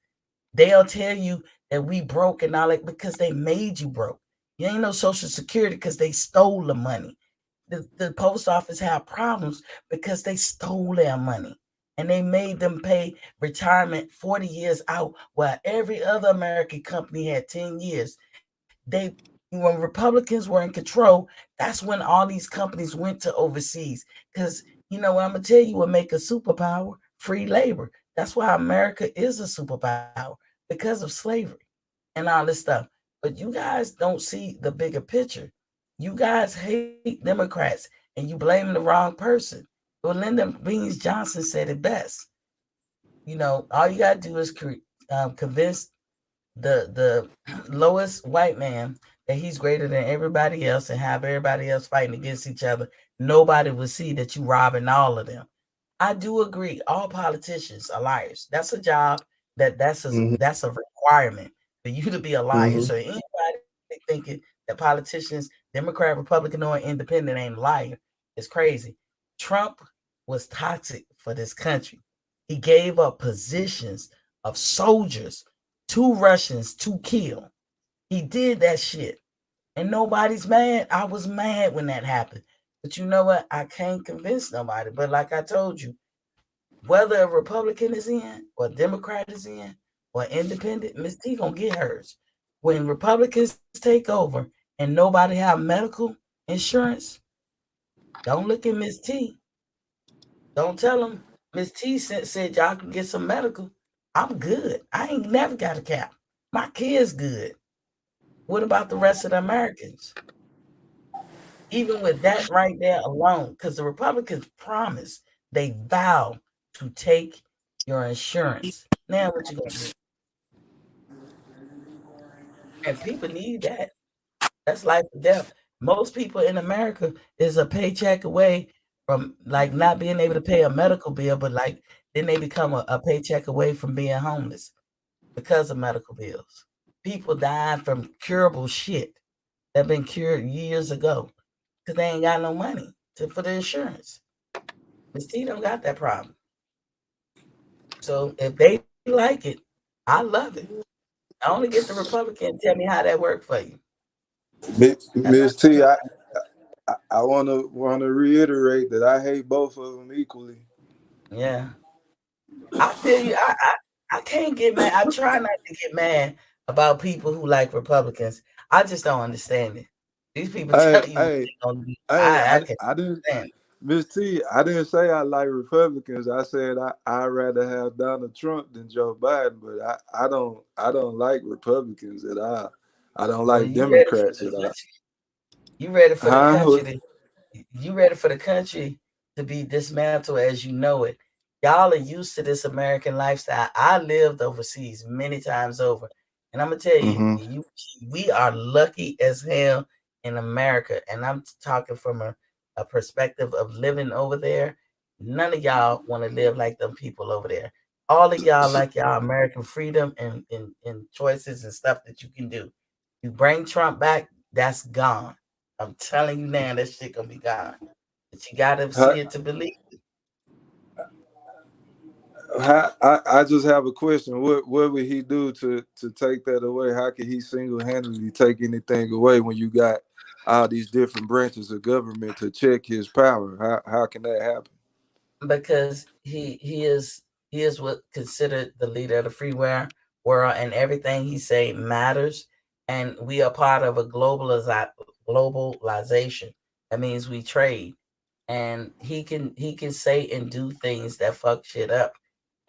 They'll tell you that we broke and all that because they made you broke. You ain't no Social Security because they stole the money. The post office had problems because they stole their money and they made them pay retirement 40 years out while every other American company had 10 years. They when Republicans were in control, that's when all these companies went to overseas. Because you know what I'm gonna tell you what make a superpower? Free labor. That's why America is a superpower because of slavery and all this stuff. But you guys don't see the bigger picture. You guys hate Democrats and you blame the wrong person. Well, Lyndon Beans Johnson said it best. All you gotta do is convince the lowest white man that he's greater than everybody else and have everybody else fighting against each other. Nobody will see that you robbing all of them. I do agree. All politicians are liars. That's a job Mm-hmm. that's a requirement for you to be a liar. Mm-hmm. So anybody thinking that politicians, Democrat, Republican, or independent ain't lying is crazy. Trump was toxic for this country. He gave up positions of soldiers to Russians to kill. He did that shit. And nobody's mad. I was mad when that happened. But you know what? I can't convince nobody. But like I told you, whether a Republican is in or a Democrat is in or independent, Miss T gonna get hers. When Republicans take over and nobody have medical insurance, don't look at Miss T. Don't tell them Miss T said y'all can get some medical. I'm good. I ain't never got a cap. My kid's good. What about the rest of the Americans? Even with that right there alone, because the Republicans promise, they vow to take your insurance. Now what you gonna do? And people need that. That's life or death. Most people in America is a paycheck away from like not being able to pay a medical bill, but like then they become a paycheck away from being homeless because of medical bills. People dying from curable shit that been cured years ago because they ain't got no money for the insurance. Miss T don't got that problem. So if they like it, I love it. I only get the Republican tell me how that worked for you. That's Miss T, I wanna reiterate that I hate both of them equally. yeah. I feel you. I can't get mad. I try not to get mad about people who like Republicans. I just don't understand it. These people Hey, tell you what hey, they gonna do. hey, I can't I didn't understand Miss T, I didn't say I like Republicans. I said I'd rather have Donald Trump than Joe Biden, but I don't like Republicans at all. I don't it. Well, like you ready for Democrats the at all. country? You ready for the Huh? country to you ready for the country to be dismantled as you know it. Y'all are used to this American lifestyle. I lived overseas many times over. And I'm gonna tell you, Mm-hmm. we are lucky as hell in America. And I'm talking from a perspective of living over there. None of y'all want to live like them people over there. All of y'all like y'all American freedom and choices and stuff that you can do. You bring Trump back, that's gone. I'm telling you now, that shit gonna be gone. But you gotta see How, it to believe. I just have a question. What would he do to take that away? How can he single handedly take anything away when you got all these different branches of government to check his power? How can that happen? Because he is what considered the leader of the free world, and everything he say matters. And we are part of a globalization. That means we trade, and he can say and do things that fuck shit up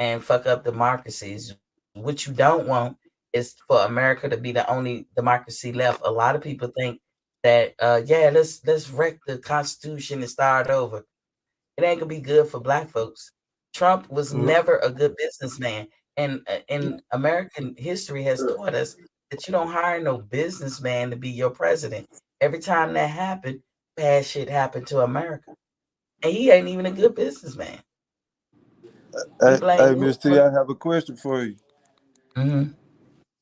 and fuck up democracies. What you don't want is for America to be the only democracy left. A lot of people think that yeah, let's wreck the Constitution and start over. It ain't gonna be good for black folks. Trump was never a good businessman, and American history has taught us that you don't hire no businessman to be your president. Every time that happened, bad shit happened to America, and he ain't even a good businessman. He blamed Hey, Bush Miss T, for. I have a question for you. Mhm.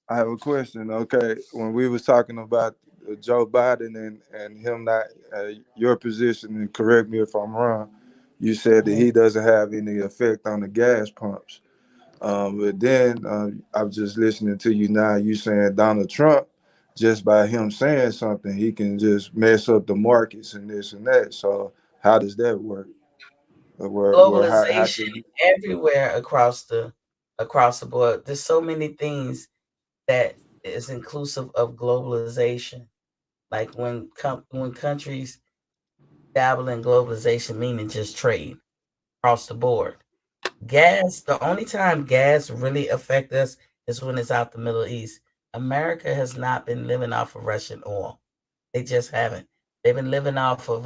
I have a question. Okay, when we was talking about Joe Biden and him not your position, and correct me if I'm wrong, you said that Mhm. he doesn't have any effect on the gas pumps. But then I was just listening to you now. You saying Donald Trump just by him saying something, he can just mess up the markets and this and that. So how does that work? Where how Globalization can he? everywhere across the board. There's so many things that is inclusive of globalization. Like when countries dabble in globalization, meaning just trade across the board. Gas, the only time gas really affect us is when it's out the Middle East. America has not been living off of Russian oil. They just haven't. They've been living off of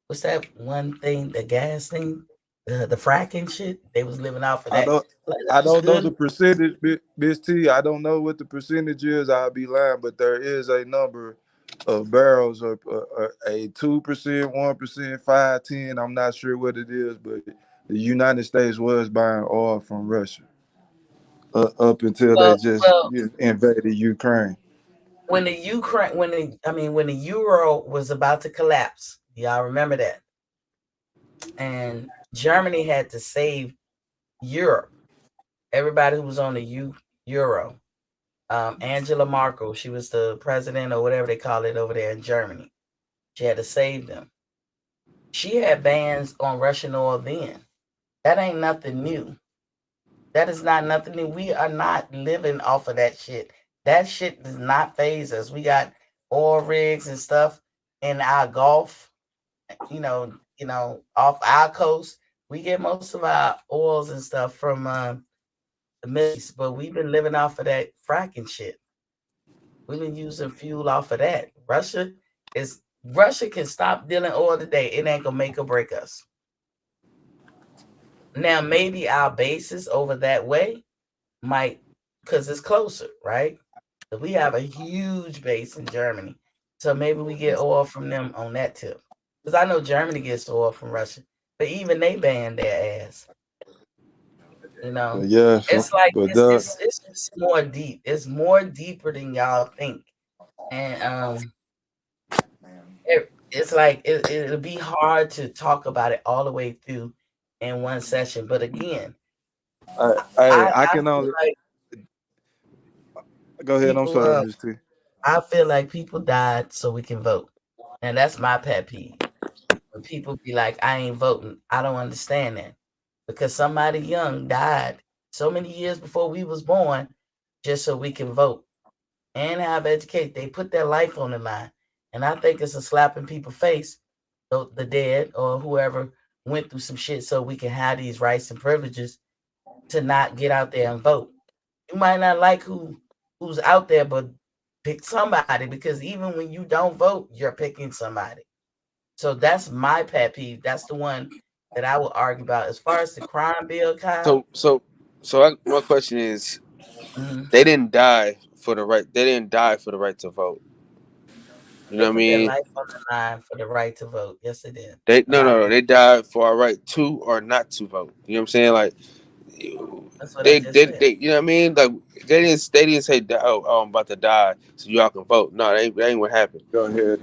what's that one thing, the gas thing? The fracking shit. They was living off of I that. don't Like I that's don't know good. the percentage, Miss T. I don't know what the percentage is. I'll be lying, but there is a number of barrels of a 2%, 1%, 5, 10. I'm not sure what it is, but the United States was buying oil from Russia up until they Well, just well, invaded Ukraine. when the Ukraine, when the euro was about to collapse, y'all remember that? And Germany had to save Europe. Everybody who was on the euro. Angela Merkel, she was the president or whatever they call it over there in Germany. She had to save them. She had bans on Russian oil then. That ain't nothing new. That is not nothing new. We are not living off of that shit. That shit does not phase us. We got oil rigs and stuff in our Gulf, off our coast. We get most of our oils and stuff from the Middle East, but we've been living off of that fracking shit. We've been using fuel off of that. Russia can stop dealing oil today. It ain't gonna make or break us. Now maybe our bases over that way might, because it's closer, right? So we have a huge base in Germany. So maybe we get oil from them on that tip. Because I know Germany gets oil from Russia, but even they ban their ass. You know, But yeah, it's like but it's just more deep. It's more deeper than y'all think, and it's like it'll be hard to talk about it all the way through in one session. But again, I I can feel only like go ahead. I'm people sorry, Miss T. I feel like people died so we can vote, and that's my pet peeve. When people be like, "I ain't voting," I don't understand that because somebody young died so many years before we was born just so we can vote and have education. They put their life on the line, and I think it's a slap in people's face, the dead or whoever went through some shit, so we can have these rights and privileges to not get out there and vote. You might not like who's out there, but pick somebody because even when you don't vote, you're picking somebody. So that's my pet peeve. That's the one that I would argue about. As far as the crime bill, Kyle, So so my question is, mhm, they didn't die for the right. They didn't die for the right to vote. You know they what I put their mean? life on the line for the right to vote. Yes, they did. They A lot of no. people. They died for our right to or not to vote. You know what I'm saying? Like That's what I just said. they you know what I mean? Like they didn't say oh I'm about to die so y'all can vote. No, that ain't what happened. Go ahead.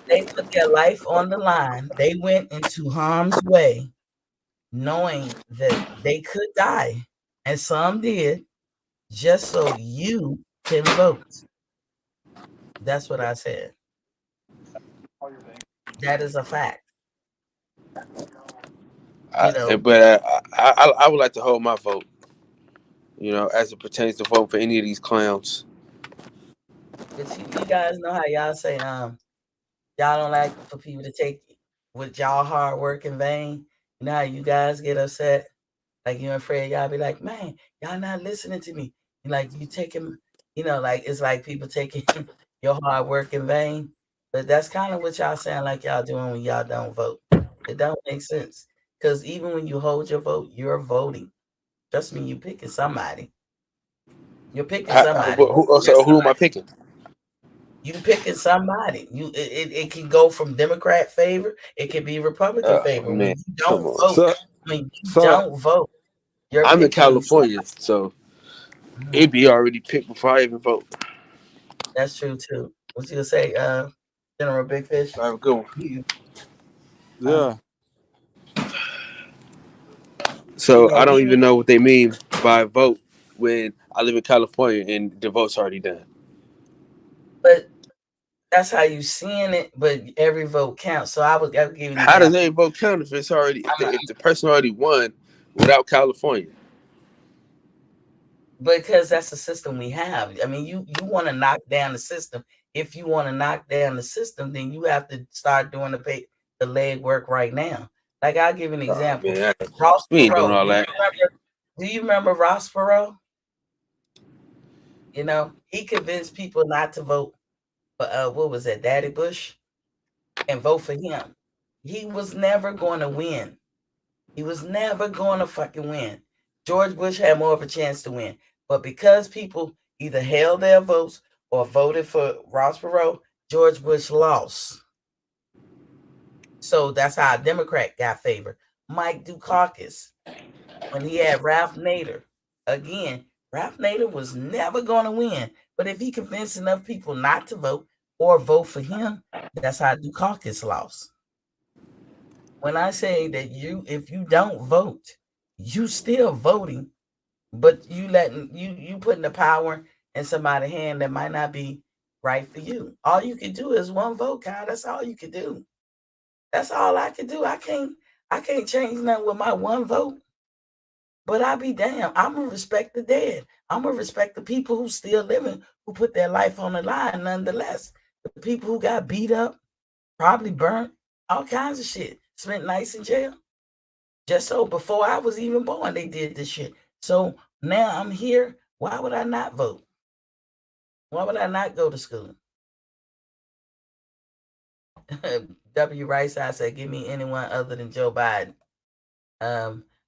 They put their life on the line. They went into harm's way knowing that they could die, and some did, just so you can vote. That's what I said. That is a fact. You know, But I would like to hold my vote. You know, as it pertains to voting for any of these clowns. but you guys know how y'all say y'all don't like for people to take with y'all hard work in vain. You know how you guys get upset, like you and Fred, y'all be like, man, y'all not listening to me. Like you taking, like it's like people taking your hard work in vain. But that's kind of what y'all sound like y'all doing when y'all don't vote. It don't make sense because even when you hold your vote, you're voting. Trust me, you picking somebody. You're picking somebody. There's So who am I picking? You picking somebody. It can go from Democrat favor. It can be Republican favor. Man, come on. When you So don't vote, you're I'm in picking California, somebody. so Mhm. it be already picked before I even vote. That's true too. What you gonna say, General Big Fish? I have a good one. You, huh? yeah, So I don't We even know what they mean by vote. when I live in California and the vote's already done? But that's how you seeing it. But every vote counts. So I'll give you an How does example. every vote count if it's already I'm if the person already won without California? Because that's the system we have. I mean, you want to knock down the system. If you want to knock down the system, then you have to start doing the leg work right now. Like I'll give you an Oh example. man, Ross we ain't doing Perot. all that. Do you remember Ross Perot? You know, he convinced people not to vote for what was that, Daddy Bush, and vote for him. He was never going to win. He was never going to fucking win. George Bush had more of a chance to win. But because people either held their votes or voted for Ross Perot, George Bush lost. So that's how a Democrat got favored. Mike Dukakis, when he had Ralph Nader, again, Ralph Nader was never going to win. But if he convinced enough people not to vote or vote for him, that's how Dukakis lost. When I say that if you don't vote, you still voting, but you putting the power in somebody's hand that might not be right for you. All you can do is one vote, Kyle. That's all you can do. That's all I can do. I can't change nothing with my one vote. But I be damn. I'm gonna respect the dead. I'm gonna respect the people who still living, who put their life on the line nonetheless. The people who got beat up, probably burnt, all kinds of shit, spent nights in jail. Just so before I was even born, they did this shit. So now I'm here. Why would I not vote? Why would I not go to school? W. Rice, I said, give me anyone other than Joe Biden.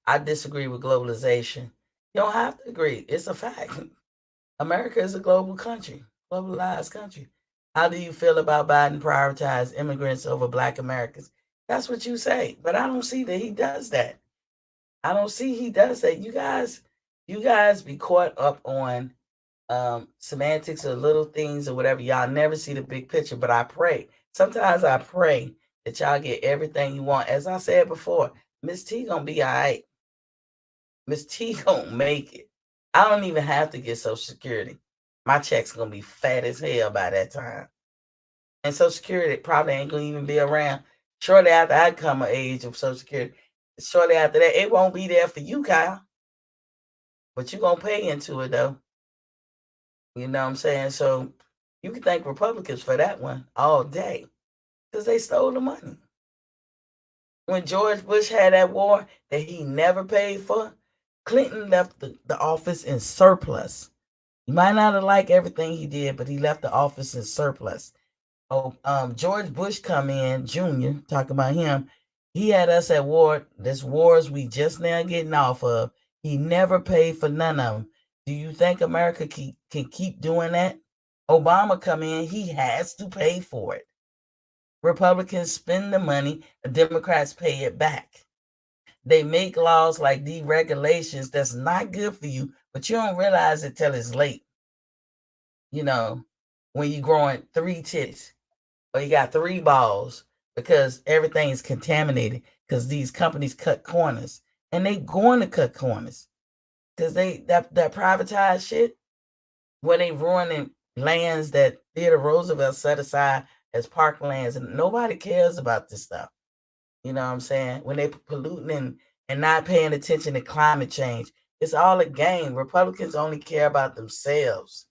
I disagree with globalization. You don't have to agree. It's a fact. America is a global country, globalized country. How do you feel about Biden prioritize immigrants over Black Americans? That's what you say, but I don't see that he does that. I don't see he does that. You guys be caught up on semantics or little things or whatever. Y'all never see the big picture. But I pray. Sometimes I pray that y'all get everything you want. As I said before, Miss T gonna be all right. Miss T gonna make it. I don't even have to get Social Security. My check's gonna be fat as hell by that time. And Social Security probably ain't gonna even be around shortly after I come of age of Social Security. Shortly after that, it won't be there for you, Kyle. But you're gonna pay into it though. You know what I'm saying? So you can thank Republicans for that one all day. Because they stole the money. When George Bush had that war that he never paid for, Clinton left the office in surplus. You might not have liked everything he did, but he left the office in surplus. Oh, George Bush come in, Jr., talking about him. He had us at war. This wars we just now getting off of. He never paid for none of them. Do you think America can keep doing that? Obama come in, he has to pay for it. Republicans spend the money, Democrats pay it back. They make laws like deregulations that's not good for you, but you don't realize it till it's late. You know, when you growing 3 titties or you got 3 balls because everything is contaminated because these companies cut corners and they going to cut corners because that privatized shit when they ruining lands that Theodore Roosevelt set aside as parklands and nobody cares about this stuff. You know what I'm saying? When they polluting and not paying attention to climate change, it's all a game. Republicans only care about themselves,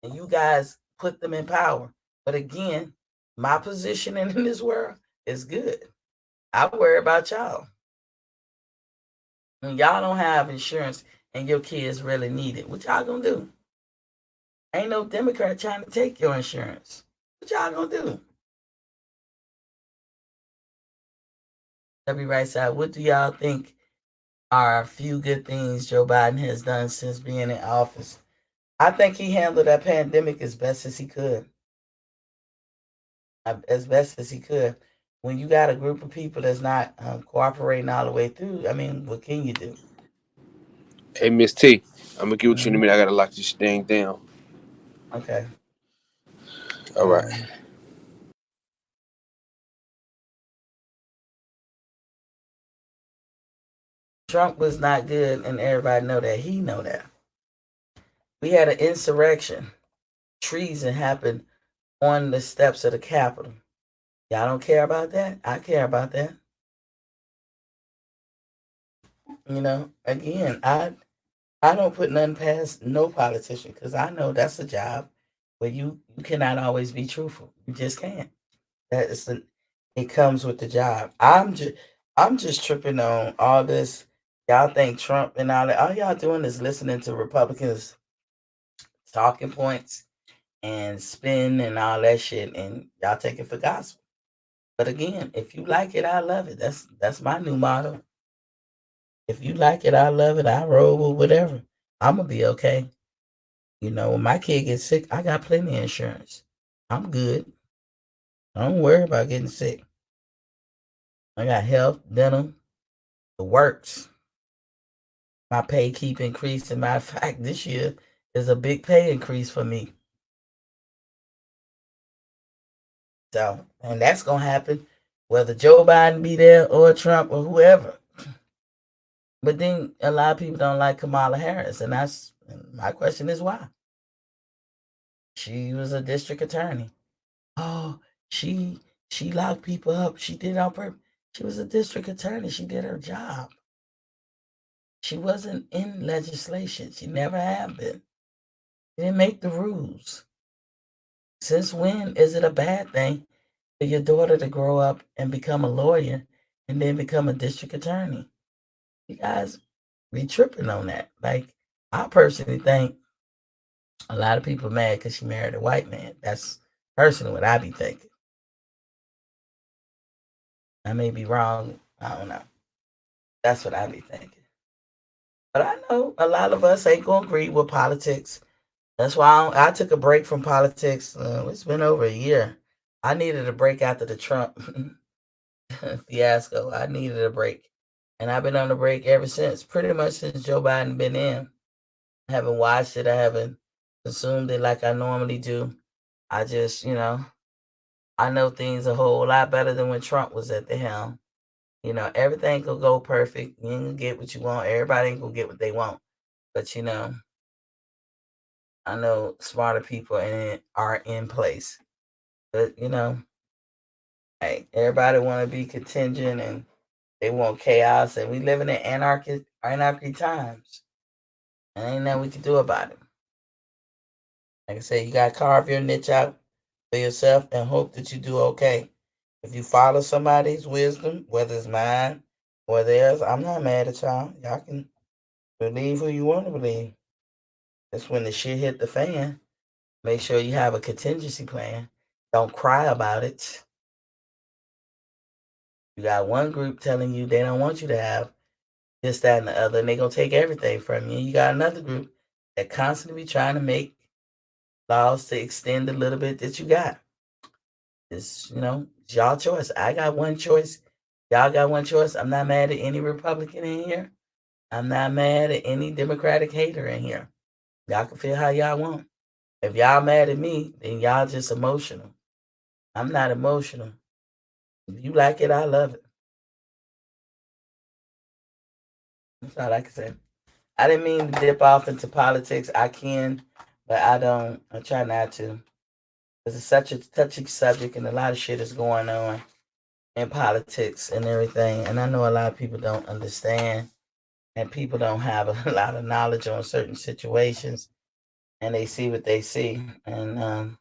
and you guys put them in power. But again, my positioning in this world is good. I worry about y'all. When y'all don't have insurance and your kids really need it, what y'all gonna do? Ain't no Democrat trying to take your insurance. What y'all gonna do? W. Right side, what do y'all think are a few good things Joe Biden has done since being in office? I think he handled that pandemic as best as he could. As best as he could. When you got a group of people that's not cooperating all the way through, I mean, what can you do? Hey, Miss T, I'm gonna get with you in a Mhm. minute. I gotta lock this thing down. Okay. All right. Um, Trump was not good, and everybody know that. He know that. We had an insurrection, treason happened on the steps of the Capitol. Y'all don't care about that? I care about that. Again, I don't put nothing past no politician because I know that's a job where you cannot always be truthful. You just can't. That is the it comes with the job. I'm just tripping on all this. Y'all think Trump and all that. All y'all doing is listening to Republicans talking points and spin and all that shit, and y'all take it for gospel. But again, if you like it, I love it. That's my new motto. If you like it, I love it. I roll with whatever. I'm gonna be okay. When my kid gets sick, I got plenty of insurance. I'm good. I don't worry about getting sick. I got health, dental, the works. My pay keep increasing. Matter of fact, this year is a big pay increase for me. So, and that's gonna happen whether Joe Biden be there or Trump or whoever. But then a lot of people don't like Kamala Harris, and my question is why. She was a district attorney. Oh, she she locked people up. She did it on purpose. She was a district attorney. She did her job. She wasn't in legislation. She never have been. She didn't make the rules. Since when is it a bad thing for your daughter to grow up and become a lawyer and then become a district attorney? You guys be tripping on that. Like, I personally think a lot of people mad because she married a white man. That's personally what I be thinking. I may be wrong. I don't know. That's what I be thinking. But I know a lot of us ain't gonna agree with politics. That's why I took a break from politics. It's been over a year. I needed a break after the Trump fiasco. I needed a break, and I've been on a break ever since. Pretty much since Joe Biden been in. I haven't watched it. I haven't consumed it like I normally do. I just, I know things a whole lot better than when Trump was at the helm. Everything could go perfect. You ain't gonna get what you want. Everybody ain't gonna get what they want. But I know smarter people are in place. But hey, everybody want to be contingent and they want chaos, and we living in anarchy times. And ain't nothing we can do about it. Like I said, you gotta carve your niche out for yourself and hope that you do okay. If you follow somebody's wisdom, whether it's mine or theirs, I'm not mad at y'all. Y'all can believe who you want to believe. That's when the shit hit the fan. Make sure you have a contingency plan. Don't cry about it. You got one group telling you they don't want you to have this, that, and the other, and they're gonna take everything from you. You got another group that constantly trying to make laws to extend the little bit that you got. It's y'all choice. I got one choice. Y'all got one choice. I'm not mad at any Republican in here. I'm not mad at any Democratic hater in here. Y'all can feel how y'all want. If y'all mad at me, then y'all just emotional. I'm not emotional. If you like it, I love it. That's all I can say. I didn't mean to dip off into politics. I can, but I don't. I try not to. Because it's such a touchy subject and a lot of shit is going on in politics and everything. And I know a lot of people don't understand and people don't have a lot of knowledge on certain situations and they see what they see. And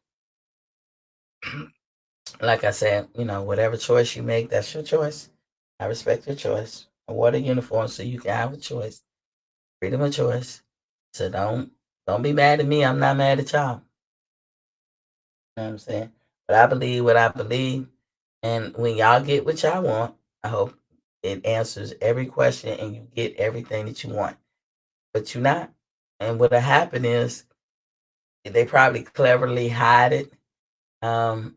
like I said, whatever choice you make, that's your choice. I respect your choice. I wore the uniform so you can have a choice. Freedom of choice. So don't be mad at me. I'm not mad at y'all. You know what I'm saying? But I believe what I believe. And when y'all get what y'all want, I hope it answers every question and you get everything that you want. But you're not. And what'll happen is they probably cleverly hide it. And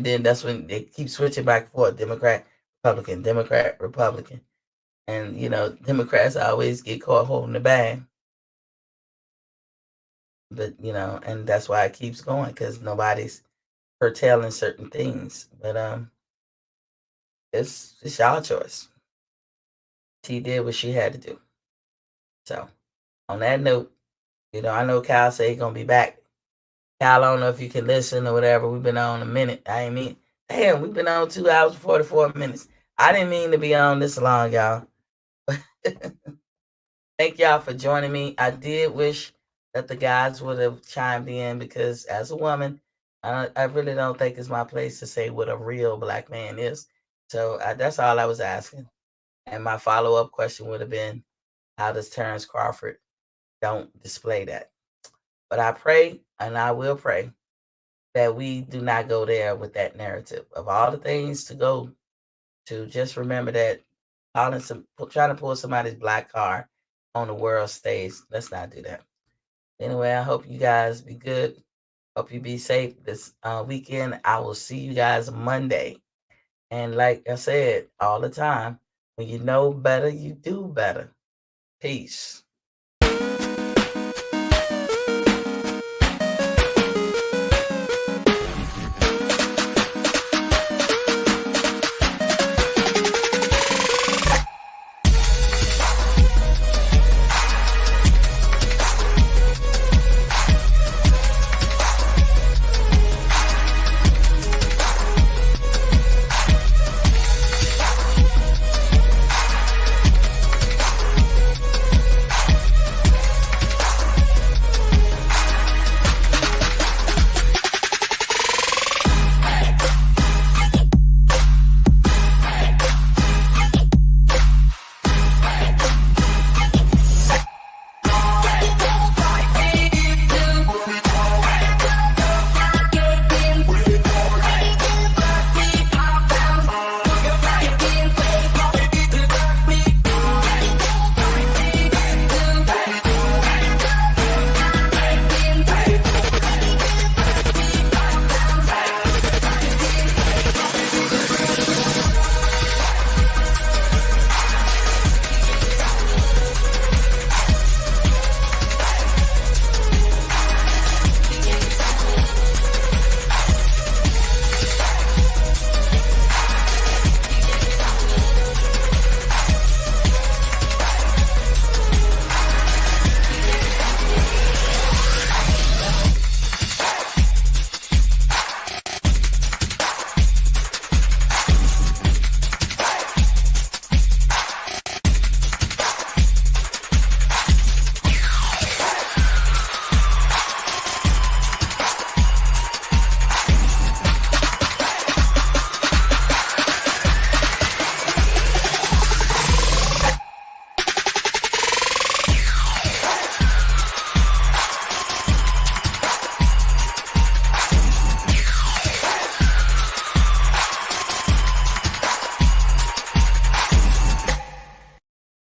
then that's when they keep switching back and forth, Democrat, Republican, Democrat, Republican. And Democrats always get caught holding the bag. But and that's why it keeps going because nobody's curtailing certain things. But it's y'all choice. She did what she had to do. So on that note, I know Kyle said he's gonna be back. Kyle, I don't know if you can listen or whatever. We've been on a minute. I ain't mean, damn, we've been on 2 hours and 44 minutes. I didn't mean to be on this long, y'all. Thank y'all for joining me. I did wish that the guys would have chimed in because as a woman, I really don't think it's my place to say what a real black man is. So that's all I was asking. And my follow up question would have been, how does Terrence Crawford don't display that? But I pray, and I will pray, that we do not go there with that narrative. Of all the things to go to, just remember that trying to pull somebody's black card on the world stage, let's not do that. Anyway, I hope you guys be good. Hope you be safe this weekend. I will see you guys Monday. And like I said all the time, when you know better, you do better. Peace.